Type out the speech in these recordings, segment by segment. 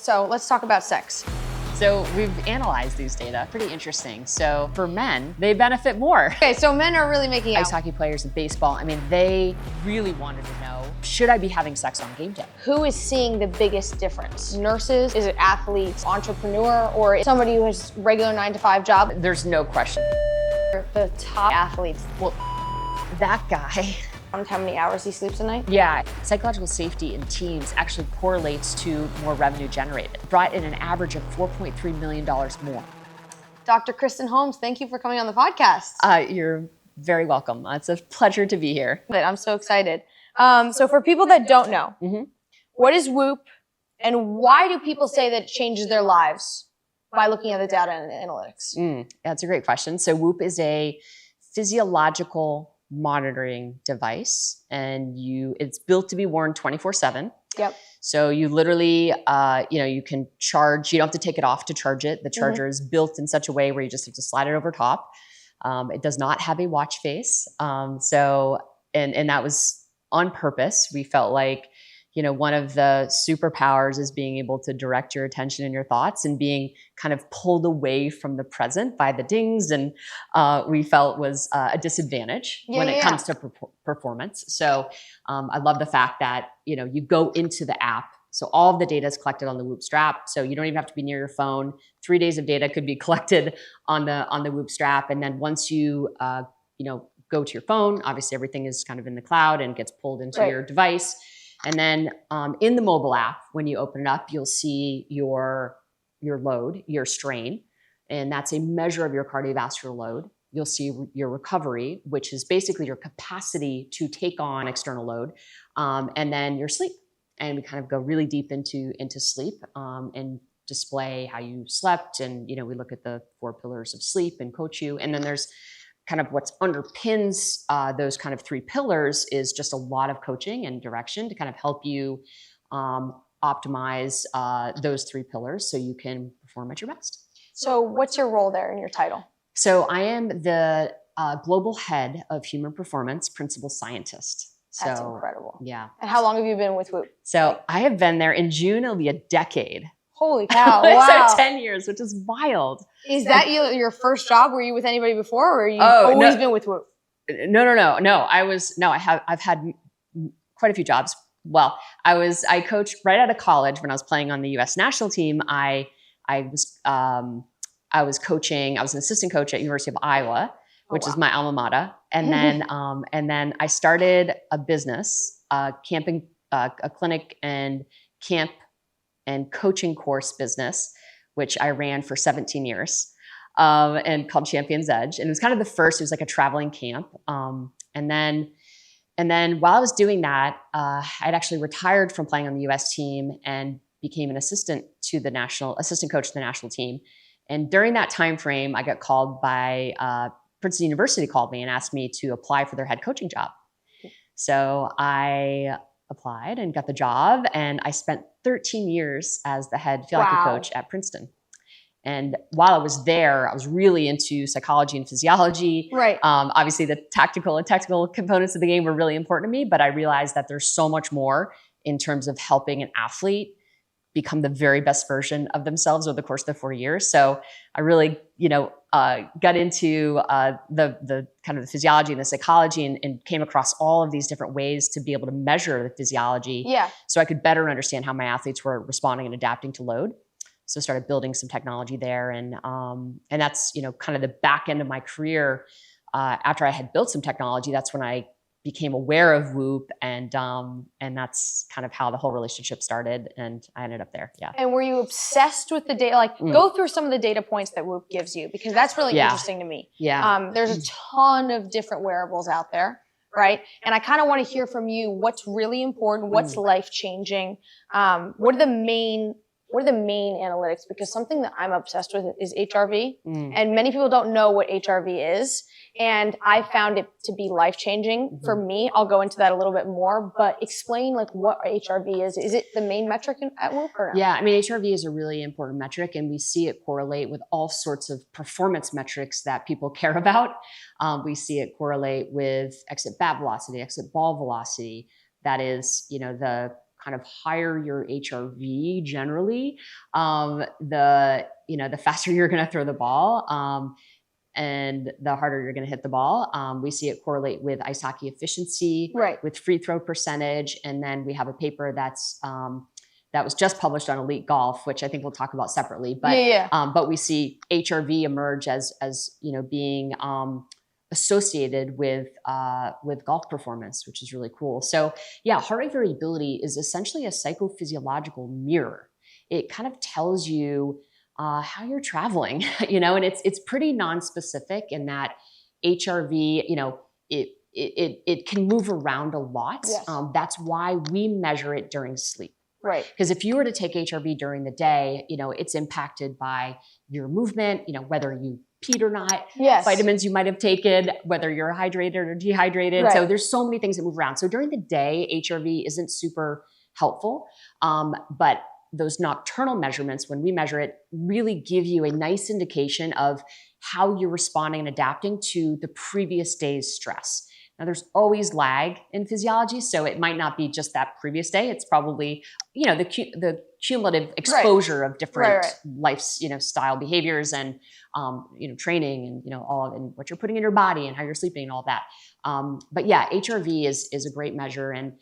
So let's talk about sex. So we've analyzed these data, pretty interesting. So for men, they benefit more. Okay, so men are really making out. Ice hockey players and baseball, I mean, they really wanted to know, should I be having sex on game day? Who is seeing the biggest difference? Nurses? Is it athletes, entrepreneur, or somebody who has regular 9-to-5 job? There's no question. The top athletes. Well, that guy. How many hours he sleeps a night? Yeah, psychological safety in teams actually correlates to more revenue generated. Brought in an average of $4.3 million more. Dr. Kristen Holmes, thank you for coming on the podcast. You're very welcome. It's a pleasure to be here. I'm so excited. So for people that don't know, what is Whoop and why do people say that it changes their lives by looking at the data and analytics? That's a great question. So Whoop is a physiological monitoring device, and it's built to be worn 24/7. Yep. So you literally, you can charge. You don't have to take it off to charge it. The charger is built in such a way where you just have to slide it over top. It does not have a watch face. And that was on purpose. We felt like, one of the superpowers is being able to direct your attention and your thoughts and being kind of pulled away from the present by the dings, and we felt was a disadvantage when it comes to performance. So I love the fact that, you go into the app. So all of the data is collected on the Whoop strap. So you don't even have to be near your phone. 3 days of data could be collected on the Whoop strap. And then once you, go to your phone, obviously everything is kind of in the cloud and gets pulled into your device. And then in the mobile app, when you open it up, you'll see your load, your strain, and that's a measure of your cardiovascular load. You'll see your recovery, which is basically your capacity to take on external load, and then your sleep. And we kind of go really deep into sleep and display how you slept. And, we look at the 4 pillars of sleep and coach you. And then there's kind of what underpins those kind of 3 pillars is just a lot of coaching and direction to kind of help you optimize those 3 pillars so you can perform at your best. So what's your role there in your title? So I am the global head of human performance, principal scientist. That's incredible. Yeah. And how long have you been with Whoop? So I have been there. In June, it'll be a decade. Holy cow, wow. So 10 years, which is wild. Is that your first job? Were you with anybody before, or you always been with Whoop? No. I've had quite a few jobs. Well, I coached right out of college when I was playing on the U.S. national team. I was coaching. I was an assistant coach at University of Iowa, which is my alma mater. And then I started a business, camping, a clinic and camp and coaching course business, which I ran for 17 years, and called Champion's Edge. And it was kind of the first. It was like a traveling camp. And then while I was doing that, I'd actually retired from playing on the U.S. team and became an assistant coach to the national team. And during that time frame, I got called by Princeton University called me and asked me to apply for their head coaching job. So I applied and got the job, and I spent 13 years as the head field hockey coach at Princeton. And while I was there, I was really into psychology and physiology. Right. Obviously, the tactical and technical components of the game were really important to me, but I realized that there's so much more in terms of helping an athlete become the very best version of themselves over the course of the 4 years. So I really, got into the kind of the physiology and the psychology and came across all of these different ways to be able to measure the physiology. Yeah. So I could better understand how my athletes were responding and adapting to load. So I started building some technology there. And that's, kind of the back end of my career. After I had built some technology, that's when I became aware of Whoop, and that's kind of how the whole relationship started, and I ended up there. Yeah. And were you obsessed with the data? Go through some of the data points that Whoop gives you, because that's really interesting to me. Yeah. There's a ton of different wearables out there, right? And I kind of want to hear from you what's really important, what's life-changing, what are the main analytics? Because something that I'm obsessed with is HRV, and many people don't know what HRV is. And I found it to be life-changing for me. I'll go into that a little bit more, but explain what HRV is. Is it the main metric at Whoop or no? Yeah, I mean, HRV is a really important metric, and we see it correlate with all sorts of performance metrics that people care about. We see it correlate with exit bat velocity, exit ball velocity. That is, the kind of higher your HRV generally, the faster you're going to throw the ball. And the harder you're going to hit the ball. We see it correlate with ice hockey efficiency, with free throw percentage. And then we have a paper that was just published on Elite Golf, which I think we'll talk about separately. But but we see HRV emerge as being associated with golf performance, which is really cool. So yeah, heart rate variability is essentially a psychophysiological mirror. It kind of tells you how you're traveling, and it's pretty non-specific in that HRV, it can move around a lot. Yes. That's why we measure it during sleep. Right. Because if you were to take HRV during the day, it's impacted by your movement, whether you peed or not, vitamins you might have taken, whether you're hydrated or dehydrated. Right. So there's so many things that move around. So during the day, HRV isn't super helpful, but those nocturnal measurements, when we measure it, really give you a nice indication of how you're responding and adapting to the previous day's stress. Now, there's always lag in physiology, so it might not be just that previous day. It's probably, the cumulative exposure of different style behaviors and, training and, and what you're putting in your body and how you're sleeping and all that. But yeah, HRV is a great measure. And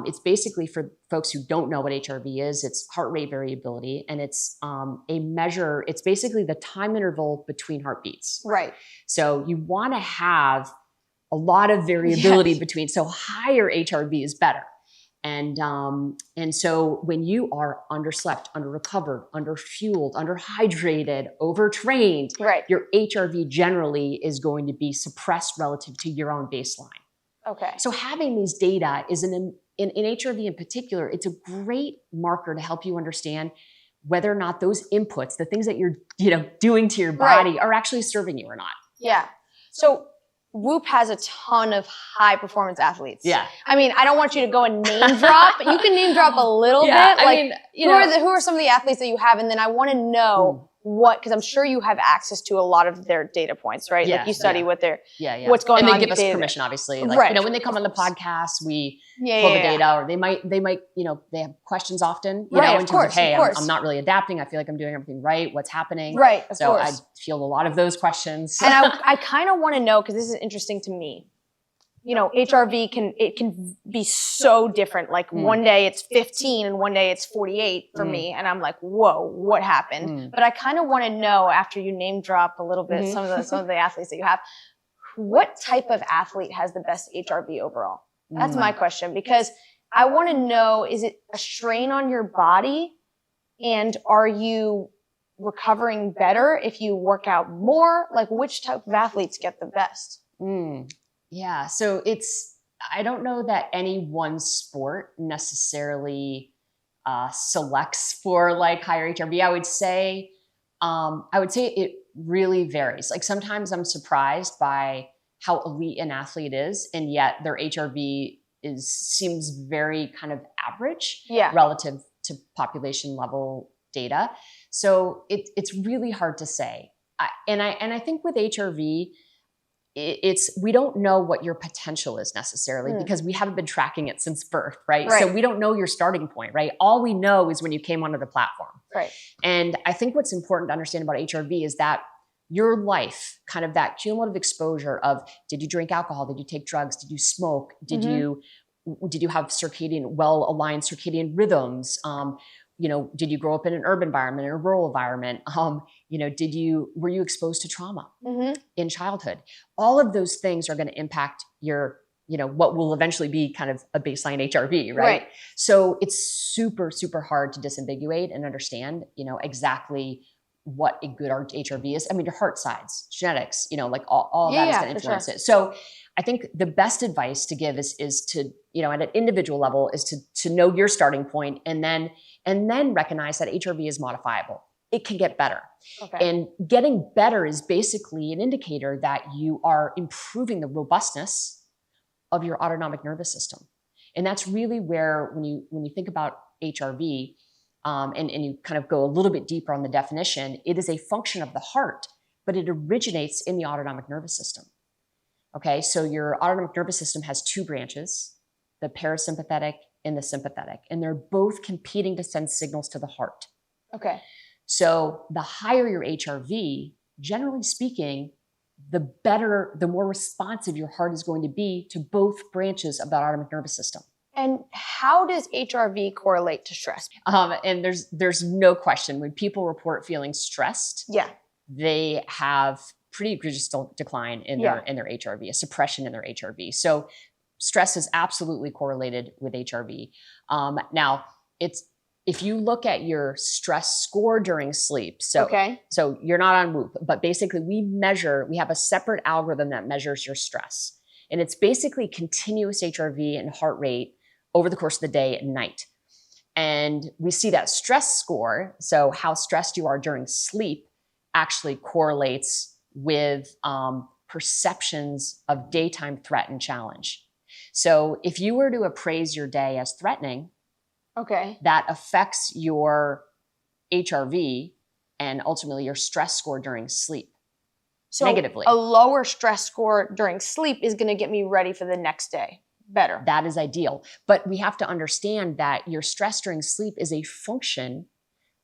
it's basically, for folks who don't know what HRV is, it's heart rate variability. And it's a measure, it's basically the time interval between heartbeats. Right. So you want to have a lot of variability between, so higher HRV is better. And so when you are underslept, underrecovered, underfueled, underhydrated, overtrained, your HRV generally is going to be suppressed relative to your own baseline. Okay. So having these data is in HRV in particular, it's a great marker to help you understand whether or not those inputs, the things that you're doing to your body, are actually serving you or not. Yeah. So Whoop has a ton of high performance athletes. Yeah. I mean, I don't want you to go and name drop, but you can name drop a little bit. Like, who are some of the athletes that you have? And then I want to know because I'm sure you have access to a lot of their data points, right? Like you study what they're, what's going on. And they give us permission, obviously. Like, when they come on the podcast, we pull the data, or they might, they have questions often, in terms of, hey, I'm not really adapting. I feel like I'm doing everything right. What's happening? Right. So I field a lot of those questions. And I kind of want to know, because this is interesting to me. HRV can be so different. Like one day it's 15 and one day it's 48 for me. And I'm like, whoa, what happened? But I kind of want to know, after you name drop a little bit, some of the athletes that you have, what type of athlete has the best HRV overall? That's my question, because I want to know, is it a strain on your body? And are you recovering better if you work out more? Like, which type of athletes get the best? Yeah. So I don't know that any one sport necessarily selects for like higher HRV. I would say it really varies. Like, sometimes I'm surprised by how elite an athlete is, and yet their HRV seems very kind of average relative to population level data. So it's really hard to say. And I think with HRV, we don't know what your potential is necessarily, because we haven't been tracking it since birth, right? So we don't know your starting point, right? All we know is when you came onto the platform. Right. And I think what's important to understand about HRV is that your life, kind of that cumulative exposure of, did you drink alcohol? Did you take drugs? Did you smoke? Did you have well-aligned circadian rhythms? Did you grow up in an urban environment, in a rural environment? Were you exposed to trauma in childhood? All of those things are going to impact your, what will eventually be kind of a baseline HRV, right? So it's super, super hard to disambiguate and understand, exactly what a good HRV is. I mean, your heart size, genetics, like all that is going to influence it. So I think the best advice to give is to, at an individual level, is to know your starting point, and then recognize that HRV is modifiable. It can get better. Okay. And getting better is basically an indicator that you are improving the robustness of your autonomic nervous system. And that's really where, when you think about HRV, and you kind of go a little bit deeper on the definition, it is a function of the heart, but it originates in the autonomic nervous system. Okay, so your autonomic nervous system has two branches, the parasympathetic in the sympathetic, and they're both competing to send signals to the heart. Okay. So the higher your HRV, generally speaking, the better, the more responsive your heart is going to be to both branches of that autonomic nervous system. And how does HRV correlate to stress? And there's no question when people report feeling stressed, Yeah. they have pretty egregious decline in their HRV, a suppression in their HRV. So stress is absolutely correlated with HRV. Now, if you look at your stress score during sleep, so you're not on Whoop, but basically we have a separate algorithm that measures your stress. And it's basically continuous HRV and heart rate over the course of the day and night. And we see that stress score, so how stressed you are during sleep, actually correlates with perceptions of daytime threat and challenge. So if you were to appraise your day as threatening, that affects your HRV and ultimately your stress score during sleep. So negatively. A lower stress score during sleep is going to get me ready for the next day better. That is ideal. But we have to understand that your stress during sleep is a function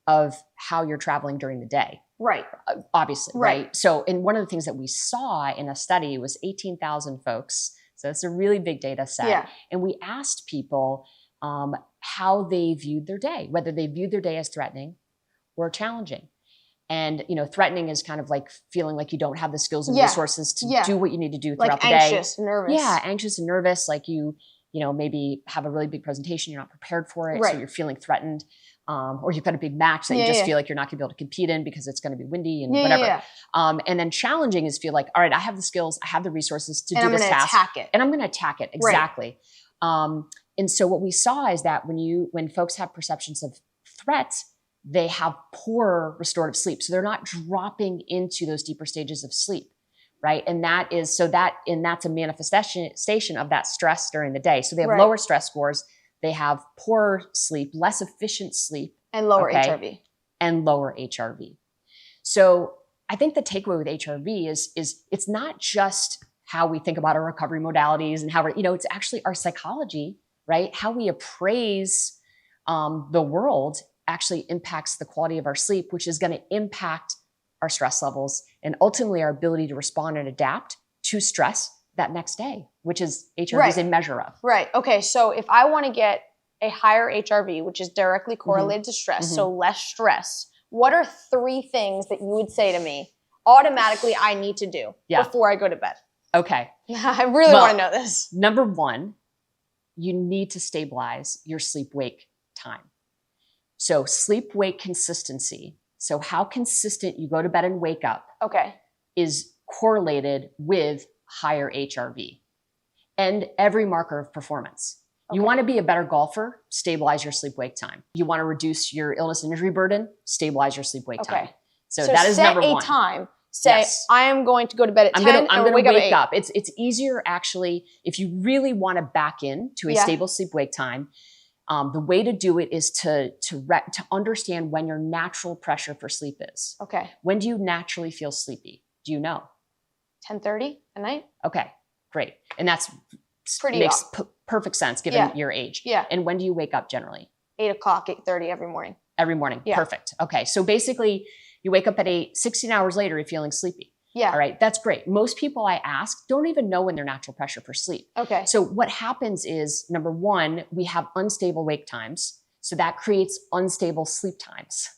of how you're traveling during the day. Right. Obviously, right? So, and one of the things that we saw in a study was 18,000 folks. So it's a really big data set. Yeah. And we asked people how they viewed their day, whether they viewed their day as threatening or challenging. And, threatening is kind of like feeling like you don't have the skills and resources to do what you need to do throughout the day. Like anxious, nervous. Yeah, anxious and nervous. Like you maybe have a really big presentation, you're not prepared for it, so you're feeling threatened. Or you've got a big match that you just feel like you're not gonna be able to compete in because it's gonna be windy and whatever. Yeah. And then challenging is feel like, all right, I have the skills, I have the resources to do this task. And I'm gonna attack it, exactly. Right. And so what we saw is that when folks have perceptions of threat, they have poorer restorative sleep. So they're not dropping into those deeper stages of sleep, right? And that's a manifestation of that stress during the day. So they have lower stress scores, they have poorer sleep, less efficient sleep. And lower HRV. And lower HRV. So I think the takeaway with HRV is it's not just how we think about our recovery modalities and how it's actually our psychology, right? How we appraise the world actually impacts the quality of our sleep, which is going to impact our stress levels and ultimately our ability to respond and adapt to stress that next day, which is HRV is a measure of. Right. Okay. So if I want to get a higher HRV, which is directly correlated to stress, so less stress, what are 3 things that you would say to me automatically I need to do before I go to bed? Okay. I really want to know this. Number 1, you need to stabilize your sleep-wake time. So sleep-wake consistency, so how consistent you go to bed and wake up is correlated with higher HRV and every marker of performance. You want to be a better golfer, stabilize your sleep-wake time. You want to reduce your illness and injury burden, stabilize your sleep-wake time. So that is number 1. Set a time. Say, I am going to go to bed at 10 I'm going to wake up. at 8. It's easier actually, if you really want to back in to a stable sleep-wake time, the way to do it is to understand when your natural pressure for sleep is. Okay. When do you naturally feel sleepy? Do you know? 10:30 at night. Okay, great. And that's makes perfect sense given your age. Yeah. And when do you wake up generally? 8 o'clock, 8:30 every morning. Every morning. Yeah. Perfect. Okay. So basically you wake up at 8, 16 hours later, you're feeling sleepy. Yeah. All right. That's great. Most people I ask don't even know when their natural pressure for sleep. Okay. So what happens is, number 1, we have unstable wake times. So that creates unstable sleep times.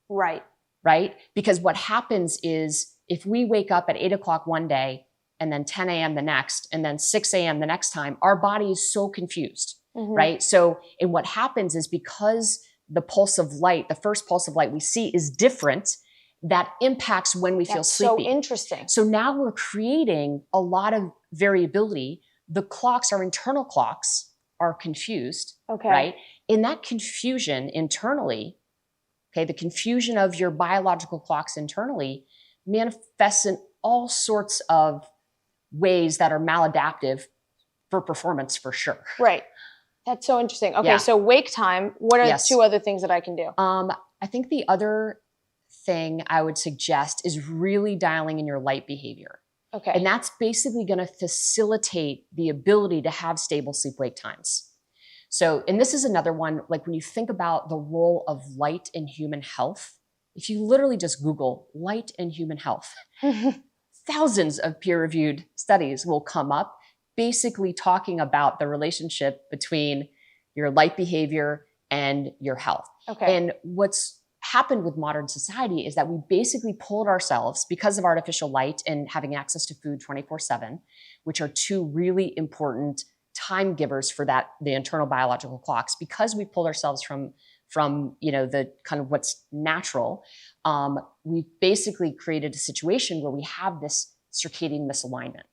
Right. Right? Because what happens is if we wake up at 8 o'clock one day and then 10 a.m. the next, and then 6 a.m. the next time, our body is so confused, right? So, and what happens is because the pulse of light, the first pulse of light we see is different, that impacts when we feel sleepy. So interesting. So now we're creating a lot of variability. The clocks, our internal clocks, are confused, right? In that confusion internally, the confusion of your biological clocks internally manifests in all sorts of ways that are maladaptive for performance for sure. Right. That's so interesting. Okay, so wake time, what are the 2 other things that I can do? I think the other thing I would suggest is really dialing in your light behavior. Okay. And that's basically going to facilitate the ability to have stable sleep-wake times. So, and this is another one, like when you think about the role of light in human health, if you literally just Google light in human health, thousands of peer-reviewed studies will come up basically talking about the relationship between your light behavior and your health. Okay. And what's happened with modern society is that we basically pulled ourselves, because of artificial light and having access to food 24/7, which are two really important time givers for that, the internal biological clocks, because we pulled ourselves from the kind of what's natural, we basically created a situation where we have this circadian misalignment.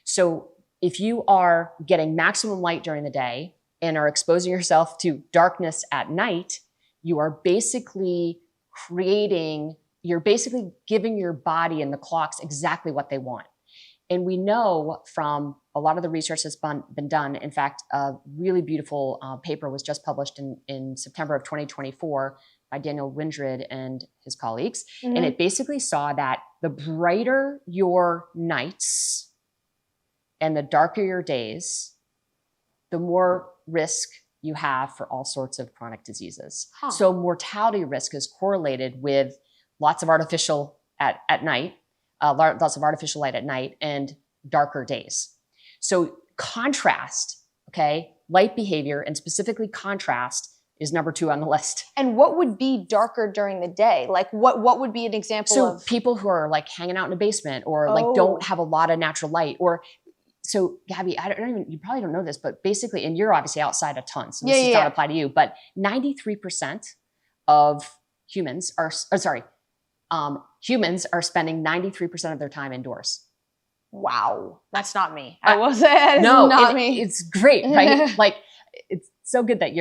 So if you are getting maximum light during the day and are exposing yourself to darkness at night, you are basically you're basically giving your body and the clocks exactly what they want. And we know from a lot of the research that's been done, in fact, a really beautiful paper was just published in September of 2024 by Daniel Windred and his colleagues. Mm-hmm. And it basically saw that the brighter your nights and the darker your days, the more risk you have for all sorts of chronic diseases. Huh. So mortality risk is correlated with lots of artificial at night, lots of artificial light at night and darker days. So contrast, okay, light behavior and specifically contrast is number 2 on the list. And what would be darker during the day? Like what would be an example of? So people who are like hanging out in a basement or like don't have a lot of natural light, or so Gabby, you probably don't know this, but basically, and you're obviously outside a ton, so this does not apply to you, but 93% of humans are spending 93% of their time indoors. Wow. That's not me. I will say that is not me. It's great, right? Like it's so good that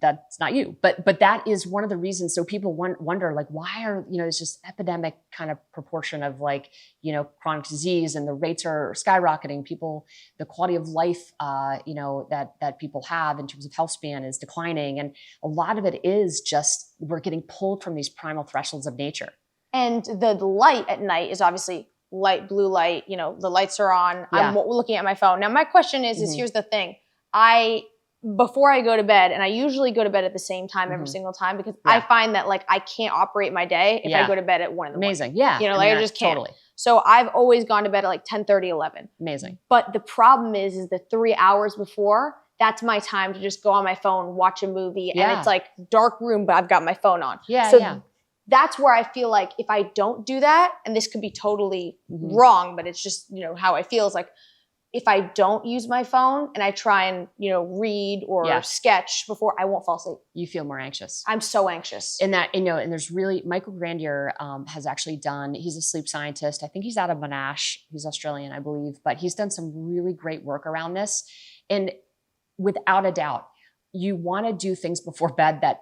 that's not you, but that is one of the reasons. So people wonder like, why are, there's just epidemic kind of proportion of like, chronic disease, and the rates are skyrocketing. The quality of life, that people have in terms of health span is declining. And a lot of it is just, we're getting pulled from these primal thresholds of nature. And the light at night is obviously light, blue light, the lights are on. Yeah. I'm looking at my phone. Now my question is here's the thing. Before I go to bed, and I usually go to bed at the same time every single time, because I find that like I can't operate my day if I go to bed at 1 in the morning. Amazing. Yeah. I just can't. Totally. So I've always gone to bed at like 10:30, 11. Amazing. But the problem is the 3 hours before, that's my time to just go on my phone, watch a movie, and it's like dark room, but I've got my phone on. Yeah. So that's where I feel like if I don't do that, and this could be totally wrong, but it's just, how I feel is like, if I don't use my phone and I try and, read or sketch before, I won't fall asleep. You feel more anxious. I'm so anxious. And and there's really, Michael Grandier has actually he's a sleep scientist. I think he's out of Monash. He's Australian, I believe, but he's done some really great work around this. And without a doubt, you want to do things before bed that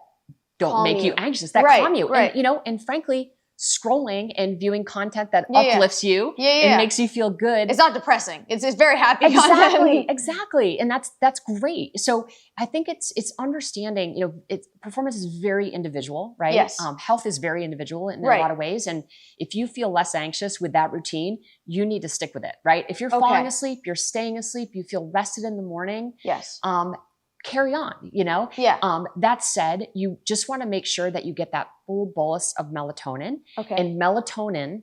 don't make you anxious, that calm you. Right. And, and frankly, scrolling and viewing content that uplifts you and makes you feel good. It's not depressing. It's very happy content. Exactly. And that's great. So I think it's understanding, performance is very individual, right? Yes. Health is very individual in a lot of ways. And if you feel less anxious with that routine, you need to stick with it, right? If you're falling asleep, you're staying asleep, you feel rested in the morning. Yes. Carry on, that said, you just want to make sure that you get that full bolus of melatonin. Okay. And melatonin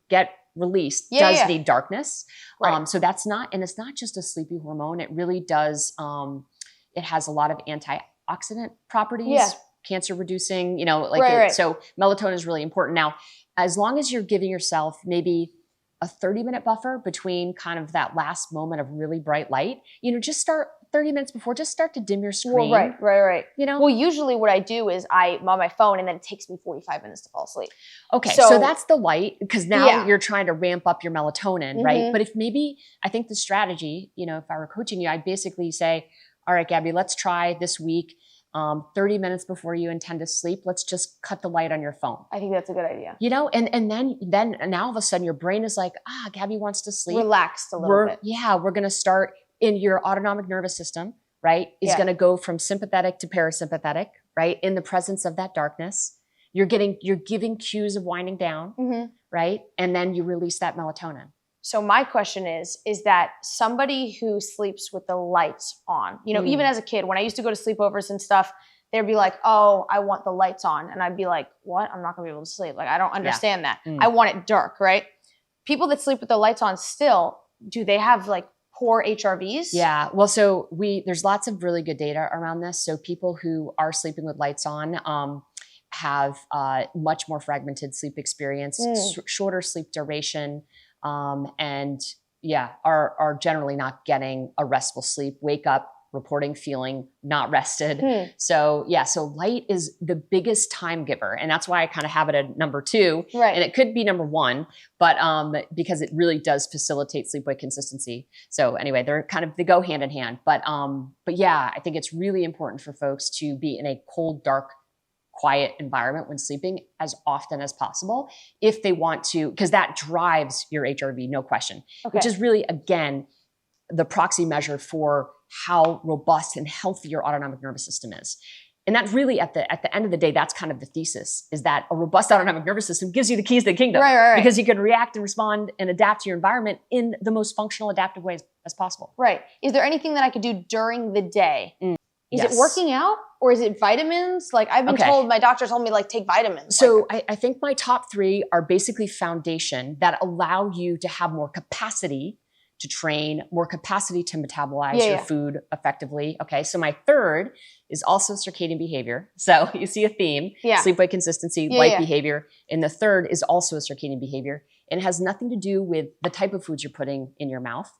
get released does need darkness. Right. So it's not just a sleepy hormone. It really does, it has a lot of antioxidant properties, cancer reducing, so melatonin is really important. Now, as long as you're giving yourself maybe a 30-minute buffer between kind of that last moment of really bright light, just start 30 minutes before, just start to dim your screen. Well, right. Well, usually what I do is I'm on my phone and then it takes me 45 minutes to fall asleep. Okay, so that's the light, because now you're trying to ramp up your melatonin, right? But if I think the strategy, if I were coaching you, I'd basically say, all right, Gabby, let's try this week, 30 minutes before you intend to sleep, let's just cut the light on your phone. I think that's a good idea. And then now all of a sudden your brain is like, Gabby wants to sleep. Relaxed a little bit. Yeah, we're going to start in your autonomic nervous system, right? Is going to go from sympathetic to parasympathetic, right? In the presence of that darkness, you're giving cues of winding down, right? And then you release that melatonin. So my question is that somebody who sleeps with the lights on, you know, even as a kid, when I used to go to sleepovers and stuff, they'd be like, oh, I want the lights on. And I'd be like, what? I'm not gonna be able to sleep. Like, I don't understand that. I want it dark, right? People that sleep with the lights on still, do they have like poor HRVs? Yeah, well, so there's lots of really good data around this. So people who are sleeping with lights on have much more fragmented sleep experience, shorter sleep duration, and are generally not getting a restful sleep, wake up, reporting feeling not rested. So light is the biggest time giver. And that's why I kind of have it at number 2. Right. And it could be number 1, but because it really does facilitate sleep-wake consistency. So anyway, they go hand in hand. But yeah, I think it's really important for folks to be in a cold, dark, quiet environment when sleeping as often as possible if they want to, because that drives your HRV, no question, which is really, again, the proxy measure for how robust and healthy your autonomic nervous system is. And that's really at the end of the day, that's kind of the thesis, is that a robust autonomic nervous system gives you the keys to the kingdom. Right. Because you can react and respond and adapt to your environment in the most functional, adaptive ways as possible. Right. Is there anything that I could do during the day? Is it working out or is it vitamins? Like I've been told, my doctor told me like take vitamins. So I think my top 3 are basically foundation that allow you to have more capacity to train, more capacity to metabolize your food effectively. Okay, so my 3rd is also circadian behavior. So you see a theme, sleep-wake consistency, light behavior. And the 3rd is also a circadian behavior. And it has nothing to do with the type of foods you're putting in your mouth.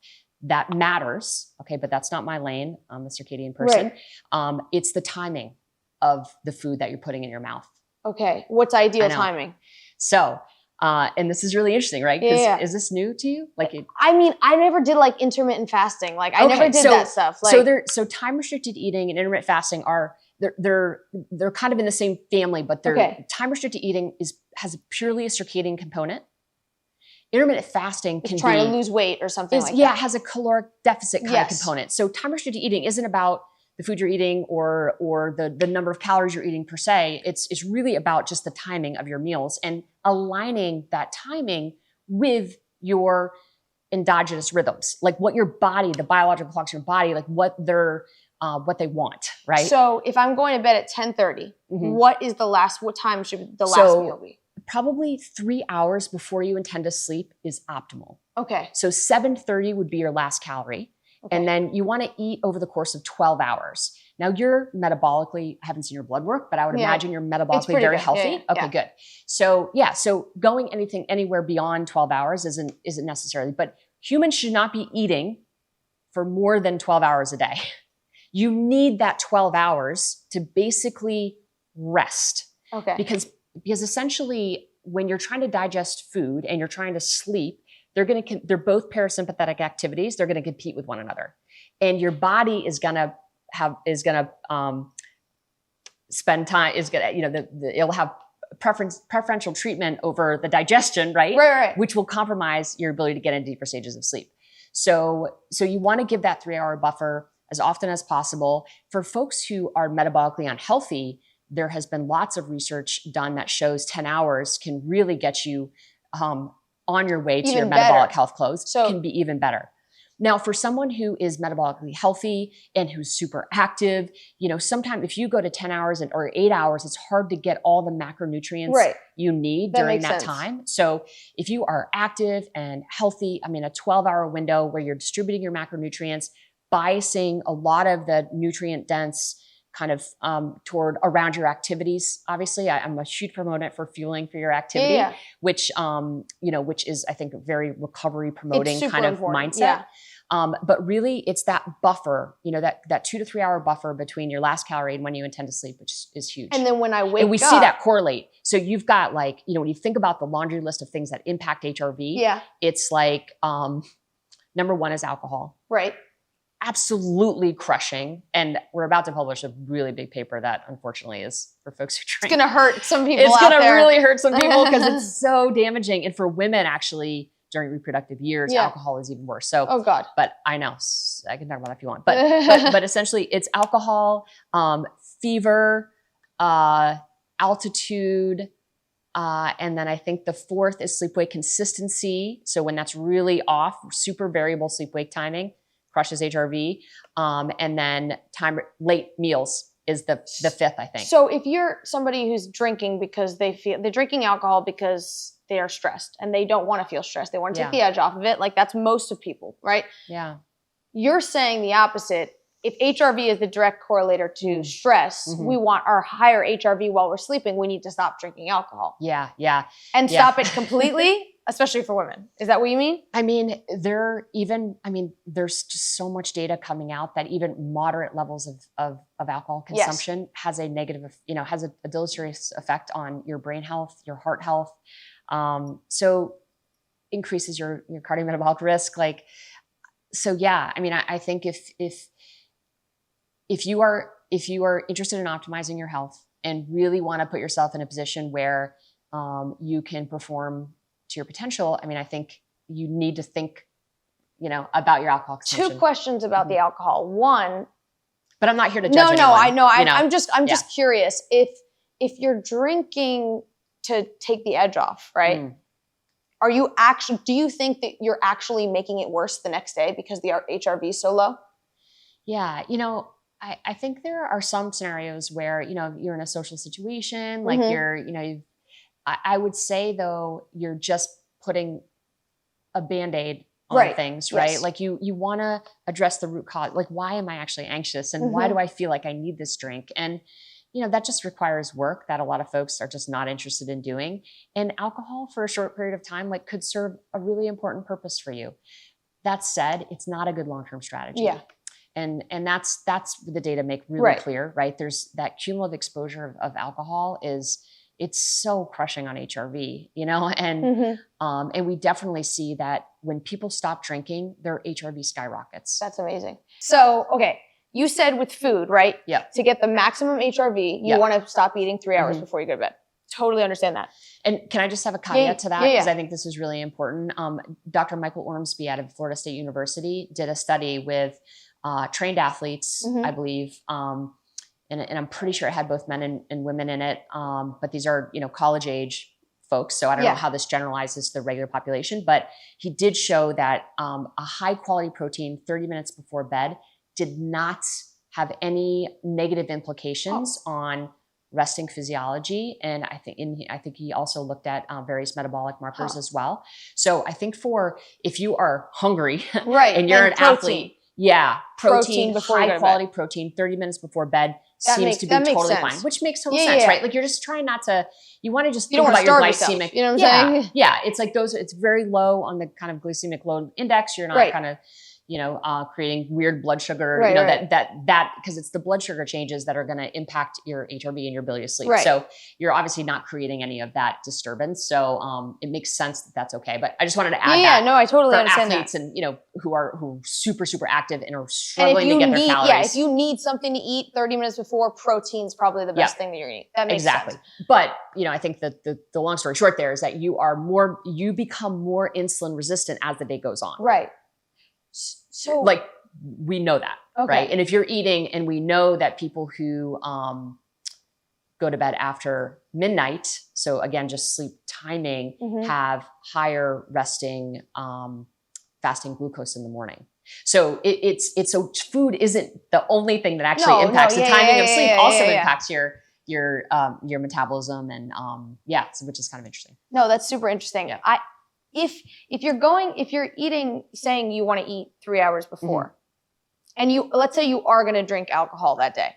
That matters, okay, but that's not my lane. I'm a circadian person. It's the timing of the food that you're putting in your mouth. Okay, what's ideal timing? So, and this is really interesting, right? Is this new to you? I mean, I never did like intermittent fasting. Like I never did that stuff. Like, so time restricted eating and intermittent fasting they're kind of in the same family, but time restricted eating has purely a circadian component. Intermittent fasting can be trying to lose weight or something like that. Yeah, it has a caloric deficit kind of component. So time restricted eating isn't about the food you're eating or the number of calories you're eating per se. It's really about just the timing of your meals and aligning that timing with your endogenous rhythms, like what your body, the biological clocks of your body, like what they want, right? So if I'm going to bed at 10:30, what time should the last meal be? Probably 3 hours before you intend to sleep is optimal. Okay. So 7:30 would be your last calorie. Okay. And then you want to eat over the course of 12 hours. Now you're metabolically, I haven't seen your blood work, but I would imagine you're metabolically very healthy. Okay, good. So going anywhere beyond 12 hours isn't necessarily, but humans should not be eating for more than 12 hours a day. You need that 12 hours to basically rest. Okay. Because essentially when you're trying to digest food and you're trying to sleep, they're both parasympathetic activities. They're going to compete with one another, and your body is going to spend time. It'll have preferential treatment over the digestion, right? Right. Which will compromise your ability to get into deeper stages of sleep. So you want to give that 3-hour buffer as often as possible. For folks who are metabolically unhealthy, there has been lots of research done that shows 10 hours can really get you on your way to your metabolic health close. So can be even better. Now, for someone who is metabolically healthy and who's super active, sometimes if you go to 10 hours or 8 hours, it's hard to get all the macronutrients you need during that time. So if you are active and healthy, a 12-hour window where you're distributing your macronutrients, biasing a lot of the nutrient dense kind of toward around your activities. Obviously, I'm a huge proponent for fueling for your activity, which is, I think, a very recovery promoting kind of mindset. But really it's that buffer, that 2 to 3 hour buffer between your last calorie and when you intend to sleep, which is huge. And then when I wake up. And we see that correlate. So you've got when you think about the laundry list of things that impact HRV, it's like, number 1 is alcohol. Right. Absolutely crushing. And we're about to publish a really big paper that unfortunately is for folks who drink. It's going to hurt some people It's going to really hurt some people because it's so damaging. And for women, actually, during reproductive years, alcohol is even worse. So, oh God. But I know, I can talk about that if you want. But essentially it's alcohol, fever, altitude, And then I think the fourth is sleep-wake consistency. So when that's really off, super variable sleep-wake timing crushes HRV. And then late meals is the fifth, I think. So if you're somebody who's drinking because they're drinking alcohol because they are stressed and they don't want to feel stressed, they want to take the edge off of it. Like that's most of people, right? Yeah. You're saying the opposite. If HRV is the direct correlator to stress, we want our higher HRV while we're sleeping. We need to stop drinking alcohol. Yeah. And stop it completely, especially for women. Is that what you mean? I mean, there's just so much data coming out that even moderate levels of alcohol consumption has a negative, has a deleterious effect on your brain health, your heart health. So increases your cardiometabolic risk. Like, so yeah, I mean, I think if you are interested in optimizing your health and really want to put yourself in a position where you can perform to your potential, I mean, I think you need to think, about your alcohol consumption. 2 questions about the alcohol. One, but I'm not here to judge anyone. No, I know. I'm just curious if you're drinking to take the edge off, right? Do you think that you're actually making it worse the next day because the HRV is so low? Yeah, I think there are some scenarios where, you're in a social situation, like I would say though, you're just putting a Band-Aid on things, right? Yes. Like you want to address the root cause. Like, why am I actually anxious? And why do I feel like I need this drink? And, that just requires work that a lot of folks are just not interested in doing. And alcohol for a short period of time, like, could serve a really important purpose for you. That said, it's not a good long-term strategy. Yeah. And that's the data make really clear, right? There's that cumulative exposure of alcohol it's so crushing on HRV, and we definitely see that when people stop drinking, their HRV skyrockets. That's amazing. So, okay, you said with food, right? Yeah. To get the maximum HRV, you want to stop eating 3 hours before you go to bed. Totally understand that. And can I just have a caveat to that? Because I think this is really important. Dr. Michael Ormsby out of Florida State University did a study with trained athletes, I believe, and I'm pretty sure it had both men and women in it. But these are, college age folks. So I don't know how this generalizes to the regular population, but he did show that a high quality protein 30 minutes before bed did not have any negative implications on resting physiology. And I think he also looked at various metabolic markers as well. So I think if you are hungry and you're an athlete, protein before high quality protein 30 minutes before bed seems to be totally fine, which makes total sense, right? Like, you're just trying not to, you want to just think about your glycemic. You know what I'm saying? Yeah. It's like it's very low on the kind of glycemic load index. You're not kind of, creating weird blood sugar, that because it's the blood sugar changes that are going to impact your HRV and your ability to sleep. Right. So you're obviously not creating any of that disturbance. So it makes sense that that's okay. But I just wanted to add that. Yeah, no, I totally understand athletes that. And who are super, super active and are struggling to get their calories. Yeah, if you need something to eat 30 minutes before, protein's probably the best thing that you're going to eat. That makes sense. But I think that the long story short there is that you become more insulin resistant as the day goes on. Right. So, like, we know that, right? And if you're eating, and we know that people who go to bed after midnight, so again, just sleep timing, have higher resting fasting glucose in the morning. So so food isn't the only thing that actually impacts the timing of sleep. Also impacts your metabolism and so, which is kind of interesting. No, that's super interesting. Yeah. If you're eating, saying you want to eat 3 hours before, and let's say you are going to drink alcohol that day,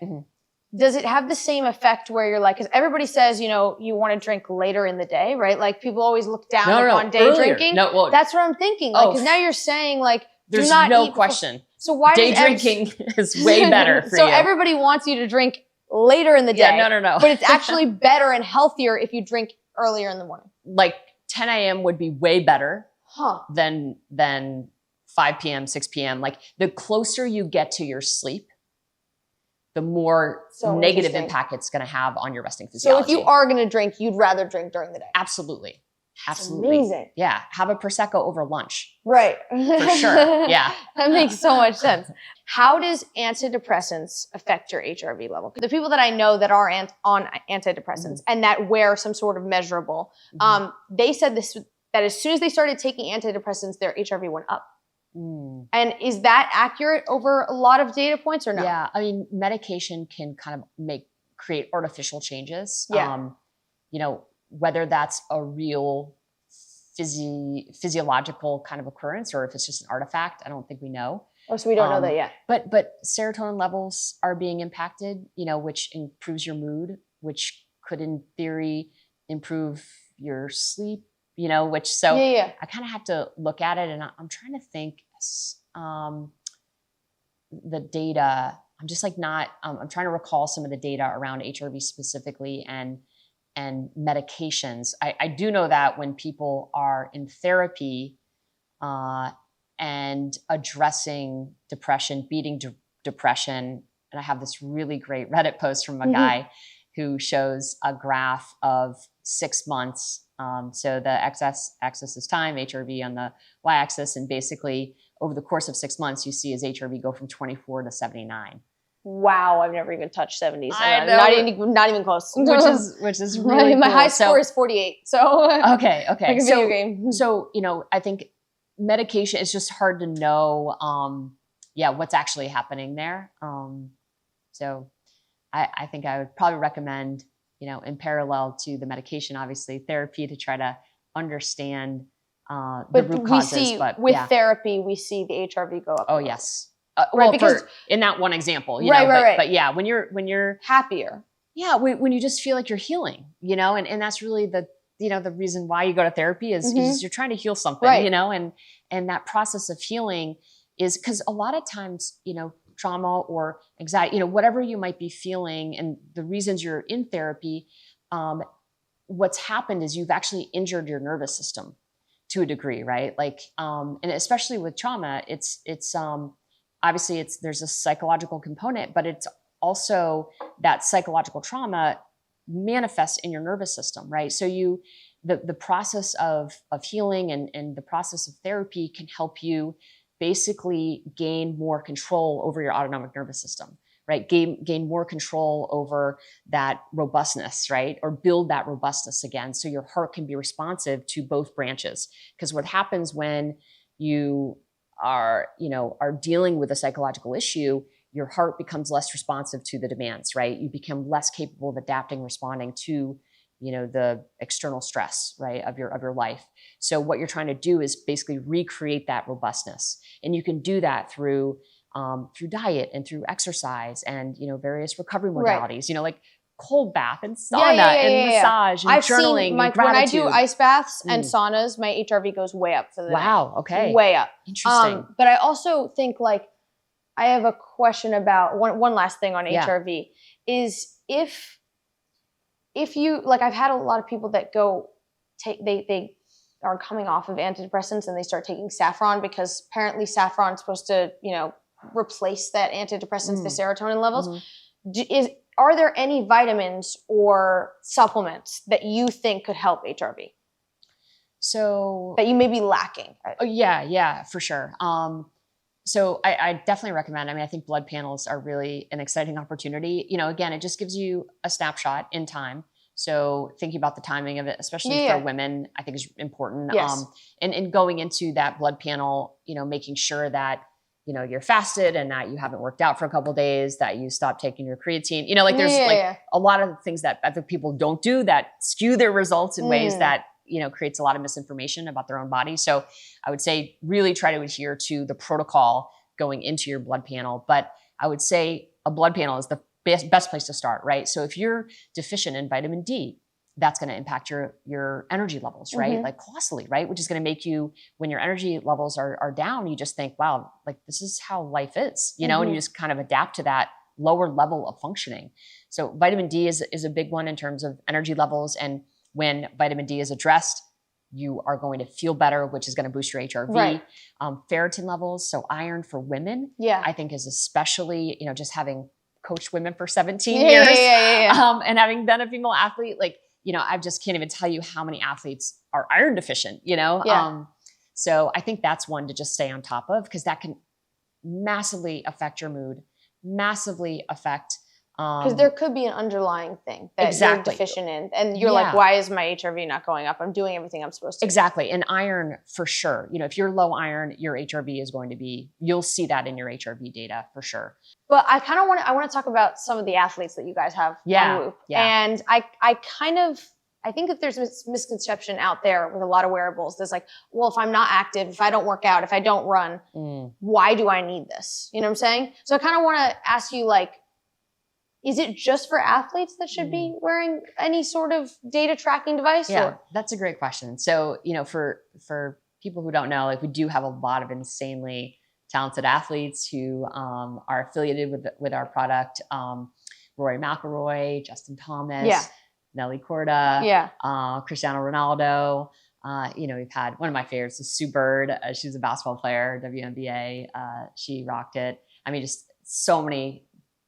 does it have the same effect where you're like, because everybody says, you want to drink later in the day, right? Like, people always look down upon day drinking. No, well, that's what I'm thinking. Like, because now you're saying, like, there's do not no eat question. So why day drinking is way better for you? So everybody wants you to drink later in the day. Yeah, no. But it's actually better and healthier if you drink earlier in the morning. Like, 10 a.m. would be way better than 5 p.m., 6 p.m. Like, the closer you get to your sleep, the more negative impact it's going to have on your resting physiology. So if you are going to drink, you'd rather drink during the day. Absolutely. Absolutely. Amazing. Yeah. Have a Prosecco over lunch. Right. For sure. Yeah. That makes so much sense. How does antidepressants affect your HRV level? The people that I know that are on antidepressants and that wear some sort of measurable, they said that as soon as they started taking antidepressants, their HRV went up. And is that accurate over a lot of data points or no? Yeah. I mean, medication can kind of create artificial changes. Yeah. You know, whether that's a real physiological kind of occurrence or if it's just an artifact, I don't think we know. Oh, so we don't know that yet. But serotonin levels are being impacted, you know, which improves your mood, which could in theory improve your sleep, you know, which I kind of have to look at it and I'm trying to think the data. I'm just like I'm trying to recall some of the data around HRV specifically and medications. I do know that when people are in therapy and addressing depression, beating depression, and I have this really great Reddit post from a guy who shows a graph of 6 months. So the x-axis is time, HRV on the y-axis, and basically over the course of 6 months, you see his HRV go from 24 to 79. Wow, I've never even touched 70. So I know. not even close. Which is really my cool. high score is 48. So okay. like a video game. So, you know, I think medication, it's just hard to know what's actually happening there. So I think I would probably recommend, you know, in parallel to the medication, obviously therapy to try to understand the root causes. With therapy, we see the HRV go up. Oh, yes. Right, well, because in that one example, you know, right. But yeah, when you're happier. Yeah. When you just feel like you're healing, you know, and that's really the reason why you go to therapy is you're trying to heal something, you know, and that process of healing is because a lot of times, you know, trauma or anxiety, you know, whatever you might be feeling and the reasons you're in therapy, what's happened is you've actually injured your nervous system to a degree, right? Like, and especially with trauma, it's obviously there's a psychological component, but it's also that psychological trauma manifests in your nervous system, right? So the process of healing and the process of therapy can help you basically gain more control over your autonomic nervous system, right? Gain more control over that robustness, right? Or build that robustness again. So your heart can be responsive to both branches. Because what happens when you are dealing with a psychological issue, your heart becomes less responsive to the demands, right? You become less capable of adapting, responding to, you know, the external stress, right, of your life. So what you're trying to do is basically recreate that robustness. And you can do that through diet and through exercise and, you know, various recovery modalities, you know, like cold bath and sauna and massage and journaling and gratitude. When I do ice baths and saunas, my HRV goes way up for the Wow. night. Okay. Way up. Interesting. But I also think like, I have a question about one last thing on HRV is if you, like I've had a lot of people that they are coming off of antidepressants and they start taking saffron because apparently saffron is supposed to, you know, replace that antidepressants, the serotonin levels. Are there any vitamins or supplements that you think could help HRV? So that you may be lacking? Yeah, for sure. So I definitely recommend, I mean, I think blood panels are really an exciting opportunity. You know, again, it just gives you a snapshot in time. So thinking about the timing of it, especially for women, I think is important. Yes. And going into that blood panel, you know, making sure that, you know, you're fasted and that you haven't worked out for a couple of days, that you stop taking your creatine, you know, like there's a lot of things that other people don't do that skew their results in ways that, you know, creates a lot of misinformation about their own body. So I would say really try to adhere to the protocol going into your blood panel. But I would say a blood panel is the best place to start, right? So if you're deficient in vitamin D, that's going to impact your energy levels, right? Like colossally, right? Which is going to make you, when your energy levels are down, you just think, wow, like this is how life is, you know, and you just kind of adapt to that lower level of functioning. So vitamin D is a big one in terms of energy levels. And when vitamin D is addressed, you are going to feel better, which is going to boost your HRV. Right. Ferritin levels, so iron for women, I think is especially, you know, just having coached women for 17 years and having been a female athlete, like, I just can't even tell you how many athletes are iron deficient, Yeah. So I think that's one to just stay on top of, because that can massively affect your mood, massively affect. Because there could be an underlying thing that you're deficient in. And you're like, why is my HRV not going up? I'm doing everything I'm supposed to. Exactly. And iron, for sure. If you're low iron, your HRV is going to be, you'll see that in your HRV data for sure. But I kind of want to talk about some of the athletes that you guys have on Whoop. Yeah. And I think that there's this misconception out there with a lot of wearables. There's like, well, if I'm not active, if I don't work out, if I don't run, why do I need this? You know what I'm saying? So I kind of want to ask you, like, is it just for athletes that should be wearing any sort of data tracking device? Yeah, that's a great question. So, for people who don't know, like, we do have a lot of insanely talented athletes who are affiliated with our product. Rory McIlroy, Justin Thomas, Nelly Corda, Cristiano Ronaldo. We've had one of my favorites is Sue Bird. She's a basketball player, WNBA. She rocked it. I mean, just so many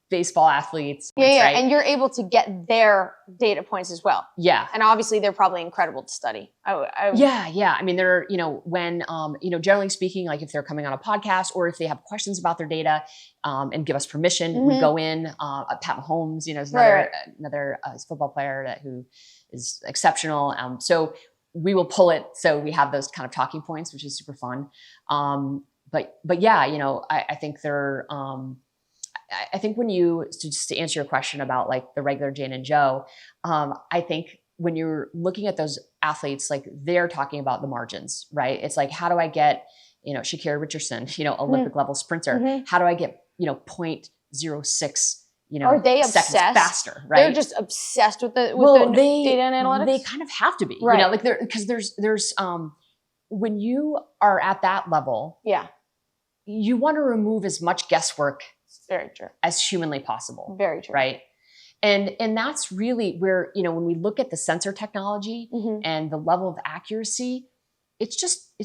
baseball athletes. Right? And you're able to get their data points as well. Yeah. And obviously they're probably incredible to study. Yeah. I mean, they're, when, generally speaking, like if they're coming on a podcast or if they have questions about their data and give us permission, we go in. Pat Mahomes, is another football player who is exceptional. So we will pull it. So we have those kind of talking points, which is super fun. But yeah, I think they're, I think just to answer your question about like the regular Jane and Joe, I think when you're looking at those athletes, like they're talking about the margins, right? It's like, how do I get, Shakira Richardson, Olympic level sprinter, how do I get, 0.06, are they obsessed faster, right? They're just obsessed with the data and analytics. They kind of have to be, right? Because there's when you are at that level, you want to remove as much guesswork very true as humanly possible. Very true. Right. And that's really where, when we look at the sensor technology and the level of accuracy, it's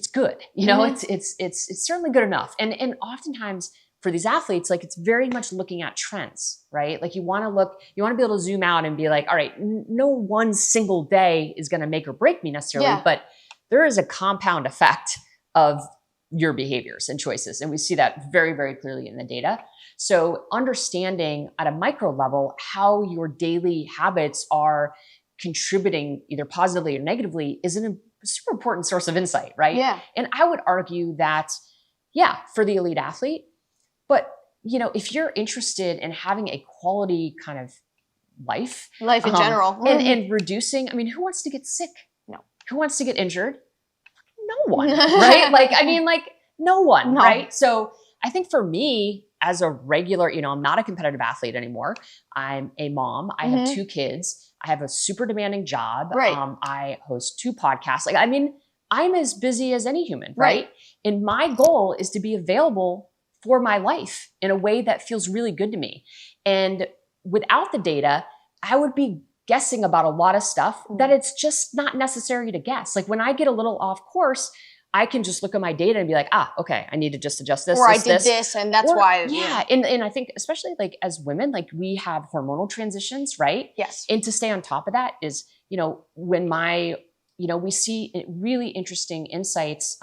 good. It's certainly good enough. And oftentimes for these athletes, like it's very much looking at trends, right? Like you want to be able to zoom out and be like, all right, no one single day is going to make or break me necessarily, but there is a compound effect of your behaviors and choices. And we see that very, very clearly in the data. So understanding at a micro level how your daily habits are contributing either positively or negatively is a super important source of insight, right? Yeah. And I would argue that, for the elite athlete, but if you're interested in having a quality kind of life in general, and reducing, I mean, who wants to get sick? No. Who wants to get injured? No one, right? No one, right? So I think for me, as a regular, I'm not a competitive athlete anymore. I'm a mom. I have 2 kids. I have a super demanding job. Right. I host 2 podcasts. I'm as busy as any human, right? And my goal is to be available for my life in a way that feels really good to me. And without the data, I would be guessing about a lot of stuff that it's just not necessary to guess. Like when I get a little off course, I can just look at my data and be like, okay, I need to just adjust this. Or I did this and that's why. Yeah. And I think especially like as women, like we have hormonal transitions, right? Yes. And to stay on top of that is, when we see really interesting insights,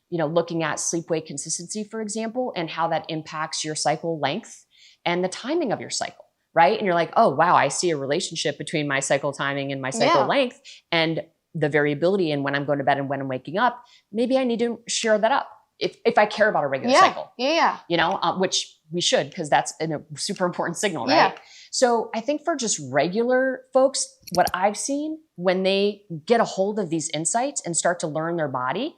looking at sleep-wake consistency, for example, and how that impacts your cycle length and the timing of your cycle, right? And you're like, oh, wow, I see a relationship between my cycle timing and my cycle length and the variability in when I'm going to bed and when I'm waking up. Maybe I need to share that up if I care about a regular cycle. Yeah. Which we should, because that's a super important signal, right? Yeah. So I think for just regular folks, what I've seen when they get a hold of these insights and start to learn their body,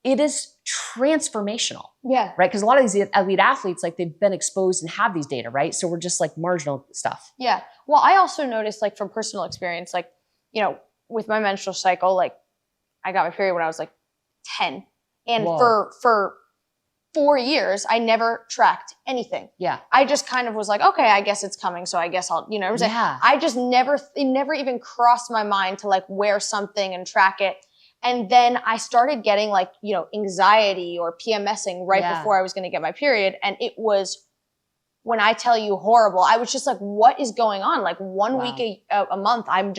it is transformational. Yeah. Right. Because a lot of these elite athletes, like they've been exposed and have these data, right? So we're just like marginal stuff. Yeah. Well, I also noticed, like from personal experience, like, with my menstrual cycle, like I got my period when I was like 10. And for 4 years, I never tracked anything. Yeah. I just kind of was like, okay, I guess it's coming. So I guess I'll, what I'm saying? Yeah. I just it never even crossed my mind to like wear something and track it. And then I started getting like, anxiety or PMSing right before I was going to get my period. And it was when I tell you horrible, I was just like, what is going on? Like one Wow. week a month, I'm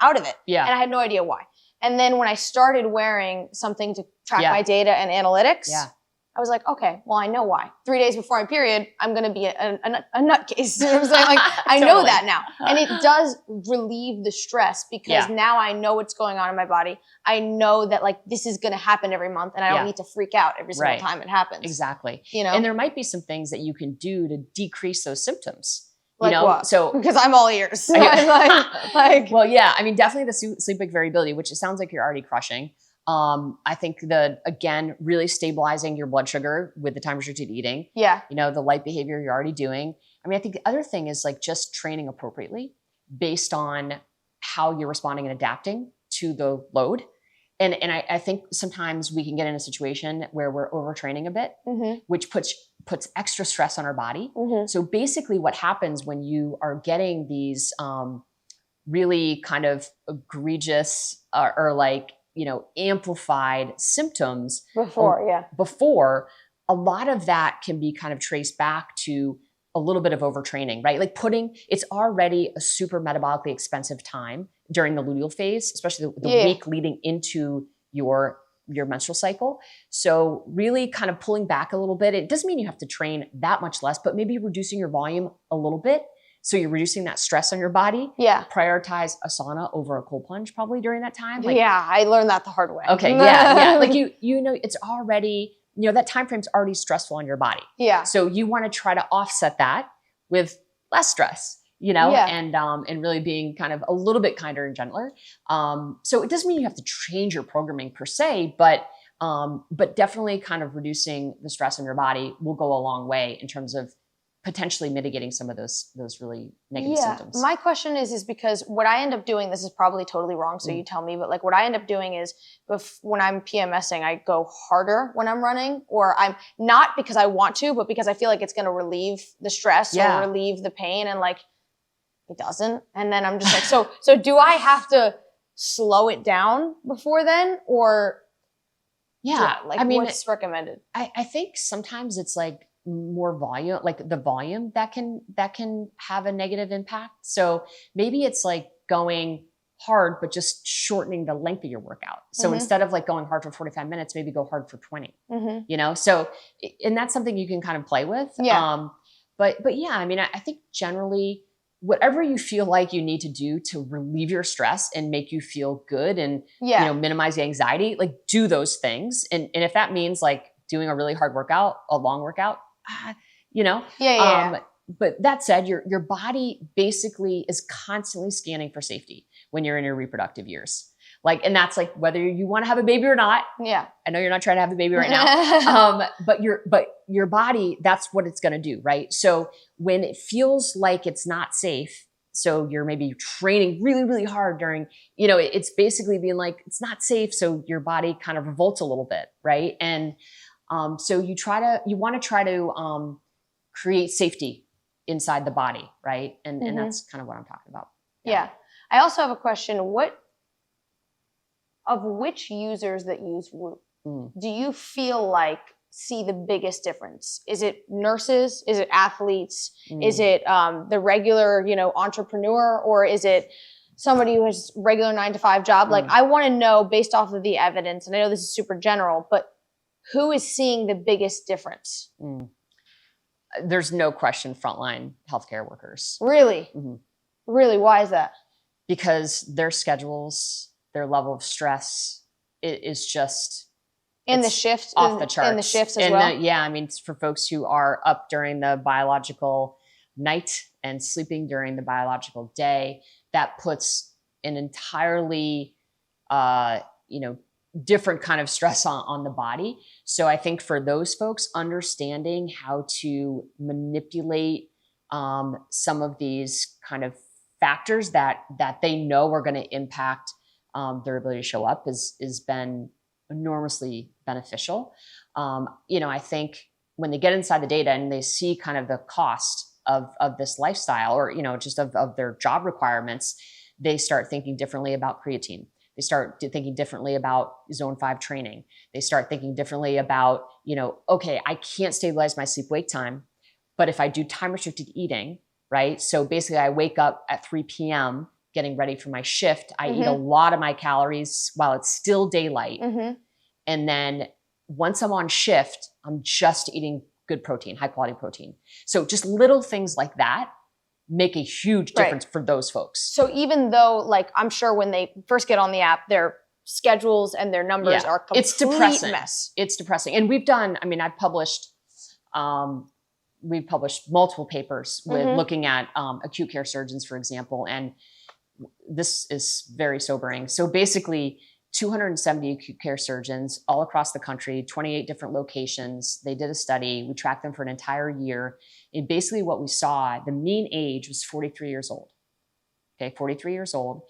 out of it. Yeah. And I had no idea why. And then when I started wearing something to track Yeah. my data and analytics, Yeah. I was like, okay, well, I know why. 3 days before my period, I'm going to be a nutcase. You know what I'm saying? Like, I know Totally. that now. And it does relieve the stress because Yeah. now I know what's going on in my body. I know that like this is going to happen every month and I don't Yeah. need to freak out every single Right. time it happens. Exactly. You know? And there might be some things that you can do to decrease those symptoms. Like you know, what? so Because I'm all ears. I'm like, well, yeah, I mean, definitely the sleep-wake variability, which it sounds like you're already crushing. I think again, really stabilizing your blood sugar with the time restricted eating, yeah. you know, the light behavior you're already doing. I mean, I think the other thing is like just training appropriately based on how you're responding and adapting to the load. And I think sometimes we can get in a situation where we're overtraining a bit, Mm-hmm. which puts extra stress on our body. Mm-hmm. So basically what happens when you are getting these really kind of egregious or like, you know, amplified symptoms before, a lot of that can be kind of traced back to a little bit of overtraining, right? Like it's already a super metabolically expensive time during the luteal phase, especially the week leading into your menstrual cycle. So really kind of pulling back a little bit. It doesn't mean you have to train that much less, but maybe reducing your volume a little bit. So you're reducing that stress on your body. Yeah. Prioritize a sauna over a cold plunge probably during that time. Like, yeah. I learned that the hard way. Okay. Yeah. Like you know, it's already, you know, that time frame's already stressful on your body. Yeah. So you want to try to offset that with less stress, you know, and really being kind of a little bit kinder and gentler. So it doesn't mean you have to change your programming per se, but definitely kind of reducing the stress on your body will go a long way in terms of potentially mitigating some of those really negative symptoms. My question is because what I end up doing, this is probably totally wrong, so you tell me, but like what I end up doing is when I'm PMSing, I go harder when I'm running, or I'm not because I want to, but because I feel like it's going to relieve the stress or relieve the pain, and like it doesn't. And then I'm just like, so do I have to slow it down before then, or I mean, what's recommended? I think sometimes it's like more volume, like the volume that can have a negative impact. So maybe it's like going hard, but just shortening the length of your workout. So instead of like going hard for 45 minutes, maybe go hard for 20, you know? So, and that's something you can kind of play with. Yeah. But yeah, I mean, I think generally whatever you feel like you need to do to relieve your stress and make you feel good and, you know, minimize the anxiety, like do those things. And if that means like doing a really hard workout, a long workout, you know, but that said, your body basically is constantly scanning for safety when you're in your reproductive years. Like, and that's like whether you want to have a baby or not. Yeah. I know you're not trying to have a baby right now. But your body, that's what it's going to do. Right. So when it feels like it's not safe, so you're maybe training really, really hard during, you know, it's basically being like, it's not safe. So your body kind of revolts a little bit. Right. And so you want to try to create safety inside the body, right? And that's kind of what I'm talking about. Yeah. I also have a question. Of which users that use Whoop, do you feel like see the biggest difference? Is it nurses? Is it athletes? Is it the regular, you know, entrepreneur? Or is it somebody who has regular 9-to-5 job? Like, I want to know based off of the evidence, and I know this is super general, but who is seeing the biggest difference? There's no question frontline healthcare workers. Really? Really? Why is that? Because their schedules, their level of stress is just in the shifts off the charts. In the shifts as well. I mean, for folks who are up during the biological night and sleeping during the biological day, that puts an entirely, different kind of stress on the body. So I think for those folks, understanding how to manipulate some of these kind of factors that they know are going to impact their ability to show up has been enormously beneficial. I think when they get inside the data and they see kind of the cost of this lifestyle, or, just of their job requirements, they start thinking differently about creatine. They start thinking differently about zone 5 training. They start thinking differently about, okay, I can't stabilize my sleep wake time, But if I do time restricted eating, right? So basically I wake up at 3 p.m. getting ready for my shift. I eat a lot of my calories while it's still daylight. And then once I'm on shift, I'm just eating good protein, high quality protein. So just little things like that make a huge difference for those folks. So even though, like, I'm sure when they first get on the app, their schedules and their numbers are complete it's depressing. Mess. It's depressing. And we've done, I mean, we've published multiple papers with looking at acute care surgeons, for example, and this is very sobering. So basically 270 acute care surgeons all across the country, 28 different locations. They did a study. We tracked them for an entire year. And basically what we saw, the mean age was 43 years old. Okay, 43 years old.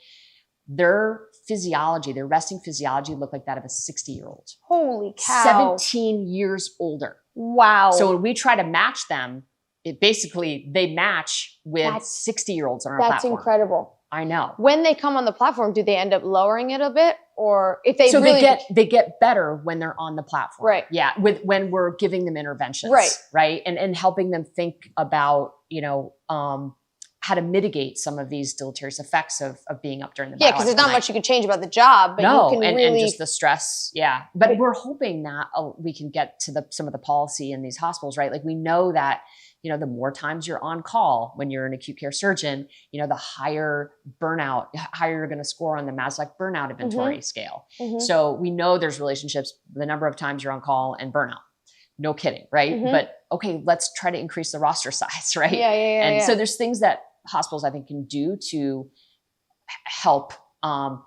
Their physiology, their resting physiology looked like that of a 60-year-old. Holy cow. 17 years older. Wow. So when we try to match them, they match with 60-year-olds on our platform. That's incredible. I know. When they come on the platform, do they end up lowering it a bit? Or if they they get better when they're on the platform. Right. Yeah. when we're giving them interventions. Right. Right. And helping them think about, how to mitigate some of these deleterious effects of being up during the because there's not much you can change about the job, but you can and just the stress. Yeah. But we're hoping that we can get to some of the policy in these hospitals, right? Like we know that, the more times you're on call when you're an acute care surgeon, the higher you're going to score on the Maslach burnout inventory scale. So we know there's relationships, the number of times you're on call and burnout. No kidding, right? But okay, let's try to increase the roster size, right? And so there's things that hospitals I think can do to help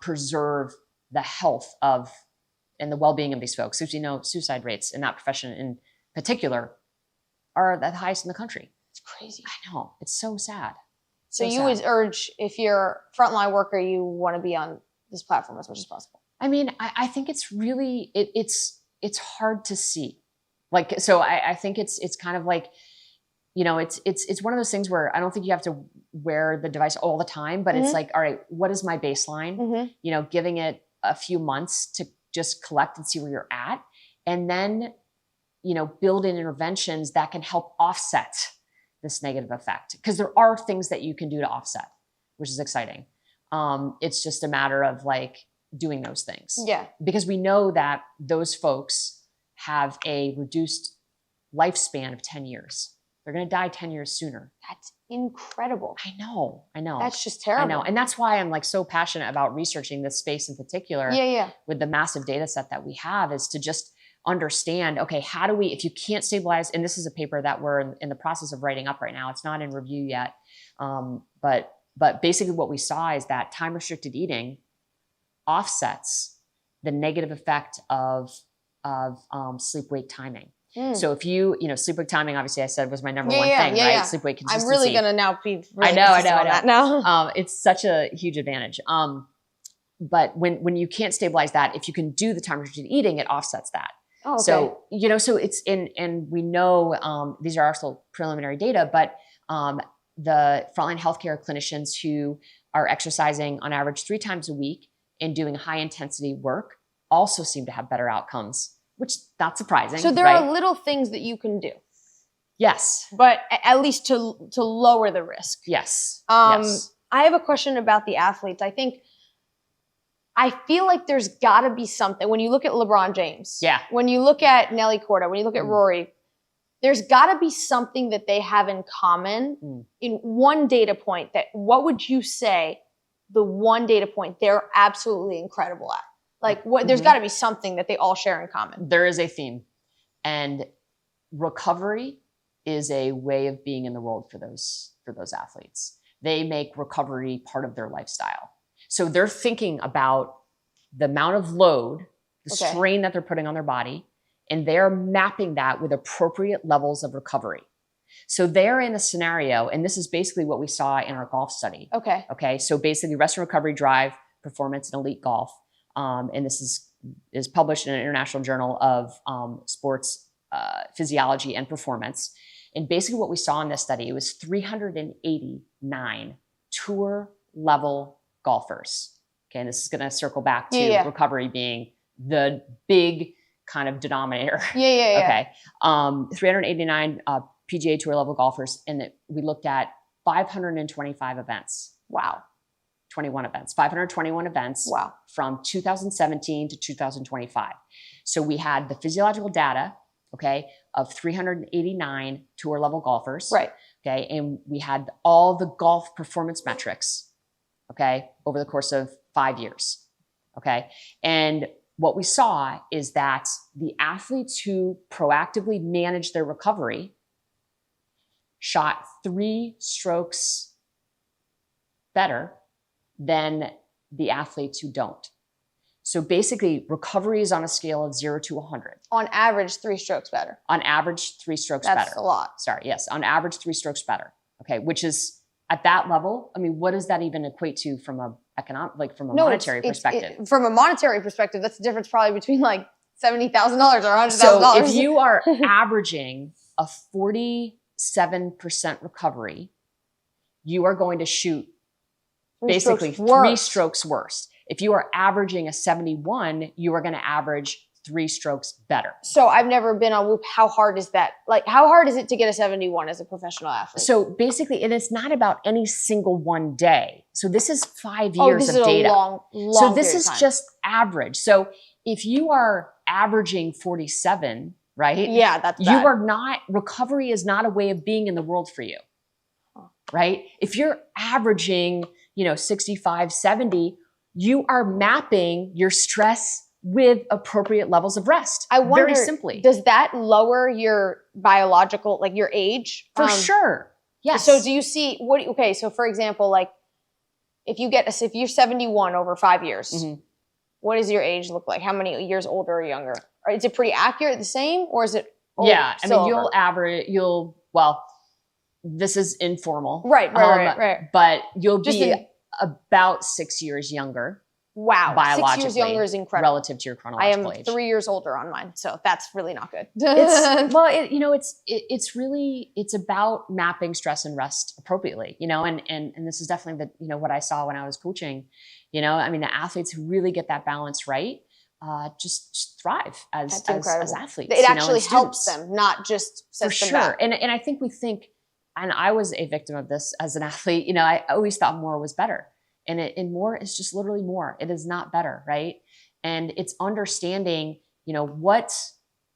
preserve the health and the well-being of these folks. So, suicide rates in that profession in particular are the highest in the country. It's crazy. I know. It's so sad. So you would urge, if you're a frontline worker, you want to be on this platform as much as possible. I mean, I think it's really, it's hard to see. Like, so I think it's kind of like, it's one of those things where I don't think you have to wear the device all the time, but it's like, all right, what is my baseline? Giving it a few months to just collect and see where you're at. And then, build in interventions that can help offset this negative effect. Because there are things that you can do to offset, which is exciting. It's just a matter of like doing those things. Yeah. Because we know that those folks have a reduced lifespan of 10 years. They're going to die 10 years sooner. That's incredible. I know. That's just terrible. I know. And that's why I'm like so passionate about researching this space in particular. With the massive data set that we have, is to just understand, okay, how do we, if you can't stabilize, and this is a paper that we're in the process of writing up right now. It's not in review yet. But basically what we saw is that time restricted eating offsets the negative effect of sleep-wake timing. So if sleep-wake timing, obviously I said was my number one thing, right? Sleep-wake consistency. I'm really going to now be I know. that now. It's such a huge advantage. But when you can't stabilize that, if you can do the time restricted eating, it offsets that. Oh, okay. So, so it's and we know, these are also preliminary data, but the frontline healthcare clinicians who are exercising on average 3 times a week and doing high intensity work also seem to have better outcomes, which not surprising. So there are little things that you can do. Yes. But at least to lower the risk. Yes. I have a question about the athletes. I feel like there's got to be something. When you look at LeBron James, when you look at Nelly Korda, when you look at Rory, there's got to be something that they have in common in one data point. What would you say the one data point they're absolutely incredible at? Like, there's got to be something that they all share in common. There is a theme. And recovery is a way of being in the world for those athletes. They make recovery part of their lifestyle. So they're thinking about the amount of load, the strain that they're putting on their body, and they're mapping that with appropriate levels of recovery. So they're in a scenario, and this is basically what we saw in our golf study. Okay. So basically rest and recovery drive performance in elite golf. And this is published in an international journal of sports physiology and performance. And basically what we saw in this study, it was 389 tour level golfers. Okay. And this is going to circle back to recovery being the big kind of denominator. Okay. 389 PGA Tour level golfers, and we looked at 525 events. Wow. 521 events. Wow. From 2017 to 2025. So we had the physiological data, okay, of 389 tour level golfers. Right. Okay. And we had all the golf performance metrics, okay, over the course of 5 years. Okay. And what we saw is that the athletes who proactively managed their recovery shot 3 strokes better than the athletes who don't. So basically, recovery is on a scale of 0 to 100. On average, 3 strokes better. On average, 3 strokes better. That's a lot. Sorry, yes, on average, 3 strokes better. Okay, which is at that level. I mean, what does that even equate to from a monetary perspective? From a monetary perspective, that's the difference probably between like $70,000 or $100,000. So if you are averaging a 47% recovery, you are going to shoot basically 3 strokes worse. If you are averaging a 71, you are going to average 3 strokes better. So I've never been on Whoop. How hard is that? Like, how hard is it to get a 71 as a professional athlete? So basically, and it's not about any single one day. So this is 5 years of data. Long so this period is of time. just average. So if you are averaging 47, right? Yeah, that's bad. You are not, recovery is not a way of being in the world for you, right? If you're averaging, 65, 70, you are mapping your stress with appropriate levels of rest. I wonder, very simply. Does that lower your biological, like your age? For sure. Yes. So do you see okay, so for example, like if you're 71 over 5 years, Mm-hmm. what does your age look like? How many years older or younger? Or is it pretty accurate, the same, or is it Yeah, I mean, over? This is informal. Right. But you'll Just be about 6 years younger. Wow. Biologically, 6 years younger is incredible. Relative to your I chronological am age. 3 years older on mine, so that's really not good. It's about mapping stress and rest appropriately, and this is definitely what I saw when I was coaching, I mean, the athletes who really get that balance right, just thrive as athletes. It actually helps them, not just sets for them sure. back. And I think we think, and I was a victim of this as an athlete, I always thought more was better. And more is just literally more. It is not better, right? And it's understanding, what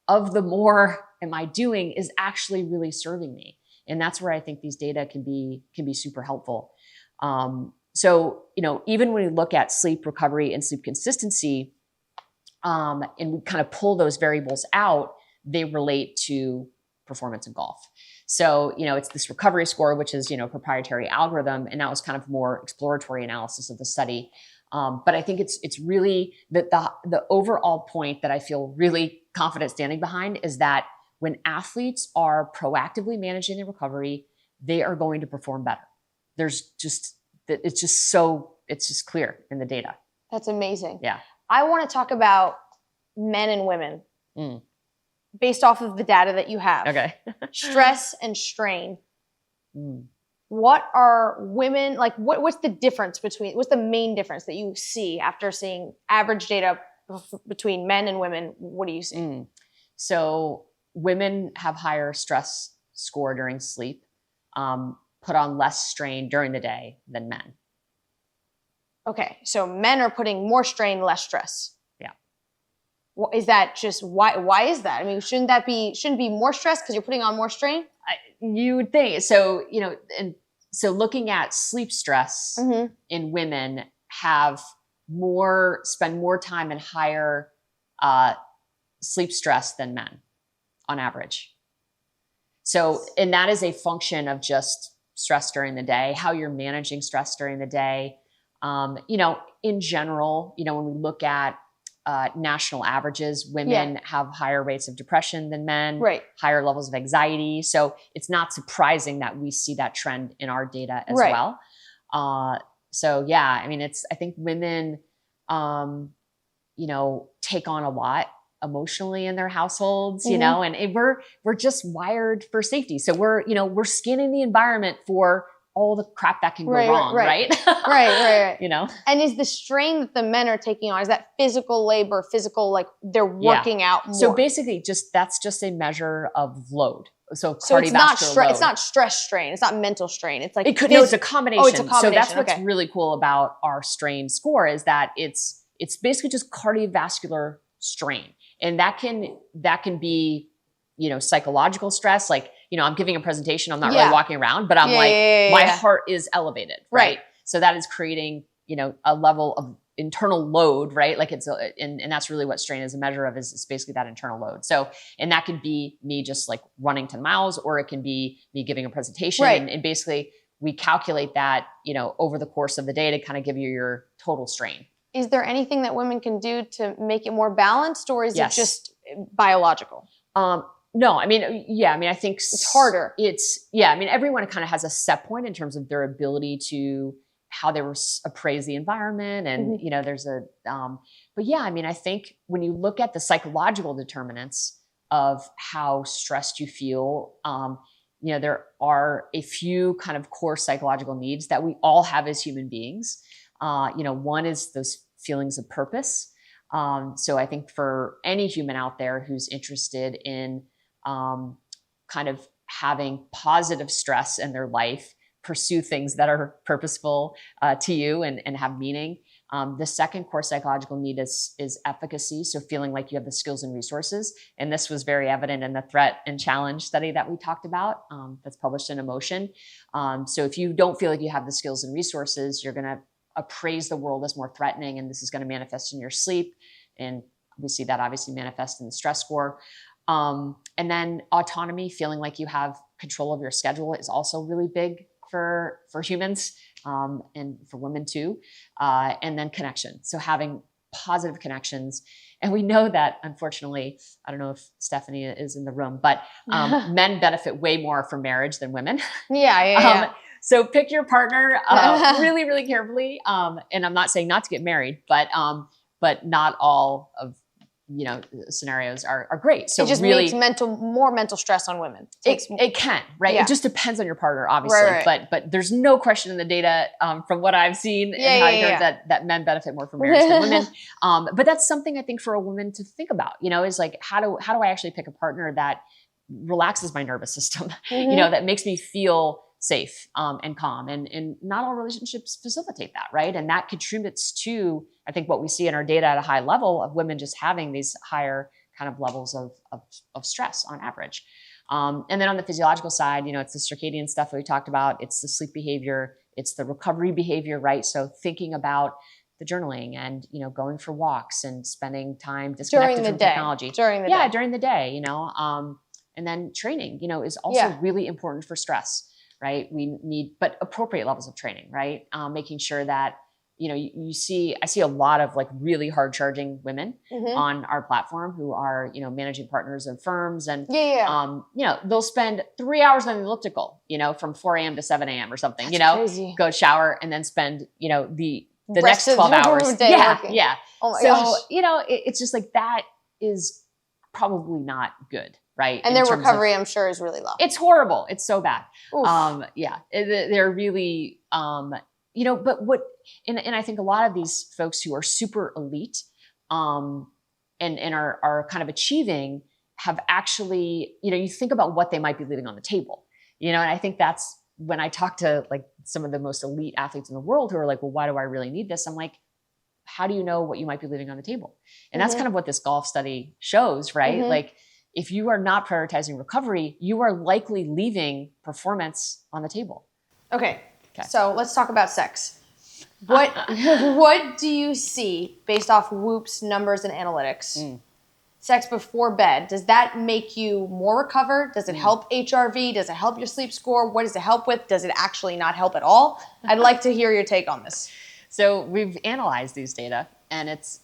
of the more am I doing is actually really serving me. And that's where I think these data can be super helpful. So, even when we look at sleep recovery and sleep consistency, and we kind of pull those variables out, they relate to performance in golf. So, it's this recovery score, which is, proprietary algorithm. And that was kind of more exploratory analysis of the study. But I think it's really the overall point that I feel really confident standing behind is that when athletes are proactively managing their recovery, they are going to perform better. It's just clear in the data. That's amazing. Yeah. I want to talk about men and women based off of the data that you have. Okay. Stress and strain. What are women, like what's the main difference that you see after seeing average data between men and women? What do you see? So women have higher stress score during sleep, put on less strain during the day than men. Okay, so men are putting more strain, less stress. Yeah. Is that just why is that? I mean, shouldn't be more stress because you're putting on more strain? You would think so. And so looking at sleep stress in women spend more time in higher sleep stress than men on average. So, and that is a function of just stress during the day, how you're managing stress during the day. In general, when we look at national averages, women have higher rates of depression than men, right? Higher levels of anxiety. So it's not surprising that we see that trend in our data as well. So yeah, I mean, I think women, take on a lot emotionally in their households, and we're just wired for safety. So we're scanning the environment for all the crap that can go wrong, right? Right. And is the strain that the men are taking on, is that physical labor, like they're working out more? So basically that's just a measure of load. So So it's not cardiovascular it's not stress strain. It's not mental strain. It's like it could, no, it's a combination. Oh, it's a combination. So that's what's okay. really cool about our strain score is that it's basically just cardiovascular strain. And that can be, psychological stress. Like, I'm giving a presentation, I'm not really walking around, but I'm my heart is elevated, right? So that is creating, a level of internal load, right? Like and that's really what strain is a measure of is basically that internal load. So, and that could be me just like running 10 miles, or it can be me giving a presentation. And basically we calculate that, over the course of the day to kind of give you your total strain. Is there anything that women can do to make it more balanced, or is it just biological? No, I think it's harder. Everyone kind of has a set point in terms of their ability to how they appraise the environment. And, there's I think when you look at the psychological determinants of how stressed you feel, there are a few kind of core psychological needs that we all have as human beings. One is those feelings of purpose. So I think for any human out there who's interested in kind of having positive stress in their life, pursue things that are purposeful to you and have meaning. The second core psychological need is efficacy. So feeling like you have the skills and resources. And this was very evident in the threat and challenge study that we talked about that's published in Emotion. So if you don't feel like you have the skills and resources, you're going to appraise the world as more threatening, and this is going to manifest in your sleep. And we see that obviously manifest in the stress score. And then autonomy, feeling like you have control of your schedule, is also really big for humans and for women too. And then connection. So having positive connections. And we know that, unfortunately, I don't know if Stephanie is in the room, but men benefit way more from marriage than women. Yeah. So pick your partner really, really carefully. And I'm not saying not to get married, but not all of scenarios are great. So it just really makes more mental stress on women. It can, right? Yeah. It just depends on your partner, obviously. Right. But there's no question in the data from what I've seen that men benefit more from marriage than women. But that's something I think for a woman to think about, is like, how do I actually pick a partner that relaxes my nervous system, that makes me feel safe and calm, and not all relationships facilitate that, right? And that contributes to, I think, what we see in our data at a high level of women just having these higher kind of levels of stress on average. And then on the physiological side, it's the circadian stuff that we talked about. It's the sleep behavior. It's the recovery behavior, right? So thinking about the journaling and, going for walks and spending time disconnected from technology. During the day, and then training, is also really important for stress. Right? We need, but appropriate levels of training, right? Making sure that, I see a lot of like really hard charging women on our platform who are, managing partners of firms, and, they'll spend 3 hours on the elliptical, from 4 a.m. to 7 a.m. or something, crazy. Go shower and then spend, the next 12 hours. Yeah. Oh my gosh. It's just like, that is probably not good. Right. And their recovery, I'm sure, is really low. It's horrible. It's so bad. Oof. They're really, but and I think a lot of these folks who are super elite, and are kind of achieving, have actually, you think about what they might be leaving on the table, and I think that's when I talk to like some of the most elite athletes in the world who are like, well, why do I really need this? I'm like, how do you know what you might be leaving on the table? And that's kind of what this golf study shows, right? Like, if you are not prioritizing recovery, you are likely leaving performance on the table. Okay. So let's talk about sex. What do you see based off Whoop's numbers and analytics? Sex before bed, does that make you more recovered? Does it help HRV? Does it help your sleep score? What does it help with? Does it actually not help at all? I'd like to hear your take on this. So we've analyzed these data, and it's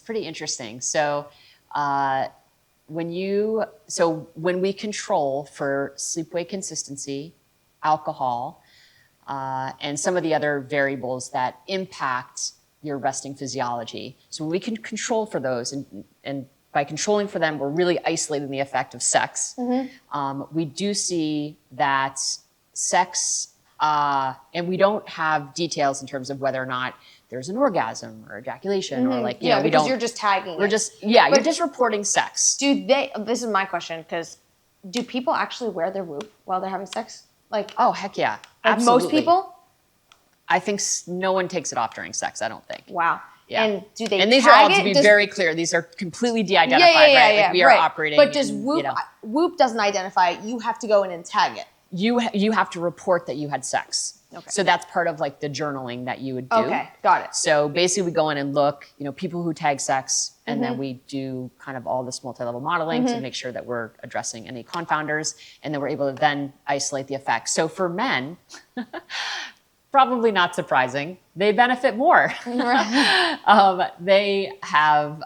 pretty interesting. So when we control for sleep-wake consistency, alcohol, and some of the other variables that impact your resting physiology. So when we can control for those, and by controlling for them, we're really isolating the effect of sex. We do see that sex, and we don't have details in terms of whether or not there's an orgasm or ejaculation or like, because you're just tagging. You're just reporting sex. This is my question, because do people actually wear their Whoop while they're having sex? Like, Oh, heck yeah. like Absolutely. most people? I think no one takes it off during sex, I don't think. Wow. Yeah. And do they And these are all, to be very clear, these are completely de-identified, right? Like we are operating. But does in, Whoop, Whoop doesn't identify it. You have to go in and tag it. You have to report that you had sex. Okay. So that's part of like the journaling that you would do. Okay, got it. So basically we go in and look, people who tag sex, and Mm-hmm. then we do kind of all this multi-level modeling to make sure that we're addressing any confounders, and then we're able to then isolate the effects. So for men, probably not surprising, they benefit more. They have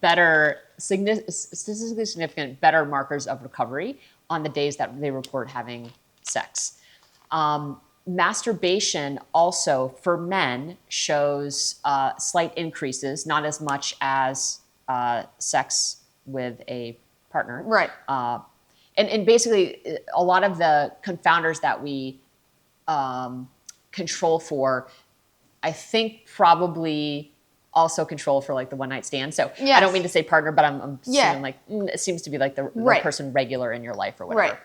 better, statistically significant, better markers of recovery on the days that they report having sex. Masturbation also for men shows slight increases, not as much as sex with a partner. Right. And basically, a lot of the confounders that we control for, I think probably also control for like the one night stand. So Yes. I don't mean to say partner, but I'm Yeah. assuming like it seems to be like the Right. person regular in your life or whatever.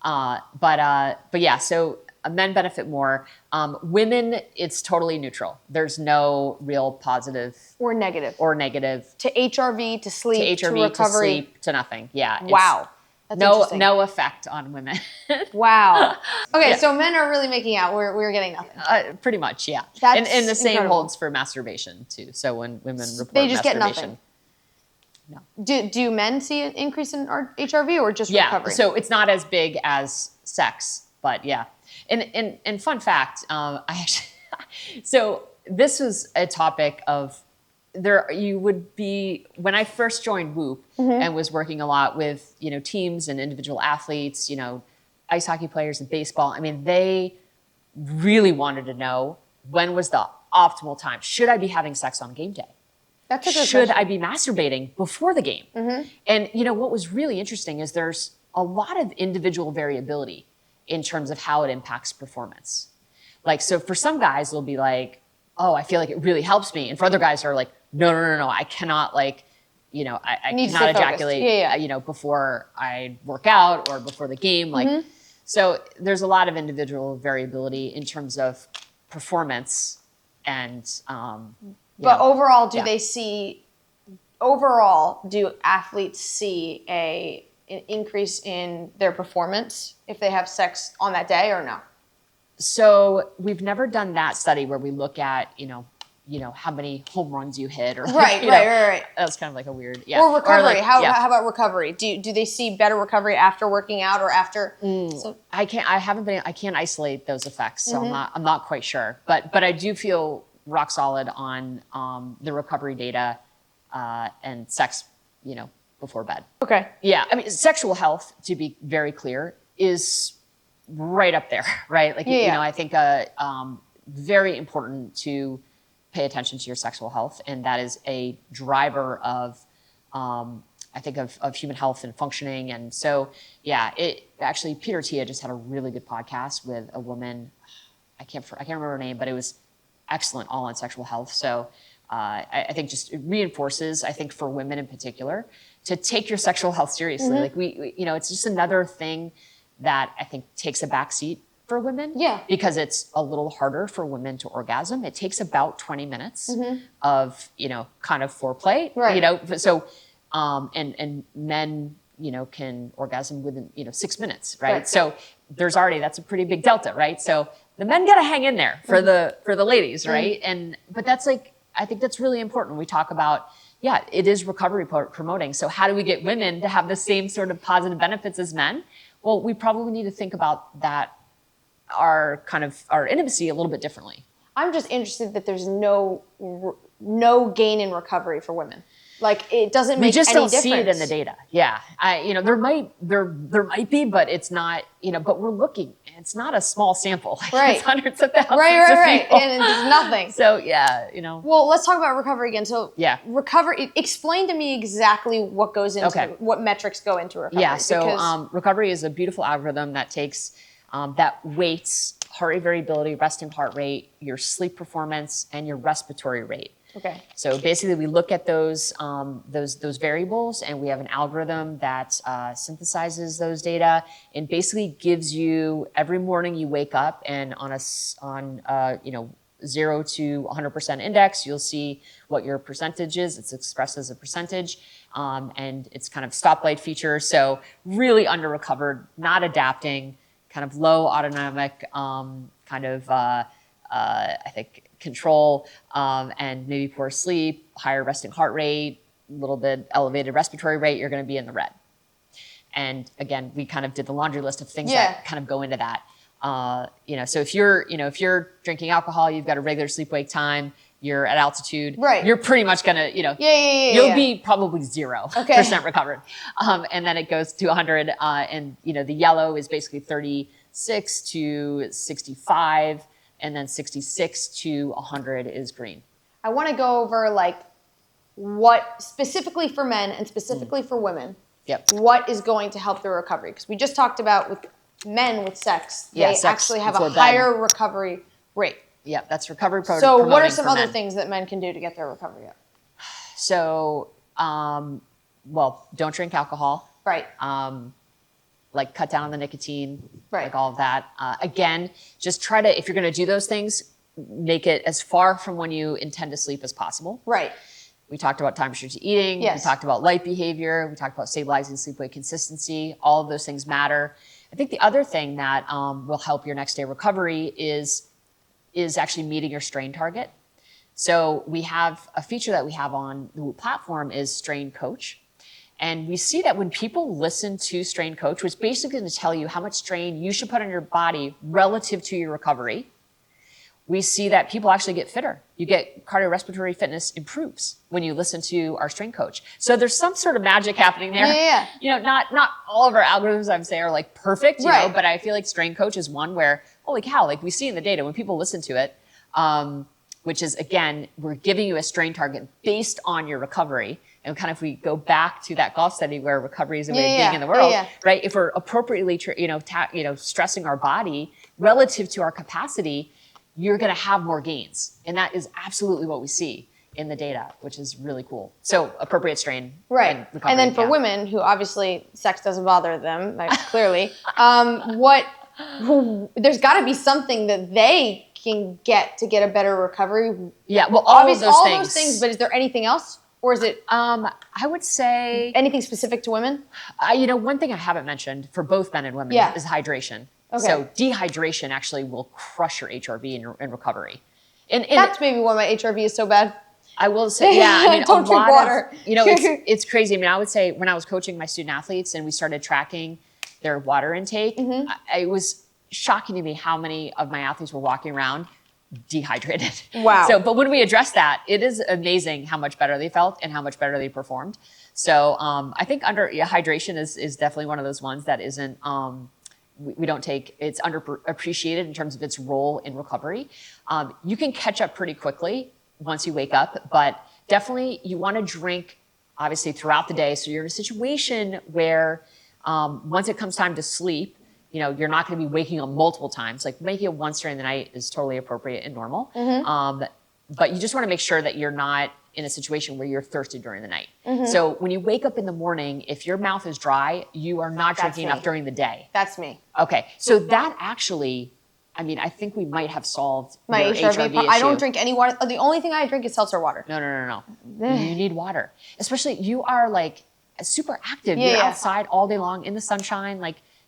Right. But yeah, so men benefit more. Women, it's totally neutral. There's no real positive Or negative. to To HRV, to sleep, HRV, to to recovery. sleep, to nothing. Yeah. it's Wow. That's interesting. no effect on women. Wow. Okay, Yeah. so men are really making out. We're getting nothing. Pretty much, yeah. That's and the same incredible. holds for masturbation too. So when women report They just get masturbation, nothing. Do men see an increase in HRV or just yeah. recovery? So it's not as big as sex, but yeah. And fun fact, I actually, so this was a topic of you would be, when I first joined Whoop and was working a lot with, teams and individual athletes, ice hockey players and baseball. I mean, they really wanted to know, when was the optimal time? Should I be having sex on game day? That's a good Should question. I be masturbating before the game? And what was really interesting is there's a lot of individual variability in terms of how it impacts performance. Like, so for some guys, they'll be like, oh, I feel like it really helps me. And for other guys, they're like, no, I cannot I Need to cannot stay focused. ejaculate, Yeah. Before I work out or before the game. So there's a lot of individual variability in terms of performance and, But overall, do athletes see an increase in their performance if they have sex on that day or no? So we've never done that study where we look at, how many home runs you hit or Right. That's kind of like a weird, yeah. Or recovery. like, How about recovery? Do they see better recovery after working out or after? So, I can't isolate those effects. So I'm not quite sure, but I do feel rock solid on the recovery data and sex, before bed. okay. Yeah. I mean, sexual health, to be very clear, is right up there, right? Like, I think very important to pay attention to your sexual health. And that is a driver of, I think, of human health and functioning. And so, yeah, actually, Peter Tia just had a really good podcast with a woman. I can't remember her name, but it was excellent, all on sexual health. So I think just it reinforces, I think, for women in particular, to take your sexual health seriously. Like we it's just another thing that I think takes a backseat for women. Yeah. Because it's a little harder for women to orgasm. It takes about 20 minutes of, kind of foreplay. Right. So and men, can orgasm within, 6 minutes, right? So that's a pretty big delta, right? So the men gotta hang in there for the ladies, right? But that's I think that's really important. We talk about, it is recovery promoting. So how do we get women to have the same sort of positive benefits as men? Well, we probably need to think about that, our intimacy a little bit differently. I'm just interested that there's no gain in recovery for women. Like, it doesn't make any difference. We just don't see it in the data. Yeah, there might be, but it's not. But we're looking. It's not a small sample. Right. It's hundreds of thousands. Right. Of people. And it's nothing. So yeah, Well, let's talk about recovery again. So yeah, recovery. Explain to me exactly what goes into what metrics go into recovery. Yeah. So recovery is a beautiful algorithm that takes that weights heart rate variability, resting heart rate, your sleep performance, and your respiratory rate. Okay. So basically, we look at those variables, and we have an algorithm that synthesizes those data and basically gives you every morning you wake up, and on 0 to 100% index, you'll see what your percentage is. It's expressed as a percentage, and it's kind of stoplight feature. So really under recovered, not adapting, kind of low autonomic, I think control, and maybe poor sleep, higher resting heart rate, a little bit elevated respiratory rate, you're going to be in the red. And again, we kind of did the laundry list of things that kind of go into that. So if you're drinking alcohol, you've got a regular sleep-wake time, you're at altitude, you're pretty much going to, you'll be probably 0% recovered. And then it goes to 100, and the yellow is basically 36 to 65. And then 66 to 100 is green. I want to go over like what specifically for men and specifically for women, what is going to help their recovery? Because we just talked about with men with sex, they actually have a higher recovery rate. Yeah, that's recovery promoting. So what are some other things that men can do to get their recovery up? So, don't drink alcohol. Right. Like cut down on the nicotine, like all of that. Again, just try to, if you're going to do those things, make it as far from when you intend to sleep as possible. Right. We talked about time restricted eating. Yes. We talked about light behavior. We talked about stabilizing sleep-wake consistency. All of those things matter. I think the other thing that will help your next day recovery is actually meeting your strain target. So we have a feature that we have on the Whoop platform is Strain Coach. And we see that when people listen to Strain Coach, which is basically going to tell you how much strain you should put on your body relative to your recovery, we see that people actually get fitter. You get cardiorespiratory fitness improves when you listen to our Strain Coach. So there's some sort of magic happening there. Not all of our algorithms, I would say, are like perfect, you know, but I feel like Strain Coach is one where, holy cow, like we see in the data when people listen to it, which is, again, we're giving you a strain target based on your recovery. And kind of if we go back to that golf study where recovery is a way of being in the world, right? If we're appropriately, stressing our body relative to our capacity, you're going to have more gains. And that is absolutely what we see in the data, which is really cool. So appropriate strain. Right. And recovery, and then for women who obviously sex doesn't bother them, like, clearly, there's got to be something that they can get to get a better recovery. Yeah. Well, all those things, but is there anything else? Or is it? I would say anything specific to women. One thing I haven't mentioned for both men and women is hydration. Okay. So dehydration actually will crush your HRV in recovery. And that's maybe why my HRV is so bad. I will say, don't drink water. It's crazy. I mean, I would say when I was coaching my student athletes and we started tracking their water intake, it was shocking to me how many of my athletes were walking around dehydrated. Wow. So, but when we address that, it is amazing how much better they felt and how much better they performed. So, I think hydration is definitely one of those ones that isn't, we don't take, it's underappreciated in terms of its role in recovery. You can catch up pretty quickly once you wake up, but definitely you want to drink obviously throughout the day. So you're in a situation where, once it comes time to sleep, you're not going to be waking up multiple times. Like making it once during the night is totally appropriate and normal. But you just want to make sure that you're not in a situation where you're thirsty during the night. So when you wake up in the morning, if your mouth is dry, you are not drinking enough during the day. That's me. Okay. So that actually, I think we might have solved my your HRV issue. I don't drink any water. The only thing I drink is seltzer water. No. You need water. Especially you are like super active. You're outside all day long in the sunshine.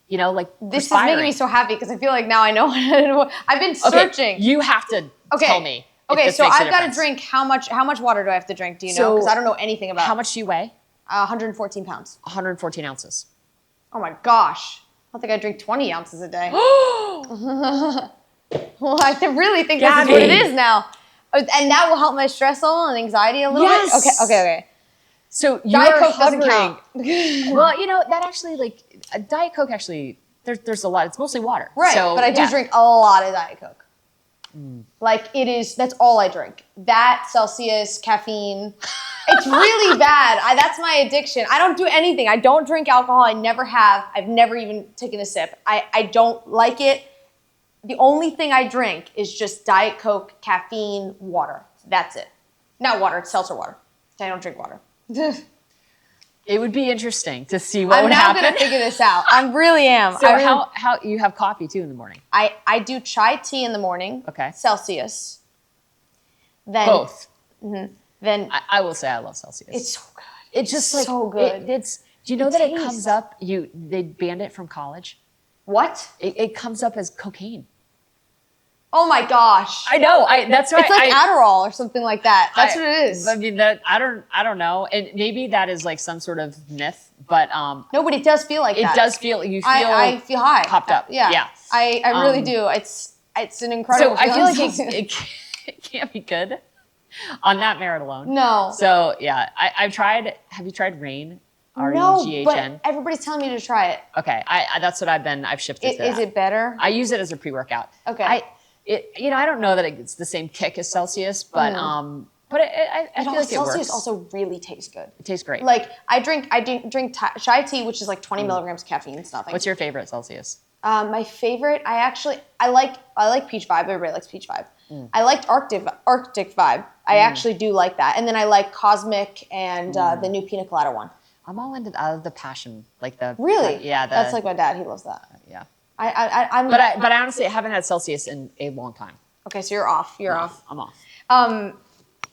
This is making me so happy because I feel like now I know. I've been searching. Okay, you have to tell me. Okay, so I've got to drink how much water do I have to drink? Do you know? Because I don't know anything about. How much do you weigh? 114 pounds. 114 ounces. Oh my gosh! I don't think I drink 20 ounces a day. Well, I really think this is what it is now, and that will help my stress level and anxiety a little bit. Okay. So Diet Coke doesn't count. Well, that actually Diet Coke actually there's a lot. It's mostly water. Right. So, but I do drink a lot of Diet Coke. That's all I drink. That, Celsius, caffeine. It's really bad. That's my addiction. I don't do anything. I don't drink alcohol. I never have. I've never even taken a sip. I don't like it. The only thing I drink is just Diet Coke, caffeine, water. That's it. Not water, it's seltzer water. I don't drink water. It would be interesting to see what I'm would now happen. going to figure this out. I really am. So how you have coffee too in the morning? I do chai tea in the morning. Okay. Celsius. Then Both. Then I will say I love Celsius. it's so good. It's just like so good. It's. Do you know that it comes up? They banned it from college. What? It comes up as cocaine. Oh my gosh. I know. That's why It's like Adderall or something like that. That's what it is. I mean, I don't know, and maybe that is like some sort of myth, but No, but it does feel like that. it does feel. You feel. I feel high. Popped up. Yeah. I really do. It's an incredible So I feel feeling. like it can't be good on that merit alone. No. So yeah, I've tried. Have you tried Rain? No, REGHN? but everybody's telling me to try it. Okay, that's what I've shifted to. Is it better? I use it as a pre-workout. Okay. I don't know that it's the same kick as Celsius, but I feel like it Celsius works. also really tastes good. It tastes great. Like I drink chai tea, which is like 20 milligrams caffeine. It's nothing. What's your favorite Celsius? My favorite, I like Peach Vibe. Everybody likes Peach Vibe. I liked Arctic Vibe. I actually do like that. And then I like Cosmic and the new Pina Colada one. I'm all into the passion, like the Really? yeah. That's like my dad. He loves that. Yeah. I'm. But I honestly haven't had Celsius in a long time. Okay, so you're off. You're off. I'm off.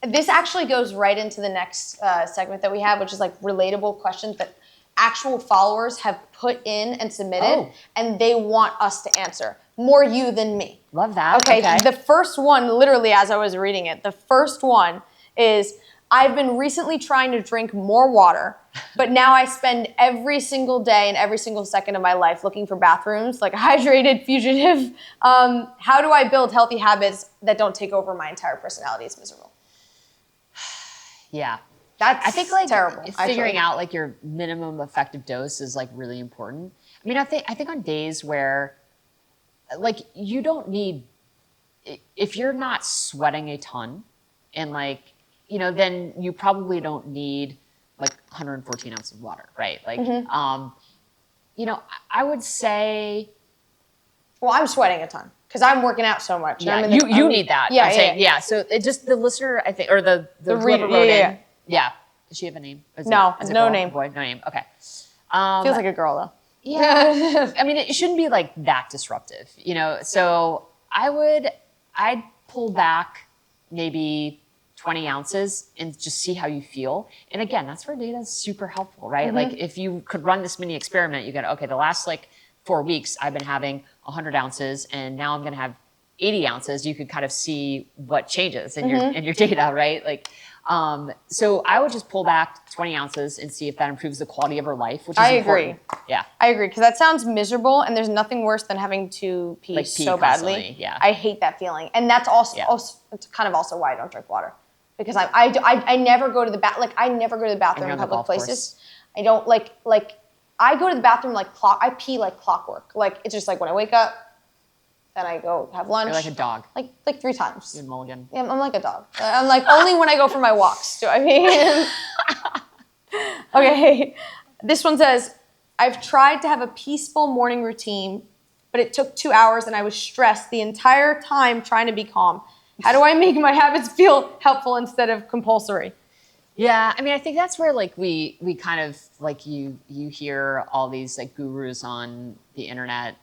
This actually goes right into the next segment that we have, which is like relatable questions that actual followers have put in and submitted, and they want us to answer. More you than me. Love that. Okay. The first one, literally as I was reading it, the first one is, I've been recently trying to drink more water, but now I spend every single day and every single second of my life looking for bathrooms, like hydrated, fugitive. How do I build healthy habits that don't take over my entire personality? It's miserable. Yeah. I think like terrible. Figuring out like your minimum effective dose is like really important. I mean, I think on days where like you don't need, if you're not sweating a ton and like, then you probably don't need like 114 ounces of water, right? Like, I would say. Well, I'm sweating a ton because I'm working out so much. Yeah, you need that. Yeah, yeah. So it just the listener, I think, or the whoever wrote in. Yeah. Does she have a name? No girl, name. Boy, no name. Okay. Feels like a girl though. Yeah. I mean, it shouldn't be like that disruptive, So I'd pull back maybe 20 ounces and just see how you feel. And again, that's where data is super helpful, right? Like if you could run this mini experiment, you go, okay, the last like 4 weeks I've been having 100 ounces and now I'm going to have 80 ounces. You could kind of see what changes in your data, right? Like, so I would just pull back 20 ounces and see if that improves the quality of her life, which is important. Yeah. I agree, because that sounds miserable, and there's nothing worse than having to pee so badly. Yeah. I hate that feeling. And that's also it's kind of also why I don't drink water. Because I never go to the I never go to the bathroom in public places. I don't I go to the bathroom I pee like clockwork. Like it's just like when I wake up, then I go have lunch. You're like a dog. Like 3 times. You're mulligan. Yeah, I'm like a dog. I'm like only when I go for my walks. Do I mean? Okay, this one says, I've tried to have a peaceful morning routine, but it took 2 hours and I was stressed the entire time trying to be calm. How do I make my habits feel helpful instead of compulsory? Yeah, I mean, I think that's where like we kind of like you hear all these like gurus on the internet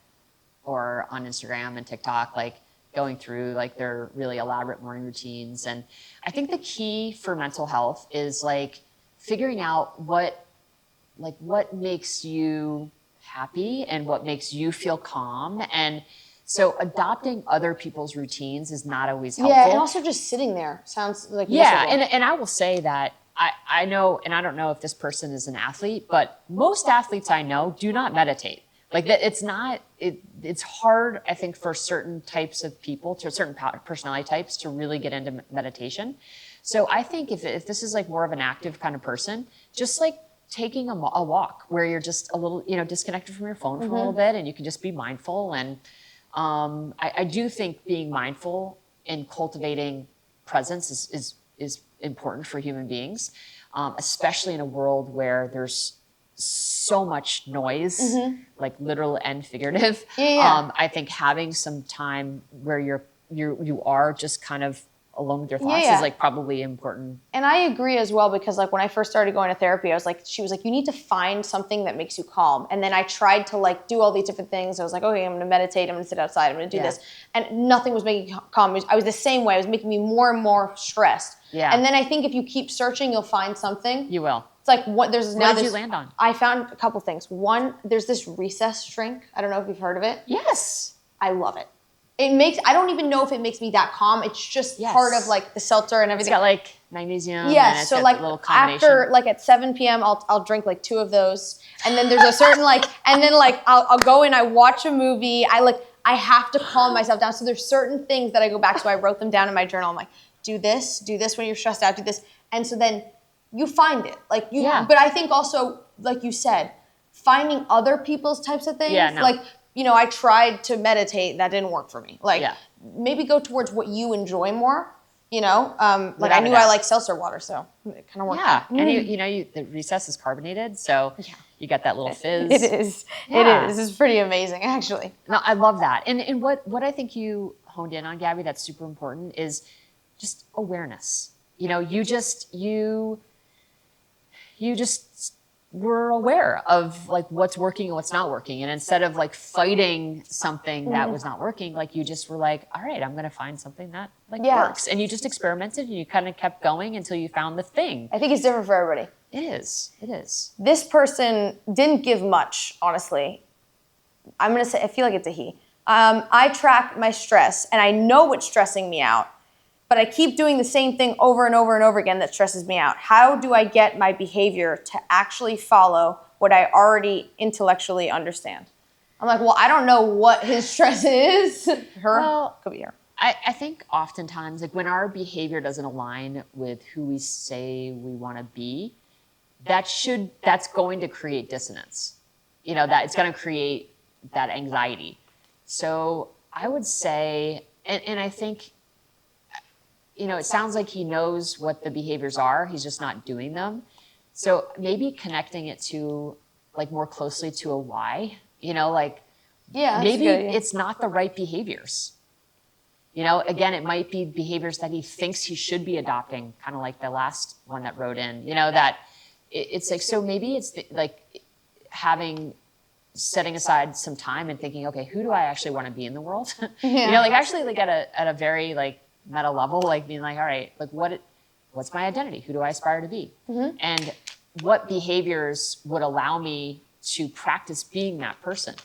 or on Instagram and TikTok, like going through like their really elaborate morning routines. And I think the key for mental health is like figuring out what makes you happy and what makes you feel calm. And so adopting other people's routines is not always helpful. Yeah, and also just sitting there sounds like yeah, miserable. and I will say that I know, and I don't know if this person is an athlete, but most athletes I know do not meditate. Like that, it's hard, I think, for certain types of people, to certain personality types, to really get into meditation. So I think if this is like more of an active kind of person, just like taking a walk where you're just a little, disconnected from your phone for a little bit, and you can just be mindful. And I do think being mindful and cultivating presence is important for human beings, especially in a world where there's so much noise, like literal and figurative. I think having some time where you are just kind of alone with your thoughts Yeah. is like probably important. And I agree as well, because like when I first started going to therapy, she was like, you need to find something that makes you calm. And then I tried to like do all these different things. I was like, okay, I'm going to meditate. I'm going to sit outside. I'm going to do this. And nothing was making me calm. I was the same way. It was making me more and more stressed. Yeah. And then I think if you keep searching, you'll find something. You will. It's like what did you land on? I found a couple things. One, there's this recess drink. I don't know if you've heard of it. Yes. I love it. I don't even know if it makes me that calm. It's just part of like the seltzer and everything. It's got like magnesium. Yes, and it's so got like a little combination. after like at 7 p.m. I'll drink like 2 of those, and then there's a certain like, and then like I'll go and I watch a movie. I have to calm myself down. So there's certain things that I go back to. I wrote them down in my journal. I'm like, do this when you're stressed out, do this, and so then you find it. Like you, but I think also like you said, finding other people's types of things. Yeah, no. Like, you know, I tried to meditate. That didn't work for me. Like, maybe go towards what you enjoy more, you know? Like, I knew I like seltzer water, so it kind of worked out. And you know, the recess is carbonated, so you got that little fizz. It is. It is. It's pretty amazing, actually. No, I love that. And what I think you honed in on, Gabby, that's super important is just awareness. You know, you just were aware of like what's working and what's not working. And instead of like fighting something that was not working, like you just were like, all right, I'm going to find something that like works. And you just experimented and you kind of kept going until you found the thing. I think it's different for everybody. It is. It is. This person didn't give much, honestly. I'm going to say, I feel like it's a he. I track my stress and I know what's stressing me out, but I keep doing the same thing over and over and over again that stresses me out. How do I get my behavior to actually follow what I already intellectually understand? I'm like, well, I don't know what his stress is. Could be her. I think oftentimes, like when our behavior doesn't align with who we say we want to be, that's going to create dissonance. You know, that it's going to create that anxiety. So I would say, and I think, you know, it sounds like he knows what the behaviors are. He's just not doing them. So maybe connecting it to like more closely to a why, you know, like maybe it's not the right behaviors. You know, again, it might be behaviors that he thinks he should be adopting, kind of like the last one that wrote in, you know, that it's like, so maybe it's like setting aside some time and thinking, okay, who do I actually want to be in the world? You know, like actually like at a very like meta level, like being like, all right, like what's my identity? Who do I aspire to be? And what behaviors would allow me to practice being that person?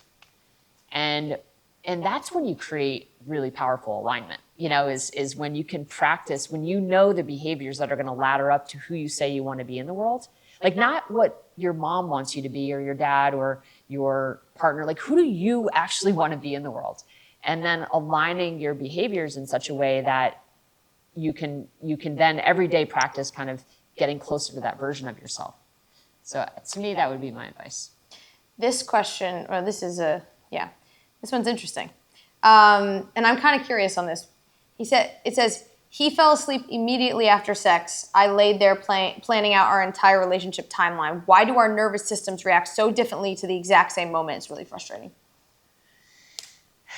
And that's when you create really powerful alignment, you know, is when you can practice, when you know the behaviors that are going to ladder up to who you say you want to be in the world, like not what your mom wants you to be or your dad or your partner, like who do you actually want to be in the world? And then aligning your behaviors in such a way that you can then every day practice kind of getting closer to that version of yourself. So to me, that would be my advice. This question, or this one's interesting. And I'm kind of curious on this. It says, he fell asleep immediately after sex. I laid there planning out our entire relationship timeline. Why do our nervous systems react so differently to the exact same moment? It's really frustrating.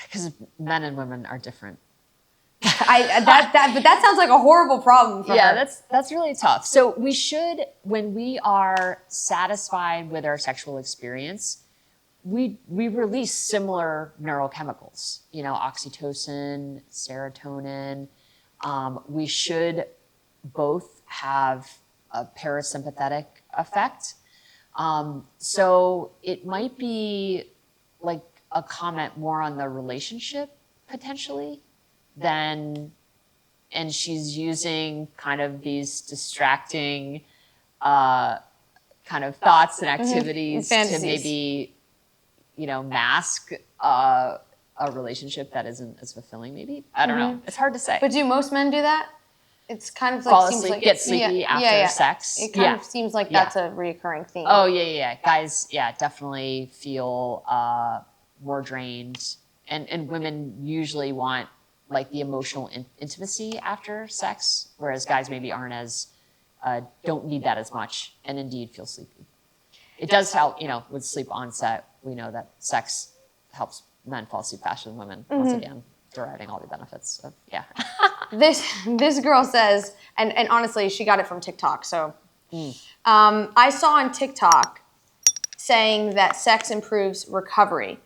Because men and women are different. But that sounds like a horrible problem for her. That's really tough. So we should, when we are satisfied with our sexual experience, we release similar neurochemicals. You know, oxytocin, serotonin. We should both have a parasympathetic effect. So it might be like a comment more on the relationship potentially and she's using kind of these distracting kind of thoughts and activities to maybe, you know, mask a relationship that isn't as fulfilling maybe. I don't know. It's hard to say. But do most men do that? It's kind of like fall asleep, get sleepy after sex. It kind of seems like that's a reoccurring theme. Oh yeah. Guys, definitely feel more drained, and women usually want like the emotional intimacy after sex, whereas guys maybe aren't as don't need that as much, and indeed feel sleepy. It does help, you know, with sleep onset. We know that sex helps men fall asleep faster than women. Once again, deriving all the benefits of This girl says, and honestly, she got it from TikTok. So I saw on TikTok saying that sex improves recovery.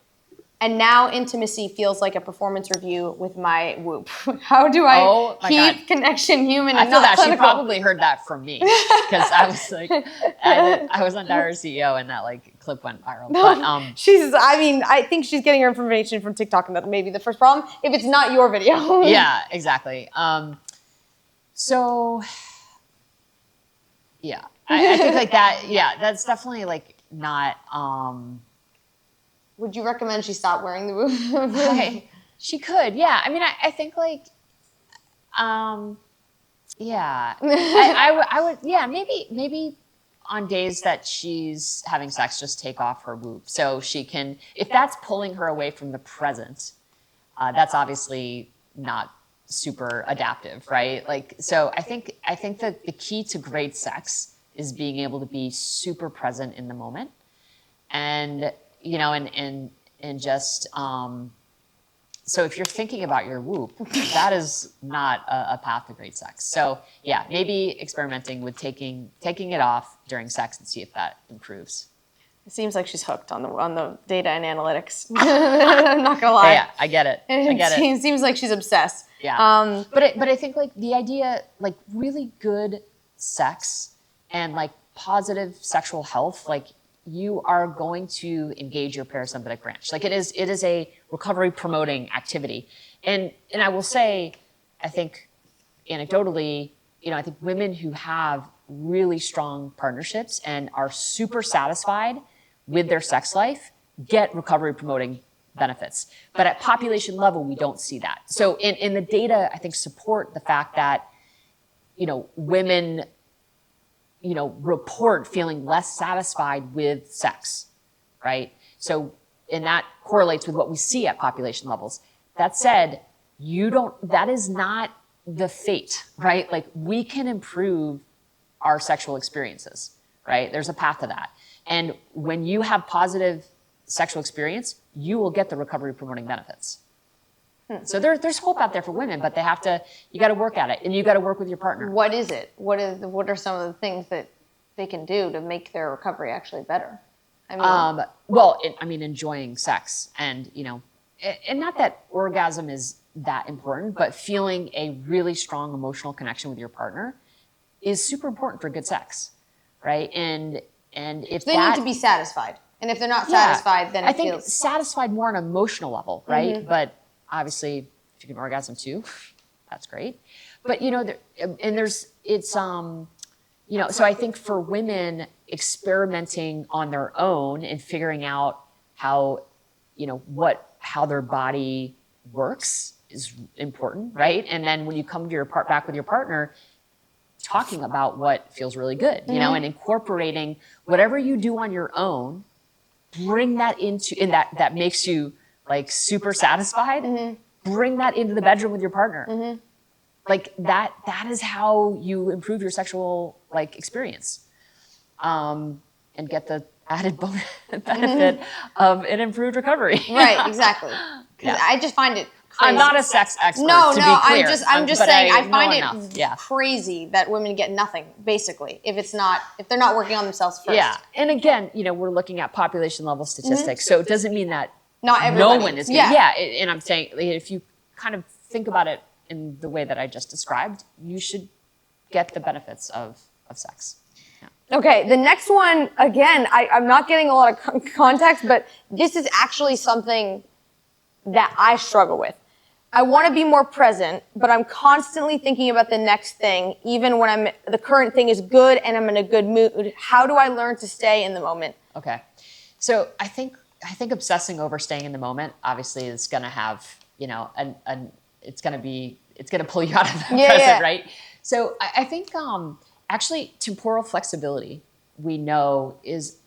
And now intimacy feels like a performance review with my Whoop. How do I keep connection human and I feel not that clinical? she probably heard that from me because I was like, I was on Dire CEO and that like clip went viral. But I think she's getting her information from TikTok, and that may be the first problem if it's not your video. Yeah, exactly. So yeah, I think like that. Yeah, that's definitely like not. Would you recommend she stop wearing the Whoop? She could, yeah. I mean, I think like, yeah, I would, yeah, maybe on days that she's having sex, just take off her Whoop so she can, if that's pulling her away from the present, that's obviously not super adaptive, right? Like, so I think that the key to great sex is being able to be super present in the moment. And and just so if you're thinking about your Whoop, that is not a path to great sex. So yeah, maybe experimenting with taking it off during sex and see if that improves. It seems like she's hooked on the data and analytics. I'm not gonna lie. Yeah, I get it. It seems like she's obsessed. Yeah. But I think like the idea, like really good sex and like positive sexual health, like you are going to engage your parasympathetic branch. Like it is a recovery promoting activity. And I will say, I think anecdotally, I think women who have really strong partnerships and are super satisfied with their sex life get recovery promoting benefits. But at population level, we don't see that. So in the data, I think support the fact that, women report feeling less satisfied with sex, right? So, and that correlates with what we see at population levels. That said, that is not the fate, right? Like we can improve our sexual experiences, right? There's a path to that. And when you have positive sexual experience, you will get the recovery promoting benefits. So there's hope out there for women, but you got to work at it, and you got to work with your partner. What is it? What are some of the things that they can do to make their recovery actually better? Enjoying sex, and and not that orgasm is that important, but feeling a really strong emotional connection with your partner is super important for good sex, right? And if they need to be satisfied, and if they're not satisfied, then I think satisfied more on an emotional level, right? Mm-hmm. But obviously, if you can orgasm too, that's great. But so I think for women experimenting on their own and figuring out how their body works is important, right? And then when you come to back with your partner, talking about what feels really good, and incorporating whatever you do on your own, bring that and that makes you like super satisfied, bring that into the bedroom with your partner. Like that is how you improve your sexual like experience, and get the added benefit of an improved recovery. Right, exactly. Yeah. I just find it crazy. I'm not a sex expert. No, to be clear. I'm just saying I find it crazy that women get nothing, basically, if they're not working on themselves first. Yeah. And again, we're looking at population level statistics. So it doesn't mean that not everybody. No one is getting, and I'm saying if you kind of think about it in the way that I just described, you should get the benefits of sex. Yeah. Okay, the next one, again, I'm not getting a lot of context, but this is actually something that I struggle with. I want to be more present, but I'm constantly thinking about the next thing, even when the current thing is good and I'm in a good mood. How do I learn to stay in the moment? Okay. So I think obsessing over staying in the moment obviously is going to have, it's going to pull you out of the present, right? So I think actually temporal flexibility, we know is,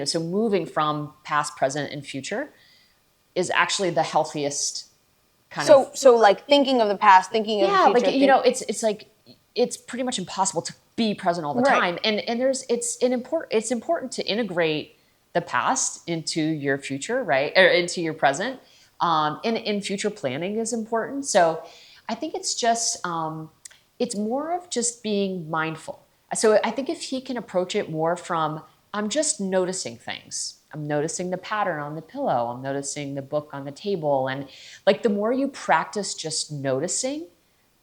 so moving from past, present, and future is actually the healthiest kind of. So like thinking of the past, thinking of the future. Yeah, like, it's like, it's pretty much impossible to be present all the time. And it's important to integrate the past into your future, right? Or into your present. And future planning is important. So I think it's just, it's more of just being mindful. So I think if he can approach it more from, I'm just noticing things. I'm noticing the pattern on the pillow. I'm noticing the book on the table. And like the more you practice just noticing,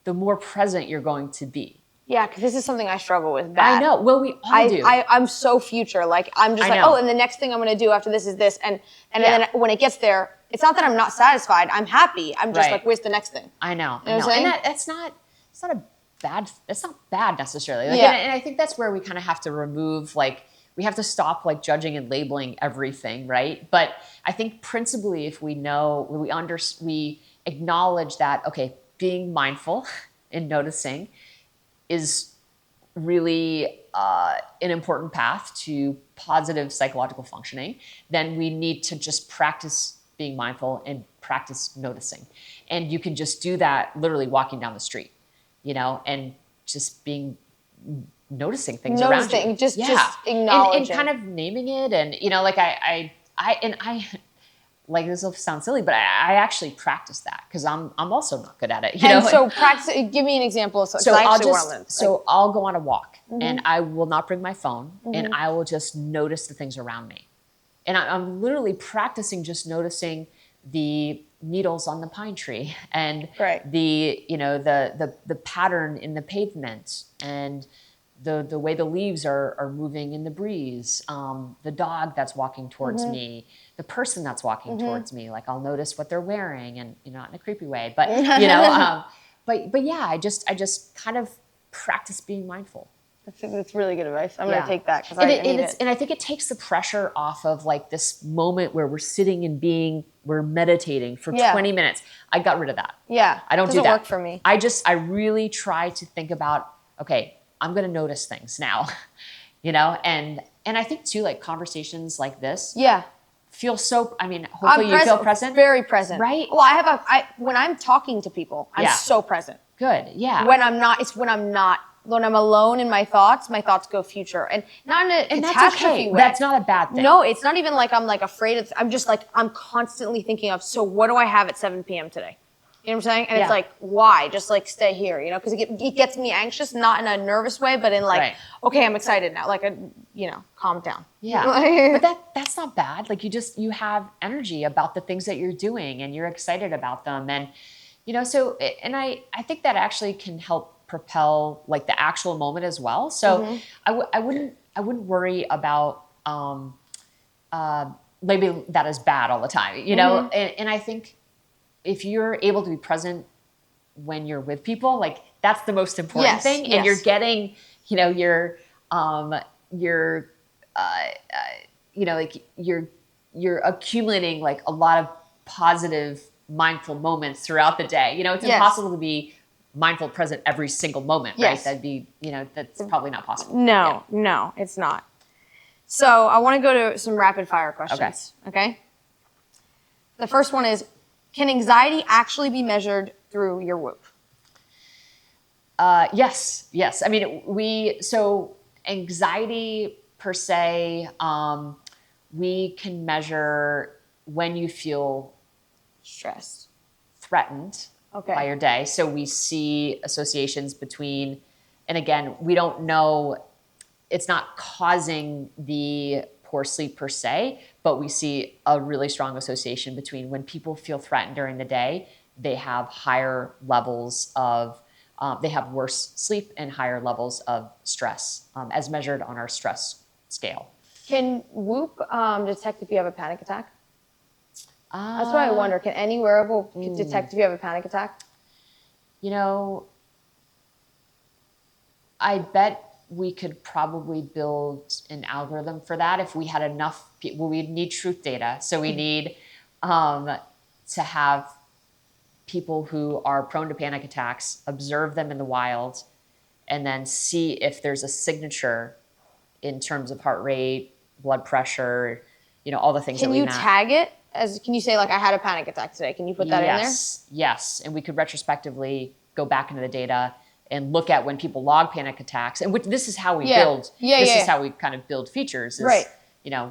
the more present you're going to be. Yeah, because this is something I struggle with bad. I know. Well, we all do. I'm so future. Like, I'm just like, oh, and the next thing I'm going to do after this is this. And then when it gets there, it's not that I'm not satisfied. I'm happy. I'm just like, where's the next thing? I know. You know what I'm saying? And it's not bad necessarily. Like, Yeah. and I think that's where we kind of have to remove, like, we have to stop like judging and labeling everything, right? But I think principally if we know, we acknowledge that, okay, being mindful and noticing is really an important path to positive psychological functioning, then we need to just practice being mindful and practice noticing. And you can just do that literally walking down the street, you know, and just noticing things around you. Just acknowledging. And kind of naming it. And, you know, like I like, this will sound silly, but I actually practice that because I'm also not good at it. You know? So practice. Give me an example. So I'll go on a walk and I will not bring my phone and I will just notice the things around me. And I'm literally practicing just noticing the needles on the pine tree and the, you know, the pattern in the pavement and the way the leaves are moving in the breeze, the dog that's walking towards me, the person that's walking towards me. Like I'll notice what they're wearing, and you know, not in a creepy way, but you know, but yeah, I just kind of practice being mindful. That's really good advice. I'm gonna take that because and I think it takes the pressure off of like this moment where we're sitting and we're meditating for 20 minutes. I got rid of that. Yeah, I don't do that. Doesn't work for me. I really try to think about, okay, I'm going to notice things now, you know? And I think too, like conversations like this. Yeah. Feel so, I mean, hopefully you feel present. Very present. Right? Well, when I'm talking to people, I'm so present. Good. Yeah. When I'm alone in my thoughts go future. And not in a catastrophe way. That's not a bad thing. No, it's not even like I'm like afraid of, I'm just like, I'm constantly thinking of, so what do I have at 7 p.m. today? You know what I'm saying? And it's like, why? Just like stay here, you know? Because it gets me anxious, not in a nervous way, but in like, okay, I'm excited now. Like, you know, calm down. Yeah. But that's not bad. Like you have energy about the things that you're doing and you're excited about them. And, you know, so, and I think that actually can help propel like the actual moment as well. So I wouldn't worry about labeling that as bad all the time, you know? And I think if you're able to be present when you're with people, like that's the most important thing. And you're getting, you know, you know, like you're accumulating like a lot of positive, mindful moments throughout the day. You know, it's impossible to be mindful, present every single moment, right? That'd be, you know, that's probably not possible. No, it's not. So I want to go to some rapid fire questions. Okay. The first one is, can anxiety actually be measured through your Whoop? Yes. I mean, so anxiety per se, we can measure when you feel stressed, threatened by your day. So we see associations between, and again, we don't know, it's not causing the poor sleep per se, but we see a really strong association between when people feel threatened during the day, they have higher levels of, they have worse sleep and higher levels of stress as measured on our stress scale. Can Whoop detect if you have a panic attack? That's what I wonder. Can any wearable detect if you have a panic attack? You know, I bet we could probably build an algorithm for that if we had enough people. Well, we'd need truth data. So we need to have people who are prone to panic attacks, observe them in the wild, and then see if there's a signature in terms of heart rate, blood pressure, you know, all the things that we map. Can you tag it? Can you say, like, I had a panic attack today? Can you put that in there? Yes. And we could retrospectively go back into the data and look at when people log panic attacks. And this is how we build. This is how we kind of build features. You know,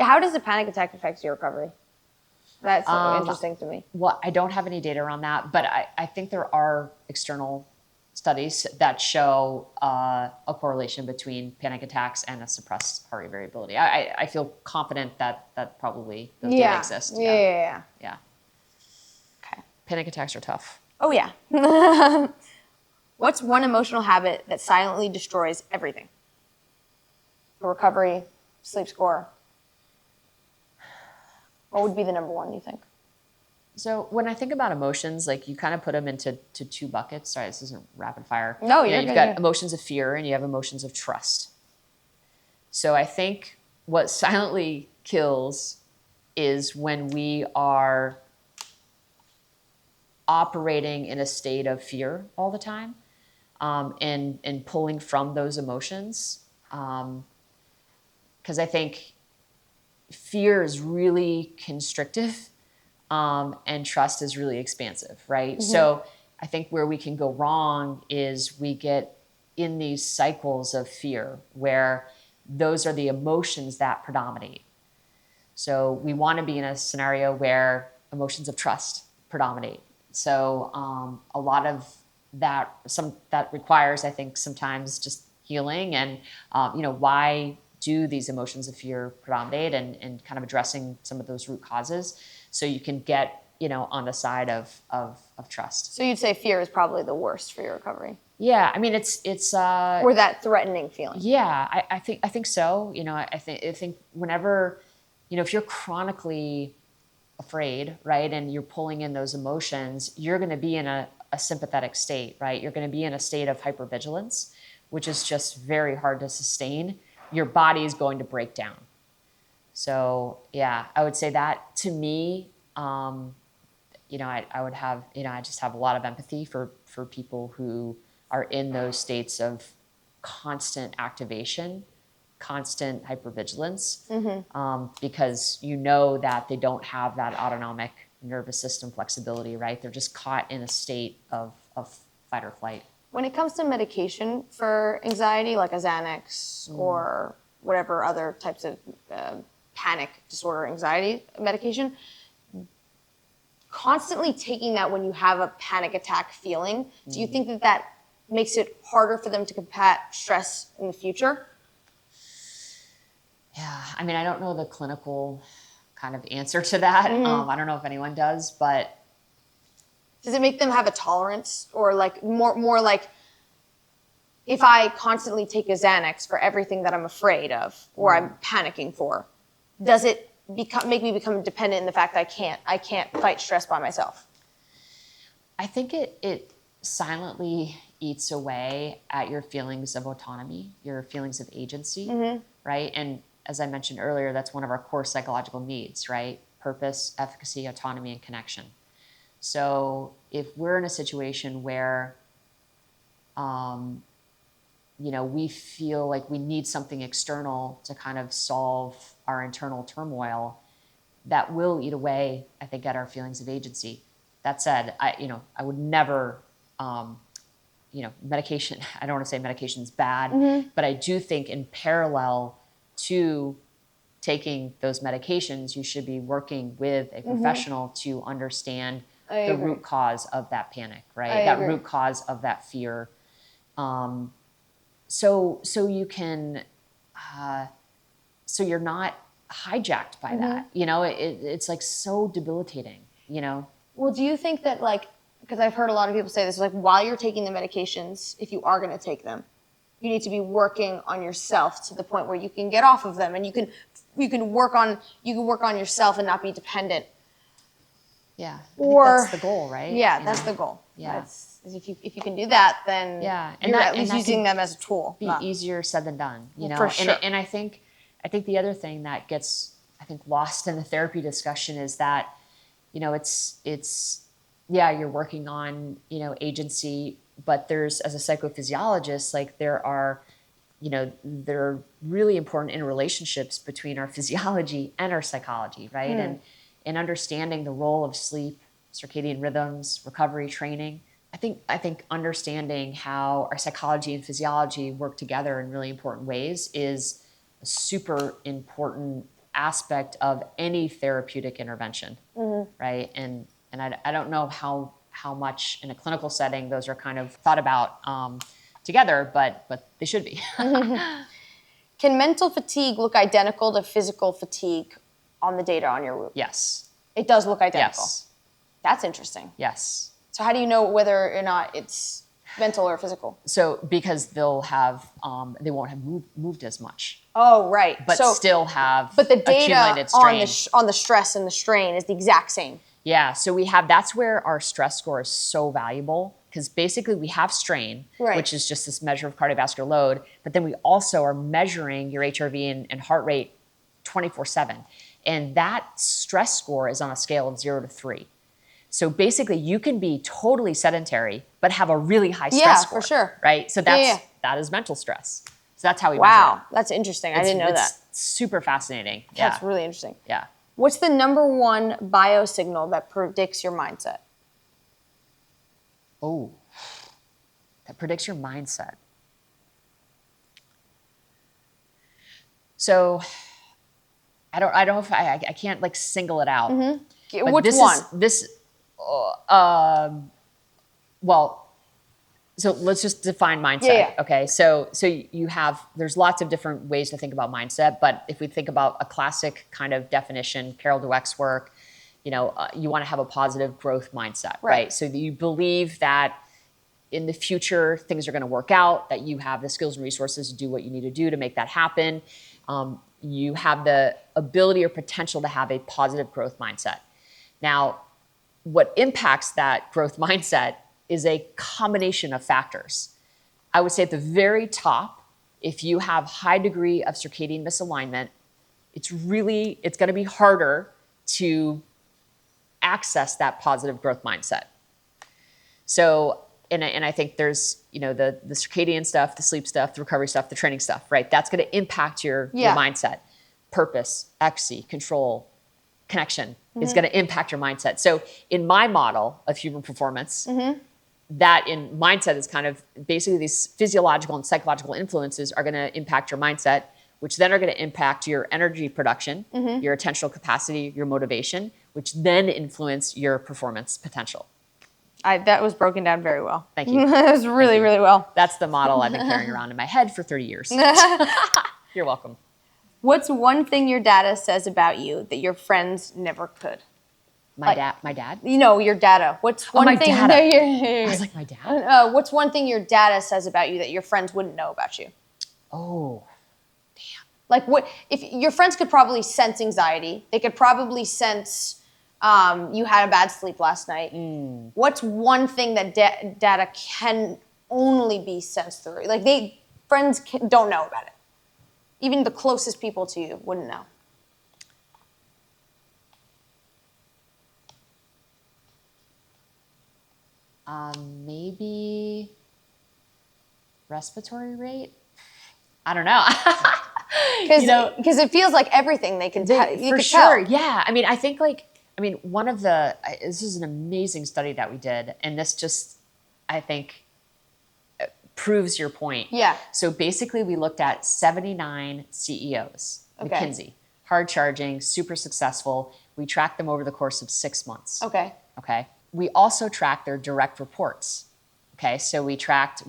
How does a panic attack affect your recovery? That's so interesting to me. Well, I don't have any data around that, but I think there are external studies that show a correlation between panic attacks and a suppressed heart rate variability. I feel confident that probably those data exist. Yeah. Okay. Panic attacks are tough. Oh, yeah. What's one emotional habit that silently destroys everything? Recovery, sleep score. What would be the number one, you think? So when I think about emotions, like you kind of put them into two buckets. Sorry, this isn't rapid fire. No, you've got emotions of fear and you have emotions of trust. So I think what silently kills is when we are operating in a state of fear all the time, and pulling from those emotions. Because I think fear is really constrictive, and trust is really expansive, right? Mm-hmm. So I think where we can go wrong is we get in these cycles of fear where those are the emotions that predominate. So we want to be in a scenario where emotions of trust predominate. So a lot of that requires, I think, sometimes just healing and why do these emotions of fear predominate, and kind of addressing some of those root causes so you can get on the side of trust. So you'd say fear is probably the worst for your recovery? Yeah, I mean it's or that threatening feeling. Yeah, I think so. I think whenever if you're chronically afraid, right, and you're pulling in those emotions, you're going to be in a sympathetic state, right? You're going to be in a state of hypervigilance, which is just very hard to sustain. Your body is going to break down. So yeah, I would say that to me, I would have, I just have a lot of empathy for people who are in those states of constant activation, constant hypervigilance, because that they don't have that autonomic nervous system flexibility, right? They're just caught in a state of fight or flight. When it comes to medication for anxiety, like a Xanax or whatever other types of panic disorder anxiety medication, constantly taking that when you have a panic attack feeling, do you think that makes it harder for them to combat stress in the future? Yeah, I mean, I don't know the clinical kind of answer to that. I don't know if anyone does, but does it make them have a tolerance, or like more like, if I constantly take a Xanax for everything that I'm afraid of or I'm panicking for, does it make me become dependent in the fact that I can't fight stress by myself? I think it silently eats away at your feelings of autonomy, your feelings of agency, right? And as I mentioned earlier, that's one of our core psychological needs, right? Purpose, efficacy, autonomy, and connection. So if we're in a situation where, we feel like we need something external to kind of solve our internal turmoil, that will eat away, I think, at our feelings of agency. That said, I would never, medication, I don't want to say medication is bad, but I do think in parallel to taking those medications, you should be working with a professional to understand the root cause of that panic, right? That root cause of that fear. So you can, so you're not hijacked by that. It's like so debilitating, Well, do you think that, like, because I've heard a lot of people say this, like, while you're taking the medications, if you are going to take them, you need to be working on yourself to the point where you can get off of them, and you can work on yourself and not be dependent. Yeah, that's the goal, right? Yeah, that's the goal. Yeah, if you can do that, then you're at least using them as a tool. Be easier said than done, For sure. And I think the other thing that gets lost in the therapy discussion is that it's you're working on agency, but there's, as a psychophysiologist, like there are really important interrelationships between our physiology and our psychology, right? And understanding the role of sleep, circadian rhythms, recovery, training. I think understanding how our psychology and physiology work together in really important ways is a super important aspect of any therapeutic intervention, right? And I don't know how much in a clinical setting those are kind of thought about together, but they should be. Can mental fatigue look identical to physical fatigue on the data on your Whoop? Yes. It does look identical. Yes. That's interesting. Yes. So how do you know whether or not it's mental or physical? So because they'll have, they won't have moved as much, Oh, right. but still have but the data accumulated strain. on the stress and the strain is the exact same. Yeah, so that's where our stress score is so valuable, because basically we have strain, Right. which is just this measure of cardiovascular load, but then we also are measuring your HRV and heart rate 24/7. And that stress score is on a scale of 0 to 3. So basically you can be totally sedentary, but have a really high stress score. For sure. Right? So that is mental stress. So that's how we measure Wow, it. that's interesting. I didn't know that. It's super fascinating. That's really interesting. Yeah. What's the number one biosignal that predicts your mindset? Oh, that predicts your mindset. So I don't know if I can't like single it out. But Which this one? Well, so let's just define mindset. Yeah. Okay. So there's lots of different ways to think about mindset, but if we think about a classic kind of definition, Carol Dweck's work, you want to have a positive growth mindset, right? So that you believe that in the future, things are going to work out, that you have the skills and resources to do what you need to do to make that happen. You have the ability or potential to have a positive growth mindset. Now, what impacts that growth mindset is a combination of factors. I would say at the very top, if you have high degree of circadian misalignment, it's going to be harder to access that positive growth mindset. So, and I think there's, the circadian stuff, the sleep stuff, the recovery stuff, the training stuff, right? That's going to impact your mindset. Purpose, ecstasy, control, connection is going to impact your mindset. So in my model of human performance, that in mindset is kind of basically these physiological and psychological influences are going to impact your mindset, which then are going to impact your energy production, your attentional capacity, your motivation, which then influence your performance potential. That was broken down very well. Thank you. That was really, really well. That's the model I've been carrying around in my head for 30 years. You're welcome. What's one thing your data says about you that your friends never could? My dad? Your data. What's one thing? Data. I was like, my dad? What's one thing your data says about you that your friends wouldn't know about you? Oh, like what? If your friends could probably sense anxiety, they could probably sense you had a bad sleep last night. What's one thing that data can only be sensed through? Like friends don't know about it. Even the closest people to you wouldn't know. Maybe respiratory rate? I don't know. Because it feels like everything they can tell. For sure, yeah. I mean, I think this is an amazing study that we did, and this just, I think, proves your point. Yeah. So basically, we looked at 79 CEOs, McKinsey, hard charging, super successful. We tracked them over the course of 6 months. Okay. We also tracked their direct reports. Okay, so we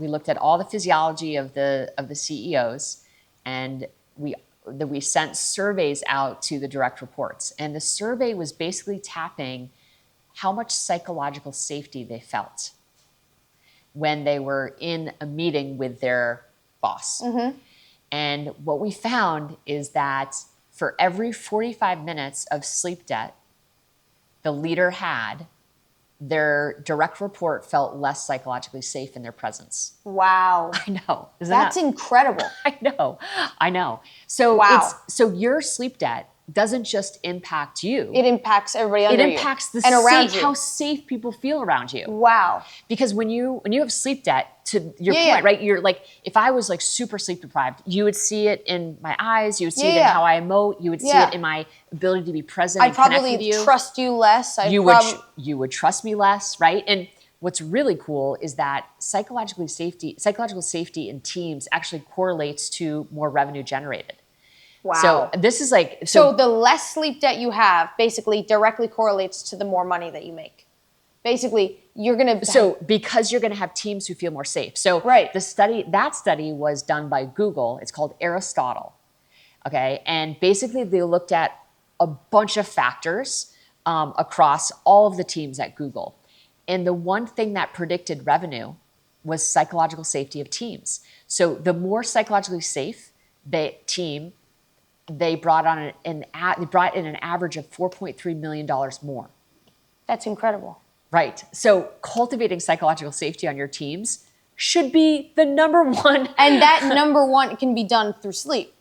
looked at all the physiology of the CEOs, and we sent surveys out to the direct reports. And the survey was basically tapping how much psychological safety they felt when they were in a meeting with their boss. And what we found is that for every 45 minutes of sleep debt the leader had, their direct report felt less psychologically safe in their presence. Wow. I know. That's incredible. I know. So so your sleep debt doesn't just impact you. It impacts everybody under you. It impacts around you. How safe people feel around you. Wow. Because when you have sleep debt, to your point, right? You're like, if I was like super sleep deprived, you would see it in my eyes, you would see it in how I emote, you would see it in my ability to be present and connect with you. I'd probably trust you less. You would trust me less, right? And what's really cool is that psychological safety in teams actually correlates to more revenue generated. Wow. So this is like, so the less sleep debt you have basically directly correlates to the more money that you make. Basically, you're going to... So because you're going to have teams who feel more safe. So right. that study was done by Google. It's called Aristotle. Okay. And basically they looked at a bunch of factors across all of the teams at Google. And the one thing that predicted revenue was psychological safety of teams. So the more psychologically safe the team, they brought in an average of $4.3 million more. That's incredible. Right. So cultivating psychological safety on your teams should be the number one. And that number one can be done through sleep.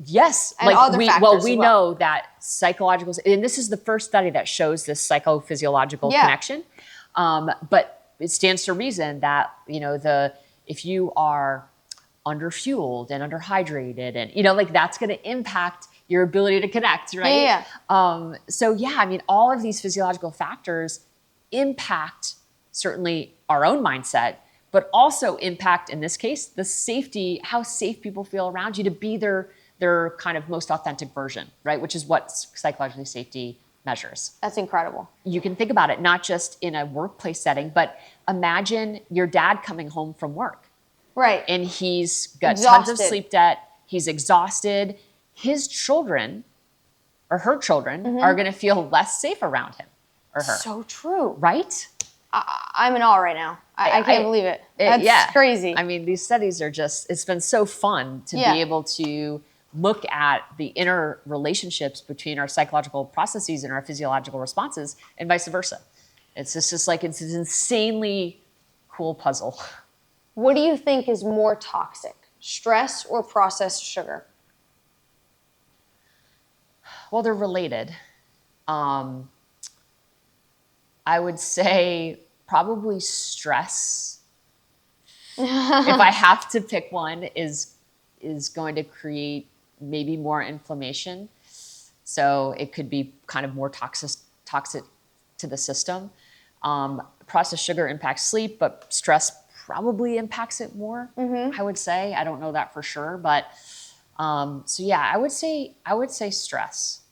Yes. And other factors we know that psychological, and this is the first study that shows this psychophysiological connection. But it stands to reason that, if you are underfueled and underhydrated and, that's going to impact your ability to connect, right? Yeah. All of these physiological factors impact certainly our own mindset, but also impact, in this case, the safety, how safe people feel around you to be their kind of most authentic version, right? Which is what psychological safety measures. That's incredible. You can think about it not just in a workplace setting, but imagine your dad coming home from work. Right. And he's got exhausted. tons of sleep debt. He's exhausted. His children or her children are going to feel less safe around him or her. So true. Right? I'm in awe right now. I can't believe it. That's crazy. These studies are it's been so fun to be able to look at the inner relationships between our psychological processes and our physiological responses and vice versa. It's just like, it's an insanely cool puzzle. What do you think is more toxic, stress or processed sugar? Well, they're related. I would say probably stress. If I have to pick one, is going to create maybe more inflammation. So it could be kind of more toxic to the system. Processed sugar impacts sleep, but stress probably impacts it more. I would say. I don't know that for sure, but I would say stress.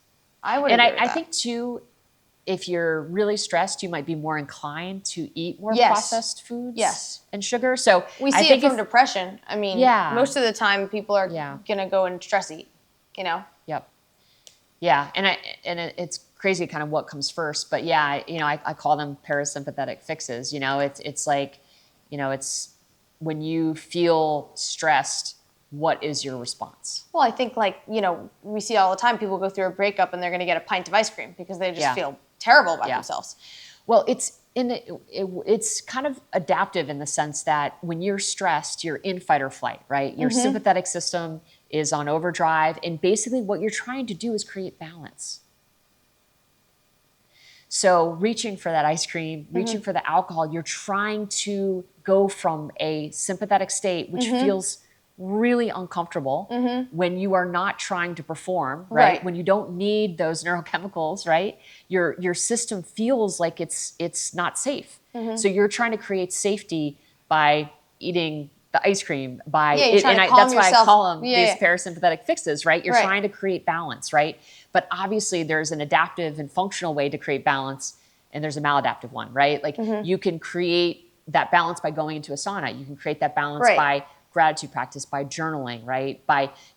I think too, if you're really stressed, you might be more inclined to eat more processed foods and sugar. So we see it from depression. Most of the time people are gonna go and stress eat, Yep. Yeah, and it's crazy kind of what comes first, but I call them parasympathetic fixes. It's like, it's when you feel stressed, what is your response? Well, I think we see all the time people go through a breakup and they're going to get a pint of ice cream because they just feel terrible about themselves. Well, it's kind of adaptive in the sense that when you're stressed, you're in fight or flight, right? Your sympathetic system is on overdrive, and basically what you're trying to do is create balance. So reaching for that ice cream, reaching for the alcohol, you're trying to go from a sympathetic state, which feels really uncomfortable when you are not trying to perform, right? When you don't need those neurochemicals, right? Your system feels like it's not safe. So you're trying to create safety by eating the ice cream, that's why I call them these parasympathetic fixes, right? You're trying to create balance, right? But obviously there's an adaptive and functional way to create balance, and there's a maladaptive one, right? Like you can create that balance by going into a sauna. You can create that balance by gratitude practice, by journaling, right?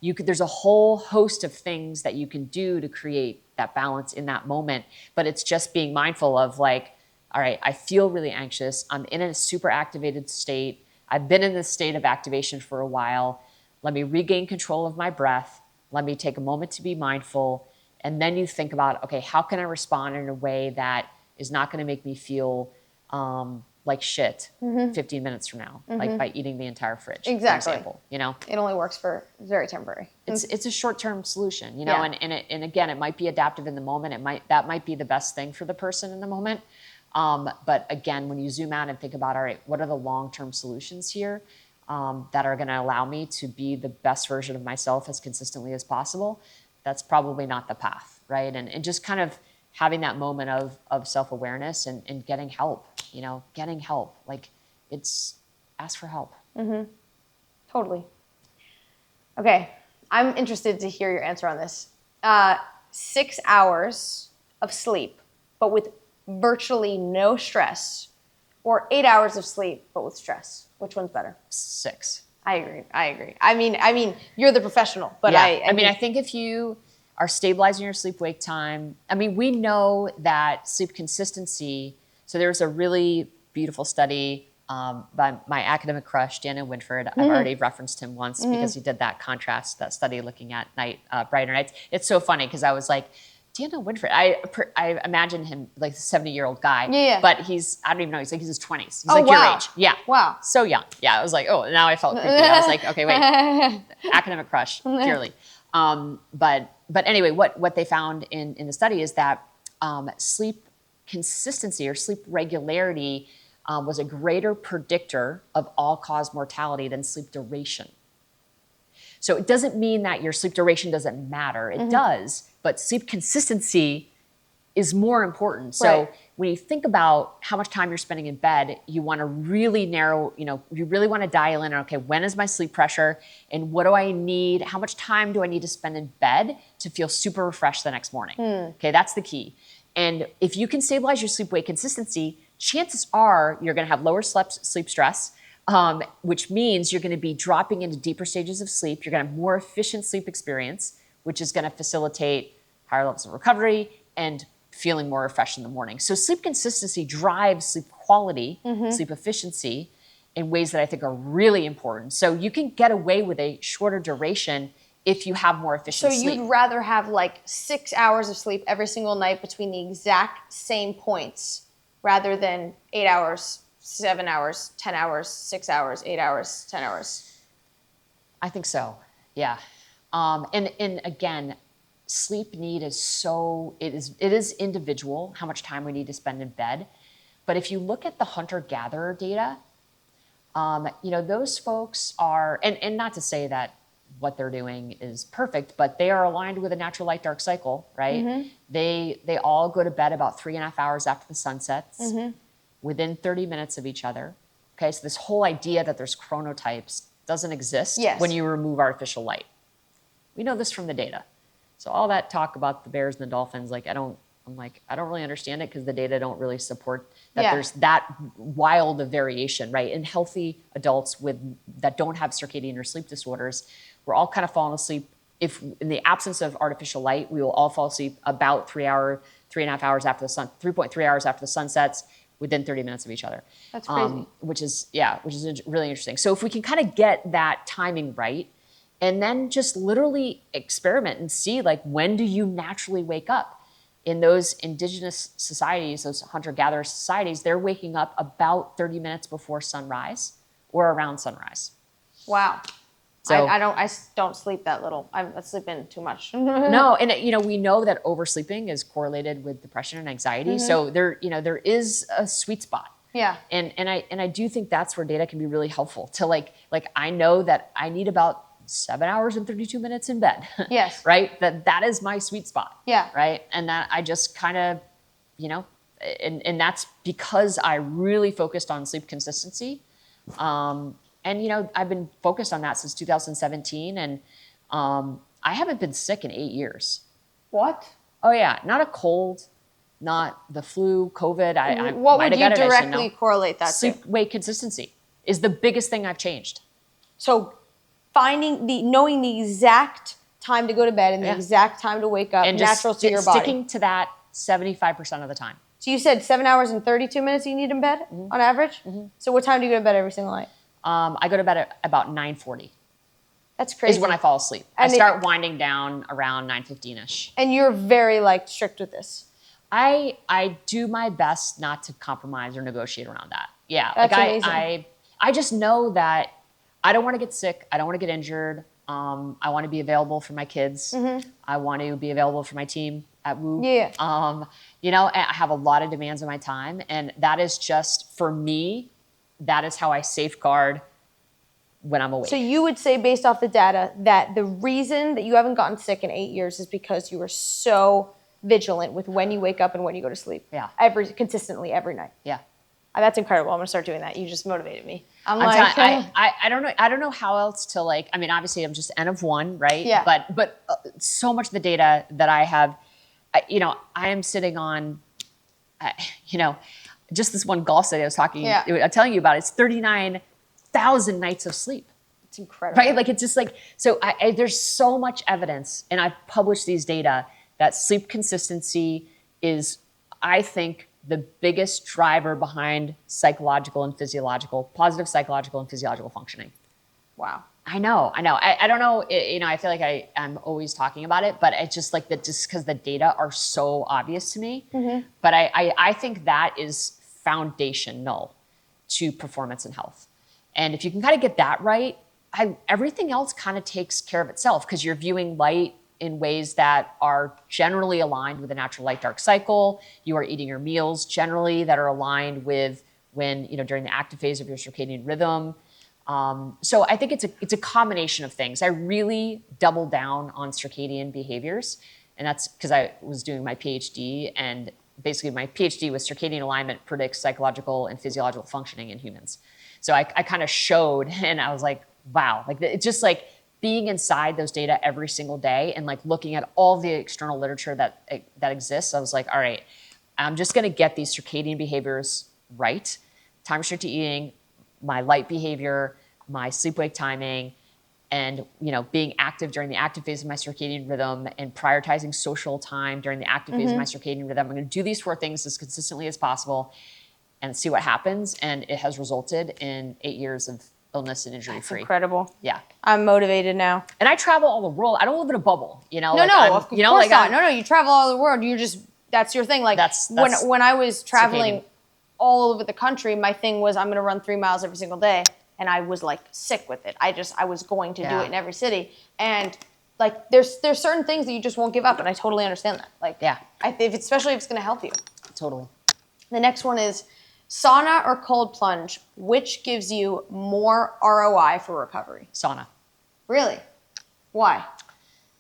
There's a whole host of things that you can do to create that balance in that moment. But it's just being mindful of like, all right, I feel really anxious. I'm in a super activated state. I've been in this state of activation for a while. Let me regain control of my breath. Let me take a moment to be mindful. And then you think about, okay, how can I respond in a way that is not going to make me feel like shit 15 minutes from now, like by eating the entire fridge, for example, It only works for very temporary. It's a short-term solution, and again, it might be adaptive in the moment. That might be the best thing for the person in the moment. But again, when you zoom out and think about, all right, what are the long-term solutions here that are going to allow me to be the best version of myself as consistently as possible? That's probably not the path, right? And just kind of having that moment of self-awareness and getting help, like ask for help. Totally. Okay. I'm interested to hear your answer on this. 6 hours of sleep, but with virtually no stress, or 8 hours of sleep, but with stress. Which one's better? 6. I agree. I mean, you're the professional, but yeah. I I think if you are stabilizing your sleep-wake time, we know that sleep consistency, so there's a really beautiful study by my academic crush, Daniel Winford. I've already referenced him once because he did that study looking at brighter nights. It's so funny because I was like, Daniel Winford, I imagine him like a 70-year-old guy, but I don't even know, he's like in his 20s. He's like your age. Yeah. Wow. So young. Yeah, I was like, oh, now I felt creepy. I was like, okay, wait, academic crush, purely. But anyway, what they found in the study is that sleep consistency or sleep regularity was a greater predictor of all-cause mortality than sleep duration. So it doesn't mean that your sleep duration doesn't matter. It does, but sleep consistency is more important. So when you think about how much time you're spending in bed, you want to really narrow, you really want to dial in on, okay, when is my sleep pressure and what do I need? How much time do I need to spend in bed to feel super refreshed the next morning? Okay, that's the key. And if you can stabilize your sleep-wake consistency, chances are you're going to have lower sleep stress, which means you're going to be dropping into deeper stages of sleep. You're going to have more efficient sleep experience, which is going to facilitate higher levels of recovery and feeling more refreshed in the morning. So sleep consistency drives sleep quality, sleep efficiency in ways that I think are really important. So you can get away with a shorter duration if you have more efficient sleep. So you'd rather have like 6 hours of sleep every single night between the exact same points rather than 8 hours, 7 hours, 10 hours, 6 hours, 8 hours, 10 hours? I think so, yeah. And again, sleep need is it is individual, how much time we need to spend in bed. But if you look at the hunter-gatherer data, those folks are, and not to say that what they're doing is perfect, but they are aligned with a natural light dark cycle, right? They all go to bed about 3.5 hours after the sun sets, within 30 minutes of each other. Okay, so this whole idea that there's chronotypes doesn't exist when you remove artificial light. We know this from the data. So all that talk about the bears and the dolphins, I don't really understand it because the data don't really support that there's that wild of variation, right? In healthy adults that don't have circadian or sleep disorders, we're all kind of falling asleep. If in the absence of artificial light, we will all fall asleep about 3.5 hours after the sun, 3.3 hours after the sun sets, within 30 minutes of each other. That's crazy. Which is really interesting. So if we can kind of get that timing right, and then just literally experiment and see when do you naturally wake up? In those indigenous societies, those hunter-gatherer societies, they're waking up about 30 minutes before sunrise or around sunrise. Wow. So, I don't sleep that little. I sleep in too much. No, and we know that oversleeping is correlated with depression and anxiety. So there is a sweet spot. Yeah. And I do think that's where data can be really helpful to I know that I need about 7 hours and 32 minutes in bed. Yes. Right? That is my sweet spot. Yeah. Right? And that I just kind of, and that's because I really focused on sleep consistency. And I've been focused on that since 2017, and I haven't been sick in 8 years. What? Oh yeah, not a cold, not the flu, COVID. What would you directly correlate that to? Sleep-wake consistency is the biggest thing I've changed. So knowing the exact time to go to bed and the exact time to wake up, and natural to your body. Sticking to that 75% of the time. So you said 7 hours and 32 minutes you need in bed on average? So what time do you go to bed every single night? I go to bed at about 9:40. That's crazy. Is when I fall asleep. And I start winding down around 9:15ish. And you're very strict with this. I do my best not to compromise or negotiate around that. Yeah. That's amazing. I just know that I don't want to get sick. I don't want to get injured. I want to be available for my kids. I want to be available for my team at Woo. Yeah. I have a lot of demands on my time, and that is just, for me, that is how I safeguard when I'm awake. So you would say, based off the data, that the reason that you haven't gotten sick in 8 years is because you were so vigilant with when you wake up and when you go to sleep. Yeah. Consistently every night. Yeah. That's incredible. I'm gonna start doing that. You just motivated me. I don't know how else to like. I mean, obviously, I'm just N of one, right? Yeah. But so much of the data that I have, I am sitting on, just this one golf study I was I'm telling you about. It's 39,000 nights of sleep. It's incredible, right? Like it's just like so. There's so much evidence, and I've published these data that sleep consistency is, I think, the biggest driver behind psychological and physiological, positive psychological and physiological functioning. Wow. I know. I don't know. I feel like I'm always talking about it, but it's just like that, just because the data are so obvious to me. Mm-hmm. But I think that is foundational to performance and health. And if you can kind of get that right, everything else kind of takes care of itself, because you're viewing light in ways that are generally aligned with the natural light-dark cycle. You are eating your meals generally that are aligned with when, during the active phase of your circadian rhythm. So I think it's a combination of things. I really double down on circadian behaviors, and that's because I was doing my PhD, and basically my PhD was circadian alignment predicts psychological and physiological functioning in humans. So I kind of showed, and I was like, wow, like it's just like being inside those data every single day and like looking at all the external literature that exists. I was like, all right, I'm just going to get these circadian behaviors right. Time restricted eating, my light behavior, my sleep-wake timing, and being active during the active phase of my circadian rhythm, and prioritizing social time during the active phase of my circadian rhythm. I'm going to do these 4 things as consistently as possible and see what happens. And it has resulted in 8 years of illness and injury-free. Incredible. Yeah. I'm motivated now. And I travel all the world. I don't live in a bubble, No, of course not. No, you travel all over the world. You're just, that's your thing. Like that's when I was traveling all over the country, my thing was I'm going to run 3 miles every single day. And I was like sick with it. I was going to do it in every city. And like, there's certain things that you just won't give up. And I totally understand that. Like, especially if it's going to help you. Totally. The next one is sauna or cold plunge. Which gives you more ROI for recovery? Sauna. Really? Why?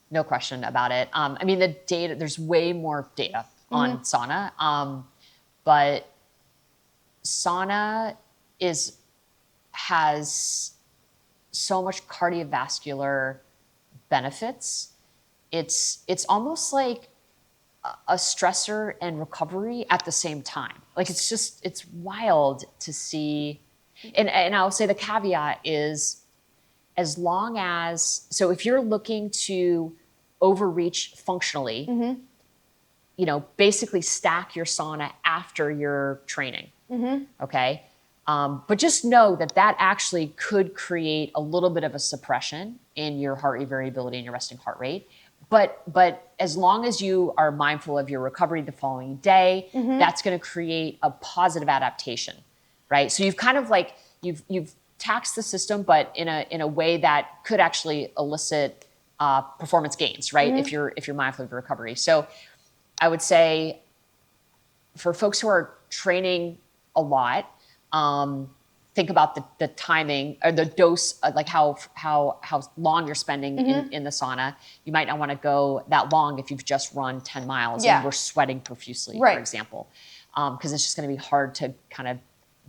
No question about it. I mean, the data, there's way more data on sauna. But sauna has so much cardiovascular benefits. It's almost like a stressor and recovery at the same time. Like it's wild to see. And I'll say the caveat is, as long as, so if you're looking to overreach functionally, basically stack your sauna after your training. Okay. But just know that actually could create a little bit of a suppression in your heart rate variability and your resting heart rate. But as long as you are mindful of your recovery the following day, that's going to create a positive adaptation, right? So you've kind of like, you've taxed the system, but in a way that could actually elicit performance gains, right? If you're mindful of your recovery. So I would say for folks who are training a lot, think about the timing or the dose, like how long you're spending in the sauna. You might not want to go that long if you've just run 10 miles and we're sweating profusely, for example, because it's just going to be hard to kind of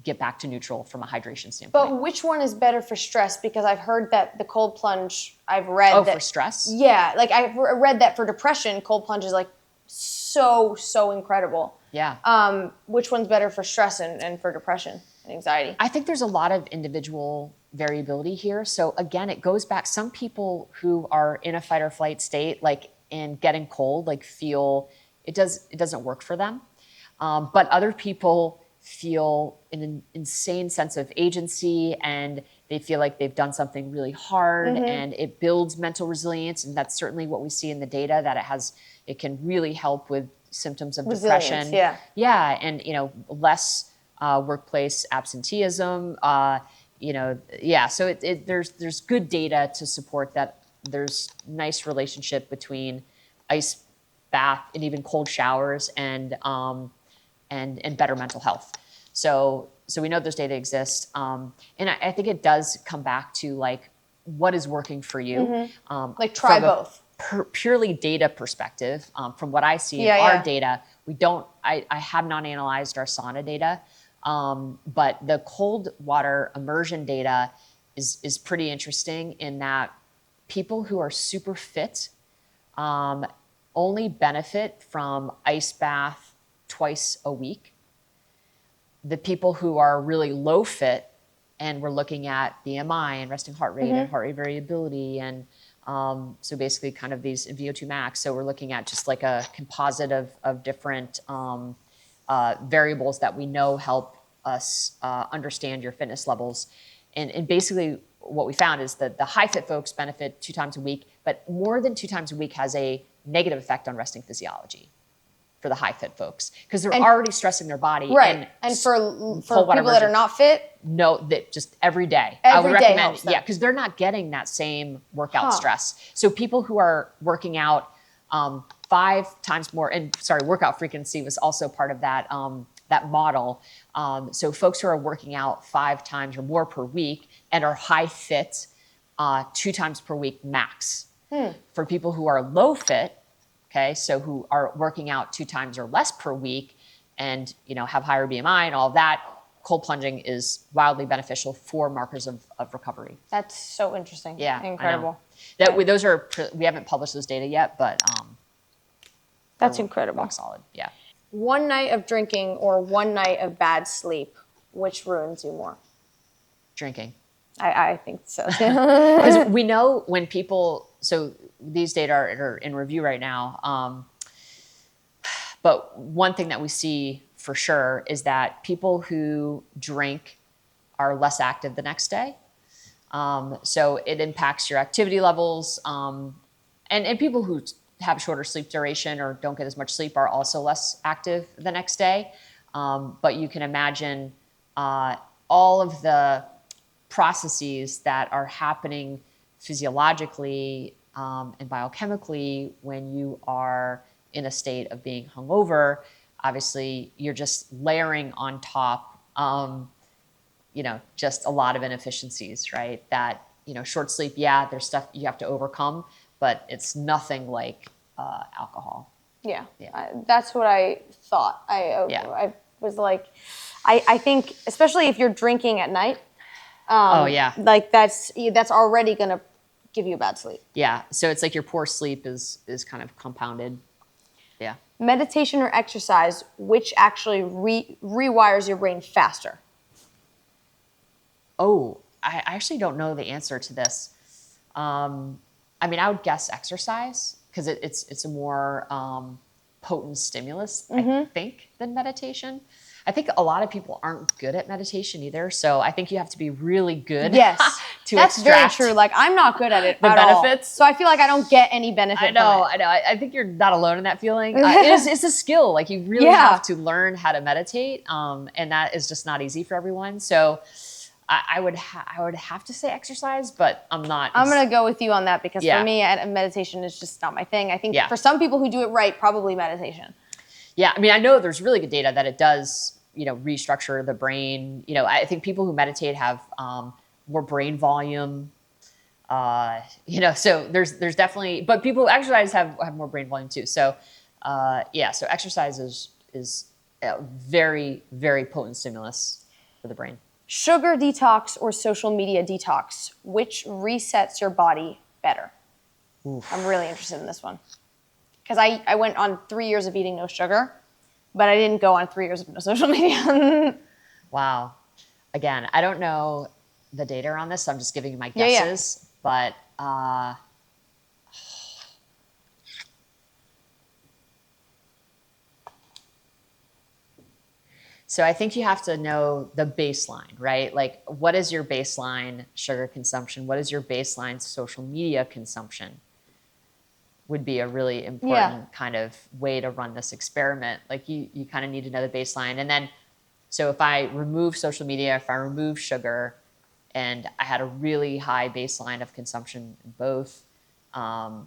get back to neutral from a hydration standpoint. But which one is better for stress? Because I've heard that the cold plunge, I've read that. For stress? Yeah, like I've read that for depression, cold plunge is like so incredible. Yeah. Which one's better for stress and for depression and anxiety? I think there's a lot of individual variability here. So again, it goes back. Some people who are in a fight or flight state, like and getting cold, like feel it doesn't work for them. But other people feel an insane sense of agency, and they feel like they've done something really hard, and it builds mental resilience. And that's certainly what we see in the data, that it can really help with symptoms of depression. Yeah. And, less workplace absenteeism, so there's good data to support that. There's nice relationship between ice bath and even cold showers and better mental health. So we know those data exist. And I think it does come back to like, what is working for you? Like try both. Purely data perspective, from what I see in our data, I have not analyzed our sauna data, But the cold water immersion data is pretty interesting in that people who are super fit only benefit from ice bath twice a week. The people who are really low fit, and we're looking at BMI and resting heart rate and heart rate variability, and so basically kind of these VO2 max. So we're looking at just like a composite of different variables that we know help us understand your fitness levels. And basically what we found is that the high fit folks benefit 2 times a week, but more than 2 times a week has a negative effect on resting physiology for the high fit folks, because they're already stressing their body. Right. And for people that are not fit? No, that just every day. Every I would day recommend, helps them. yeah, because they're not getting that same workout stress. So people who are working out 5 times more, and sorry, workout frequency was also part of that that model. So folks who are working out 5 times or more per week and are high fit 2 times per week max. For people who are low fit, okay, so who are working out 2 times or less per week and have higher BMI and all of that, cold plunging is wildly beneficial for markers of recovery. That's so interesting. Yeah, Incredible. Those are, we haven't published those data yet, but that's incredible. Rock solid. Yeah. One night of drinking or one night of bad sleep, which ruins you more? Drinking. I think so. Because we know when people, so these data are in review right now. But one thing that we see for sure is that people who drink are less active the next day. So it impacts your activity levels. And people who have shorter sleep duration or don't get as much sleep are also less active the next day. But you can imagine all of the processes that are happening physiologically and biochemically when you are in a state of being hungover. Obviously, you're just layering on top, just a lot of inefficiencies, right? That, short sleep, yeah, there's stuff you have to overcome, but it's nothing like alcohol. Yeah. That's what I thought. I was like, I think, especially if you're drinking at night, like that's already going to give you a bad sleep. Yeah. So it's like your poor sleep is kind of compounded. Yeah. Meditation or exercise, which actually rewires your brain faster? Oh, I actually don't know the answer to this. I would guess exercise because it's a more potent stimulus, I think, than meditation. I think a lot of people aren't good at meditation either. So I think you have to be really good yes. to That's extract very true. Like, I'm not good at it the at benefits. All. So I feel like I don't get any benefit I know. I think you're not alone in that feeling. It's a skill. Like, you really have to learn how to meditate. And that is just not easy for everyone. So I would have to say exercise, but I'm not. I'm going to go with you on that because for me, meditation is just not my thing. I think for some people who do it right, probably meditation. Yeah. I know there's really good data that it does, restructure the brain. I think people who meditate have more brain volume. So there's definitely, but people who exercise have more brain volume too. So so exercise is a very, very potent stimulus for the brain. Sugar detox or social media detox, which resets your body better? Oof. I'm really interested in this one. Because I went on 3 years of eating no sugar, but I didn't go on 3 years of no social media. Wow. Again, I don't know the data on this, so I'm just giving you my guesses. But so I think you have to know the baseline, right? Like, what is your baseline sugar consumption? What is your baseline social media consumption? Would be a really important kind of way to run this experiment. Like, you kind of need to know the baseline. And then, so if I remove social media, if I remove sugar, and I had a really high baseline of consumption in both, that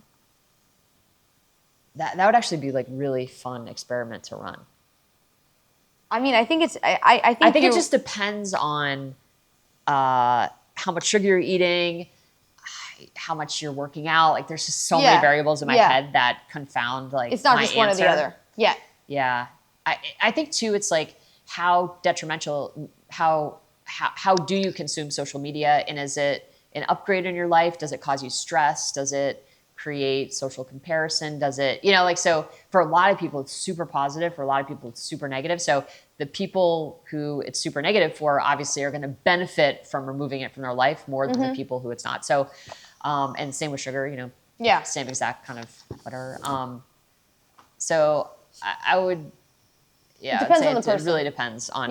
would actually be like really fun experiment to run. I think it's, I think it just depends on how much sugar you're eating, how much you're working out. Like, there's just so many variables in my head that confound, like, it's not my just one or the other. Yeah. Yeah. I think too, it's like, how detrimental, how do you consume social media? And is it an upgrade in your life? Does it cause you stress? Does it create social comparison? Does it, like, so for a lot of people, it's super positive. For a lot of people, it's super negative. So the people who it's super negative for obviously are going to benefit from removing it from their life more than the people who it's not. So, and same with sugar, same exact kind of whatever. So I would, It depends on the person. It really depends on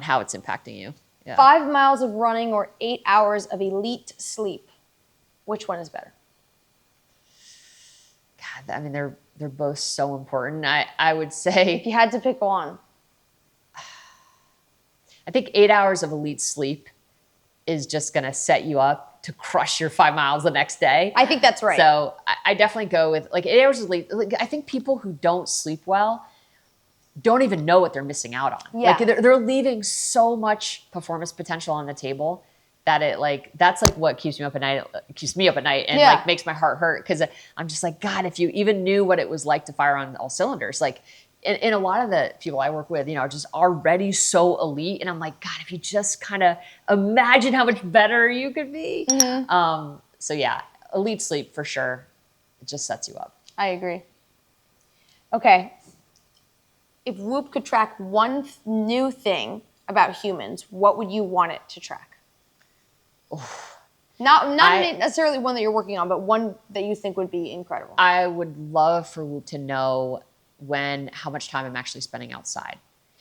how it's impacting you. Yeah. 5 miles of running or 8 hours of elite sleep. Which one is better? God, I mean, they're both so important. I would say, if you had to pick one, I think 8 hours of elite sleep is just going to set you up to crush your 5 miles the next day. I think that's right. So I definitely go with like 8 hours of sleep. Like, I think people who don't sleep well don't even know what they're missing out on. Yeah. Like they're leaving so much performance potential on the table that that's like what keeps me up at night and like makes my heart hurt. Cause I'm just like, God, if you even knew what it was like to fire on all cylinders, like in a lot of the people I work with, are just already so elite. And I'm like, God, if you just kind of imagine how much better you could be. So yeah, elite sleep for sure. It just sets you up. I agree. Okay. If Whoop could track one new thing about humans, what would you want it to track? Not necessarily one that you're working on, but one that you think would be incredible. I would love for Whoop to know how much time I'm actually spending outside.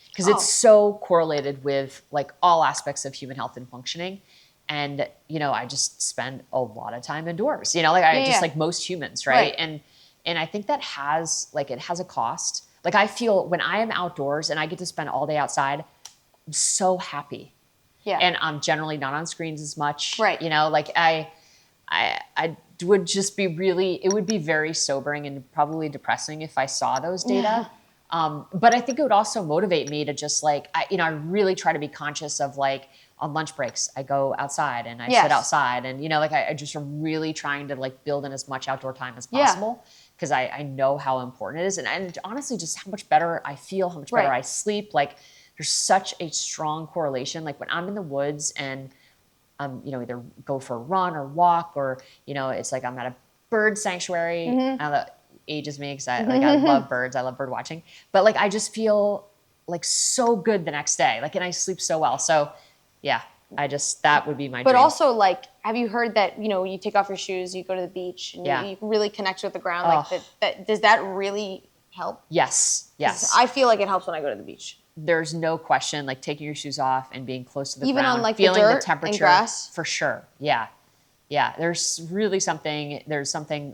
Because it's so correlated with like all aspects of human health and functioning. And, I just spend a lot of time indoors, like most humans, right? And I think that it has a cost. Like I feel when I am outdoors and I get to spend all day outside, I'm so happy. Yeah. And I'm generally not on screens as much. Right. Like I would just be it would be very sobering and probably depressing if I saw those data. But I think it would also motivate me to just I really try to be conscious of like on lunch breaks, I go outside and I sit outside and, I just am really trying to build in as much outdoor time as possible. Because I know how important it is. And honestly, just how much better I feel, how much better I sleep. Like there's such a strong correlation. Like when I'm in the woods and either go for a run or walk or, it's like I'm at a bird sanctuary. I know that ages me because I love birds. I love bird watching. But I just feel so good the next day. And I sleep so well. So yeah, that would be my dream. But also have you heard that, you take off your shoes, you go to the beach and you can really connect with the ground. Does that really help? Yes. I feel like it helps when I go to the beach. There's no question, taking your shoes off and being close to the even ground, on feeling the dirt the temperature and grass. For sure. Yeah. There's really something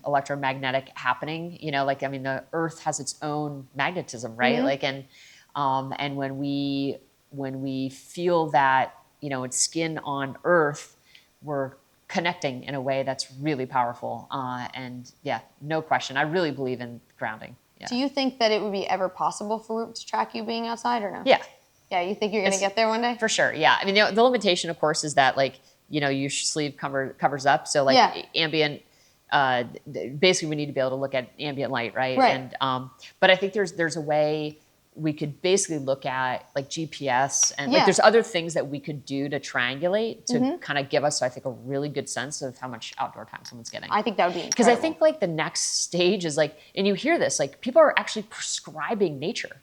electromagnetic happening, the earth has its own magnetism, right? And when we feel that, it's skin on earth, we're connecting in a way that's really powerful. And no question. I really believe in grounding. Yeah. Do you think that it would be ever possible for Whoop to track you being outside or no? Yeah. Yeah, you think you're going to get there one day? For sure, yeah. I mean, the limitation, of course, is that, your sleeve covers up. So, ambient, basically we need to be able to look at ambient light, right? Right. And, but I think there's a way we could basically look at GPS and there's other things that we could do to triangulate to kind of give us, I think, a really good sense of how much outdoor time someone's getting. I think that would be incredible. Because I think the next stage is and you hear this, people are actually prescribing nature.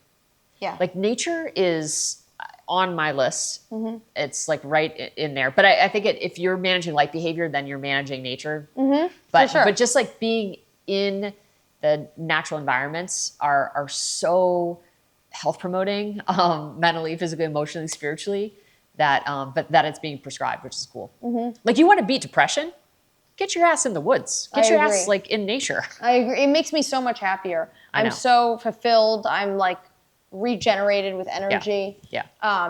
Yeah. Nature is on my list. It's right in there. But I think if you're managing life behavior, then you're managing nature. But, for sure. But just being in the natural environments are so health promoting, mentally, physically, emotionally, spiritually, that it's being prescribed, which is cool. You want to beat depression? Get your ass in the woods. Get your ass in nature. I agree. It makes me so much happier. I'm so fulfilled. I'm regenerated with energy. Yeah.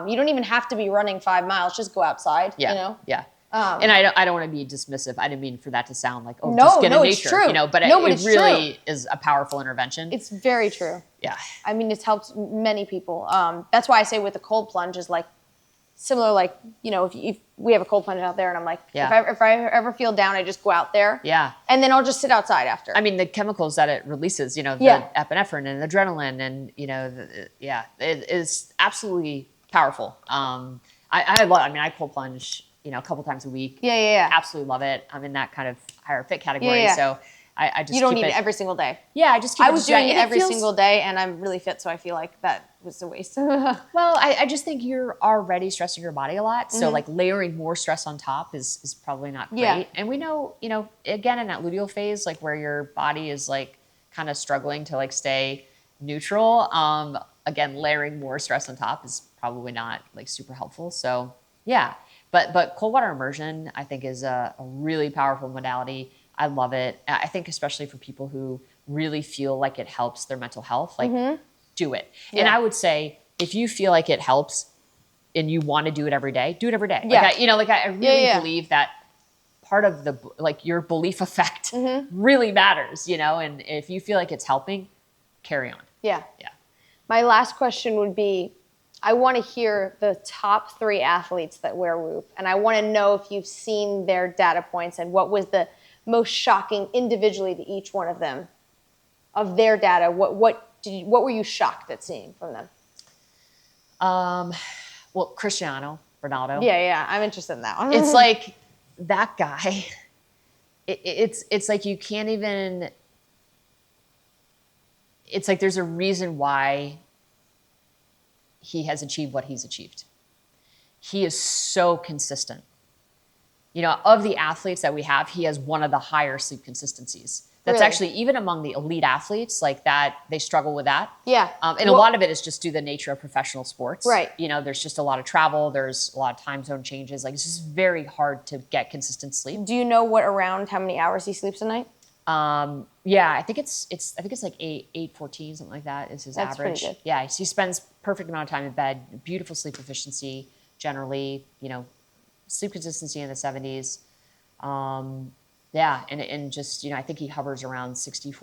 You don't even have to be running 5 miles. Just go outside. Yeah. Yeah. And I don't want to be dismissive. I didn't mean for that to sound just get in nature. It's true. But it really is a powerful intervention. It's very true. Yeah. I mean, it's helped many people. That's why I say with the cold plunge is similar, like, if we have a cold plunge out there and I'm like, Yeah. if I ever feel down, I just go out there. Yeah. And then I'll just sit outside after. I mean, the chemicals that it releases, the Yeah. epinephrine and adrenaline and, it is absolutely powerful. I cold plunge, a couple times a week. Yeah. Absolutely love it. I'm in that kind of higher fit category. Yeah. So I just You don't keep need it it every single day. Yeah, I just keep I it was doing it and every feels- single day and I'm really fit, so I feel like that was a waste. Well, I just think you're already stressing your body a lot. So like layering more stress on top is probably not great. Yeah. And we know, again, in that luteal phase, like where your body is like kind of struggling to like stay neutral. Again, layering more stress on top is probably not like super helpful. So yeah, but cold water immersion, I think is a really powerful modality. I love it. I think especially for people who really feel like it helps their mental health, like do it. Yeah. And I would say if you feel like it helps and you want to do it every day, do it every day. Yeah. I really believe that part of the, like your belief effect really matters, and if you feel like it's helping, carry on. Yeah. Yeah. My last question would be, I want to hear the top 3 athletes that wear Whoop, and I want to know if you've seen their data points and what was the most shocking individually to each one of them of their data. What were you shocked at seeing from them? Well, Cristiano Ronaldo. Yeah, I'm interested in that one. It's like that guy. It's like you can't even. It's like there's a reason why he has achieved what he's achieved. He is so consistent. Of the athletes that we have, he has one of the higher sleep consistencies. That's Really? actually, even among the elite athletes, like that, they struggle with that. Yeah. And a lot of it is just due to the nature of professional sports. Right. There's just a lot of travel. There's a lot of time zone changes. Like, it's just very hard to get consistent sleep. Do you know how many hours he sleeps a night? Yeah, I think it's like 8:14, something like that is his That's average. pretty good. Yeah, he spends perfect amount of time in bed, beautiful sleep efficiency, generally, sleep consistency in the 70s. Yeah, and just, I think he hovers around 64%,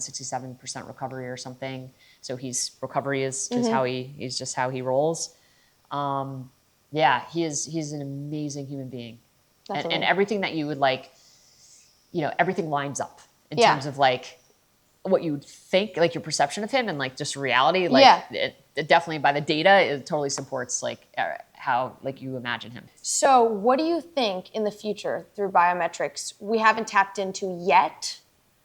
67% recovery or something. So recovery is just he's just how he rolls. Yeah, he's an amazing human being. And everything that you would like, everything lines up in terms of like what you would think, like your perception of him and like just reality. Like it definitely by the data, it totally supports like how like you imagine him. So what do you think in the future through biometrics we haven't tapped into yet,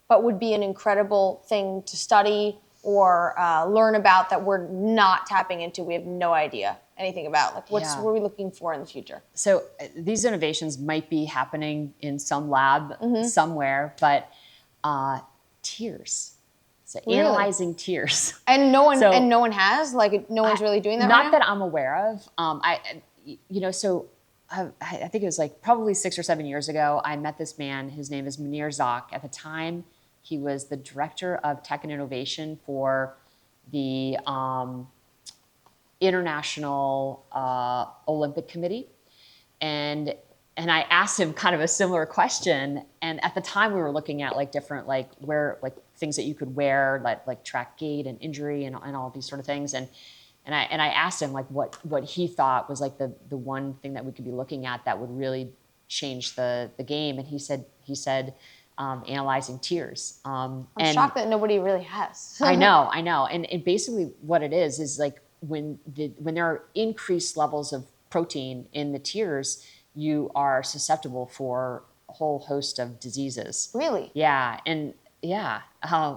but would be an incredible thing to study or learn about that we're not tapping into? We have no idea anything about. Like what are we looking for in the future? So these innovations might be happening in some lab somewhere, but tears. So Really? analyzing tears. And no one has, like, no one's really doing that Not right now? that I'm aware of. I think it was like probably 6 or 7 years ago, I met this man. His name is Munir Zak. At the time, he was the director of tech and innovation for the International Olympic Committee. And I asked him kind of a similar question. And at the time we were looking at like different, like things that you could wear, like track gait and injury and all these sort of things. And I asked him like what he thought was like the one thing that we could be looking at that would really change the game. And he said analyzing tears. I'm shocked that nobody really has. I know. And basically what it is like when there are increased levels of protein in the tears, you are susceptible for a whole host of diseases. Really? Yeah. And yeah,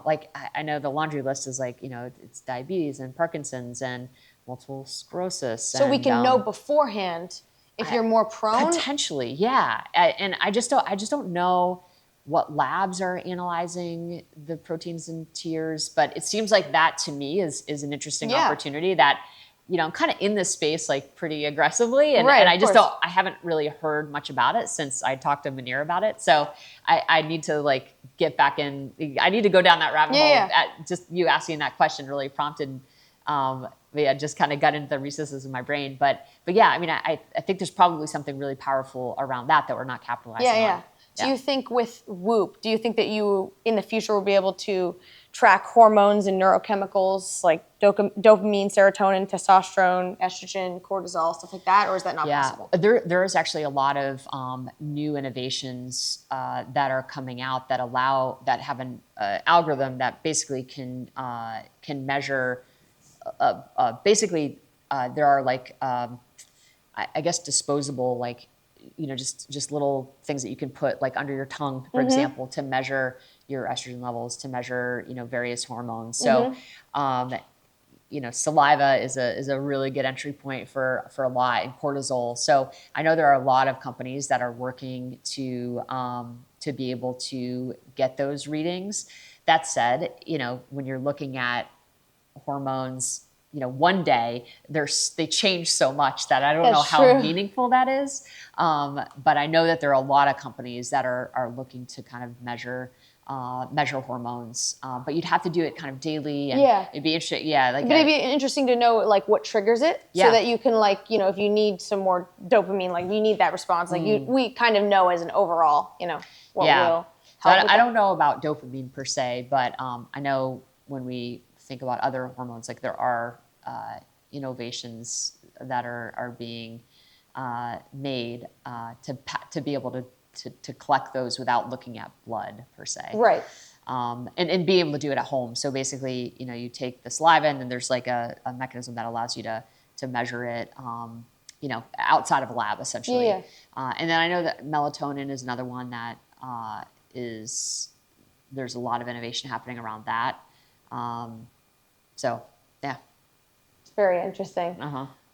like I know the laundry list is like, it's diabetes and Parkinson's and multiple sclerosis. So we can know beforehand if you're more prone? Potentially, yeah. And I just don't know what labs are analyzing the proteins in tears, but it seems like that to me is an interesting opportunity that, I'm kind of in this space like pretty aggressively, and I haven't really heard much about it since I talked to Munir about it. So I need to like get back in. I need to go down that rabbit hole. Just you asking that question really prompted. Just kind of got into the recesses of my brain. But yeah, I mean, I think there's probably something really powerful around that we're not capitalizing on. Do you think with Whoop, do you think that you in the future will be able to track hormones and neurochemicals like dopamine, serotonin, testosterone, estrogen, cortisol, stuff like that? Or is that not possible? There is actually a lot of new innovations that are coming out that have an algorithm that basically can measure. There are like I guess disposable, like, you know, just little things that you can put like under your tongue, for example, to measure your estrogen levels, to measure, you know, various hormones. So, you know, saliva is a really good entry point for a lot, and cortisol. So I know there are a lot of companies that are working to be able to get those readings. That said, you know, when you're looking at hormones, you know, one day they change so much that I don't know how meaningful that is. But I know that there are a lot of companies that are looking to kind of measure hormones. But you'd have to do it kind of daily, and it'd be interesting. Yeah. Like, but it'd be interesting to know like what triggers it, so that you can, like, you know, if you need some more dopamine, like you need that response, like we kind of know as an overall, you know, what will help. So I don't know about dopamine per se, but I know when we think about other hormones, like there are innovations that are being made to be able to collect those without looking at blood per se. Right. And be able to do it at home. So basically, you know, you take the saliva, and then there's like a mechanism that allows you to measure it, you know, outside of a lab essentially. Yeah. And then I know that melatonin is another one that there's a lot of innovation happening around that. So yeah. It's very interesting.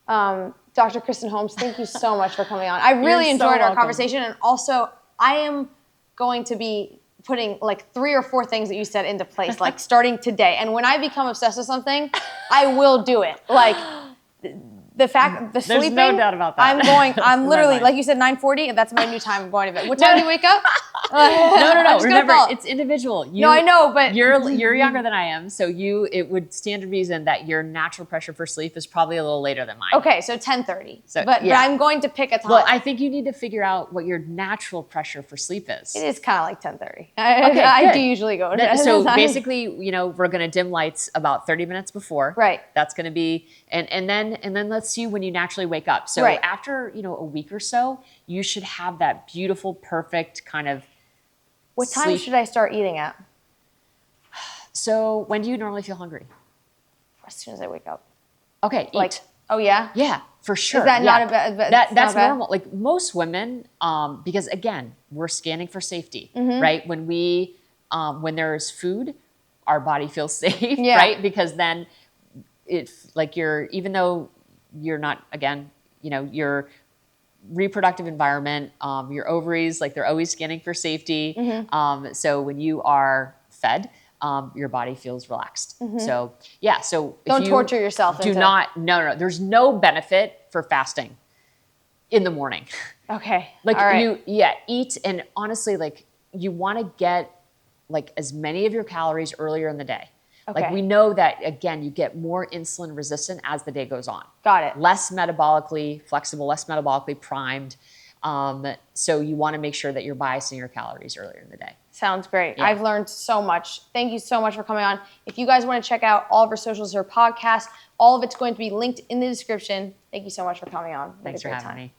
Dr. Kristen Holmes, thank you so much for coming on. I really enjoyed our conversation, and also I am going to be putting like 3 or 4 things that you said into place, like starting today. And when I become obsessed with something, I will do it. Like the sleeping. There's no doubt about that. I'm literally, like you said, 9:40, and that's my new time of going to bed. What time do you wake up? No. Remember, it's individual. No, I know, but you're younger than I am, so it would stand to reason that your natural pressure for sleep is probably a little later than mine. Okay, so 10:30. But I'm going to pick a time. Well, I think you need to figure out what your natural pressure for sleep is. It is kind of like 10:30. I do usually go. So basically, you know, we're going to dim lights about 30 minutes before. Right. That's going to be, and then let's see when you naturally wake up. So after, you know, a week or so, you should have that beautiful, perfect kind of. What time should I start eating at? So when do you normally feel hungry? As soon as I wake up. Okay, like eat. Oh yeah? Yeah, for sure. Is that not a bad? That's normal. Like most women, because again, we're scanning for safety, right? When when there's food, our body feels safe, right? Because then it's like even though you're not, again, you know, your reproductive environment, your ovaries, like they're always scanning for safety. So when you are fed, your body feels relaxed. So yeah, so don't torture yourself. No, there's no benefit for fasting in the morning. Okay. Like eat, and honestly, like you want to get like as many of your calories earlier in the day. Okay. Like we know that, again, you get more insulin resistant as the day goes on. Got it. Less metabolically flexible, less metabolically primed. So you want to make sure that you're biasing your calories earlier in the day. Sounds great. Yeah. I've learned so much. Thank you so much for coming on. If you guys want to check out all of our socials or podcasts, all of it's going to be linked in the description. Thank you so much for coming on. Thanks for having me.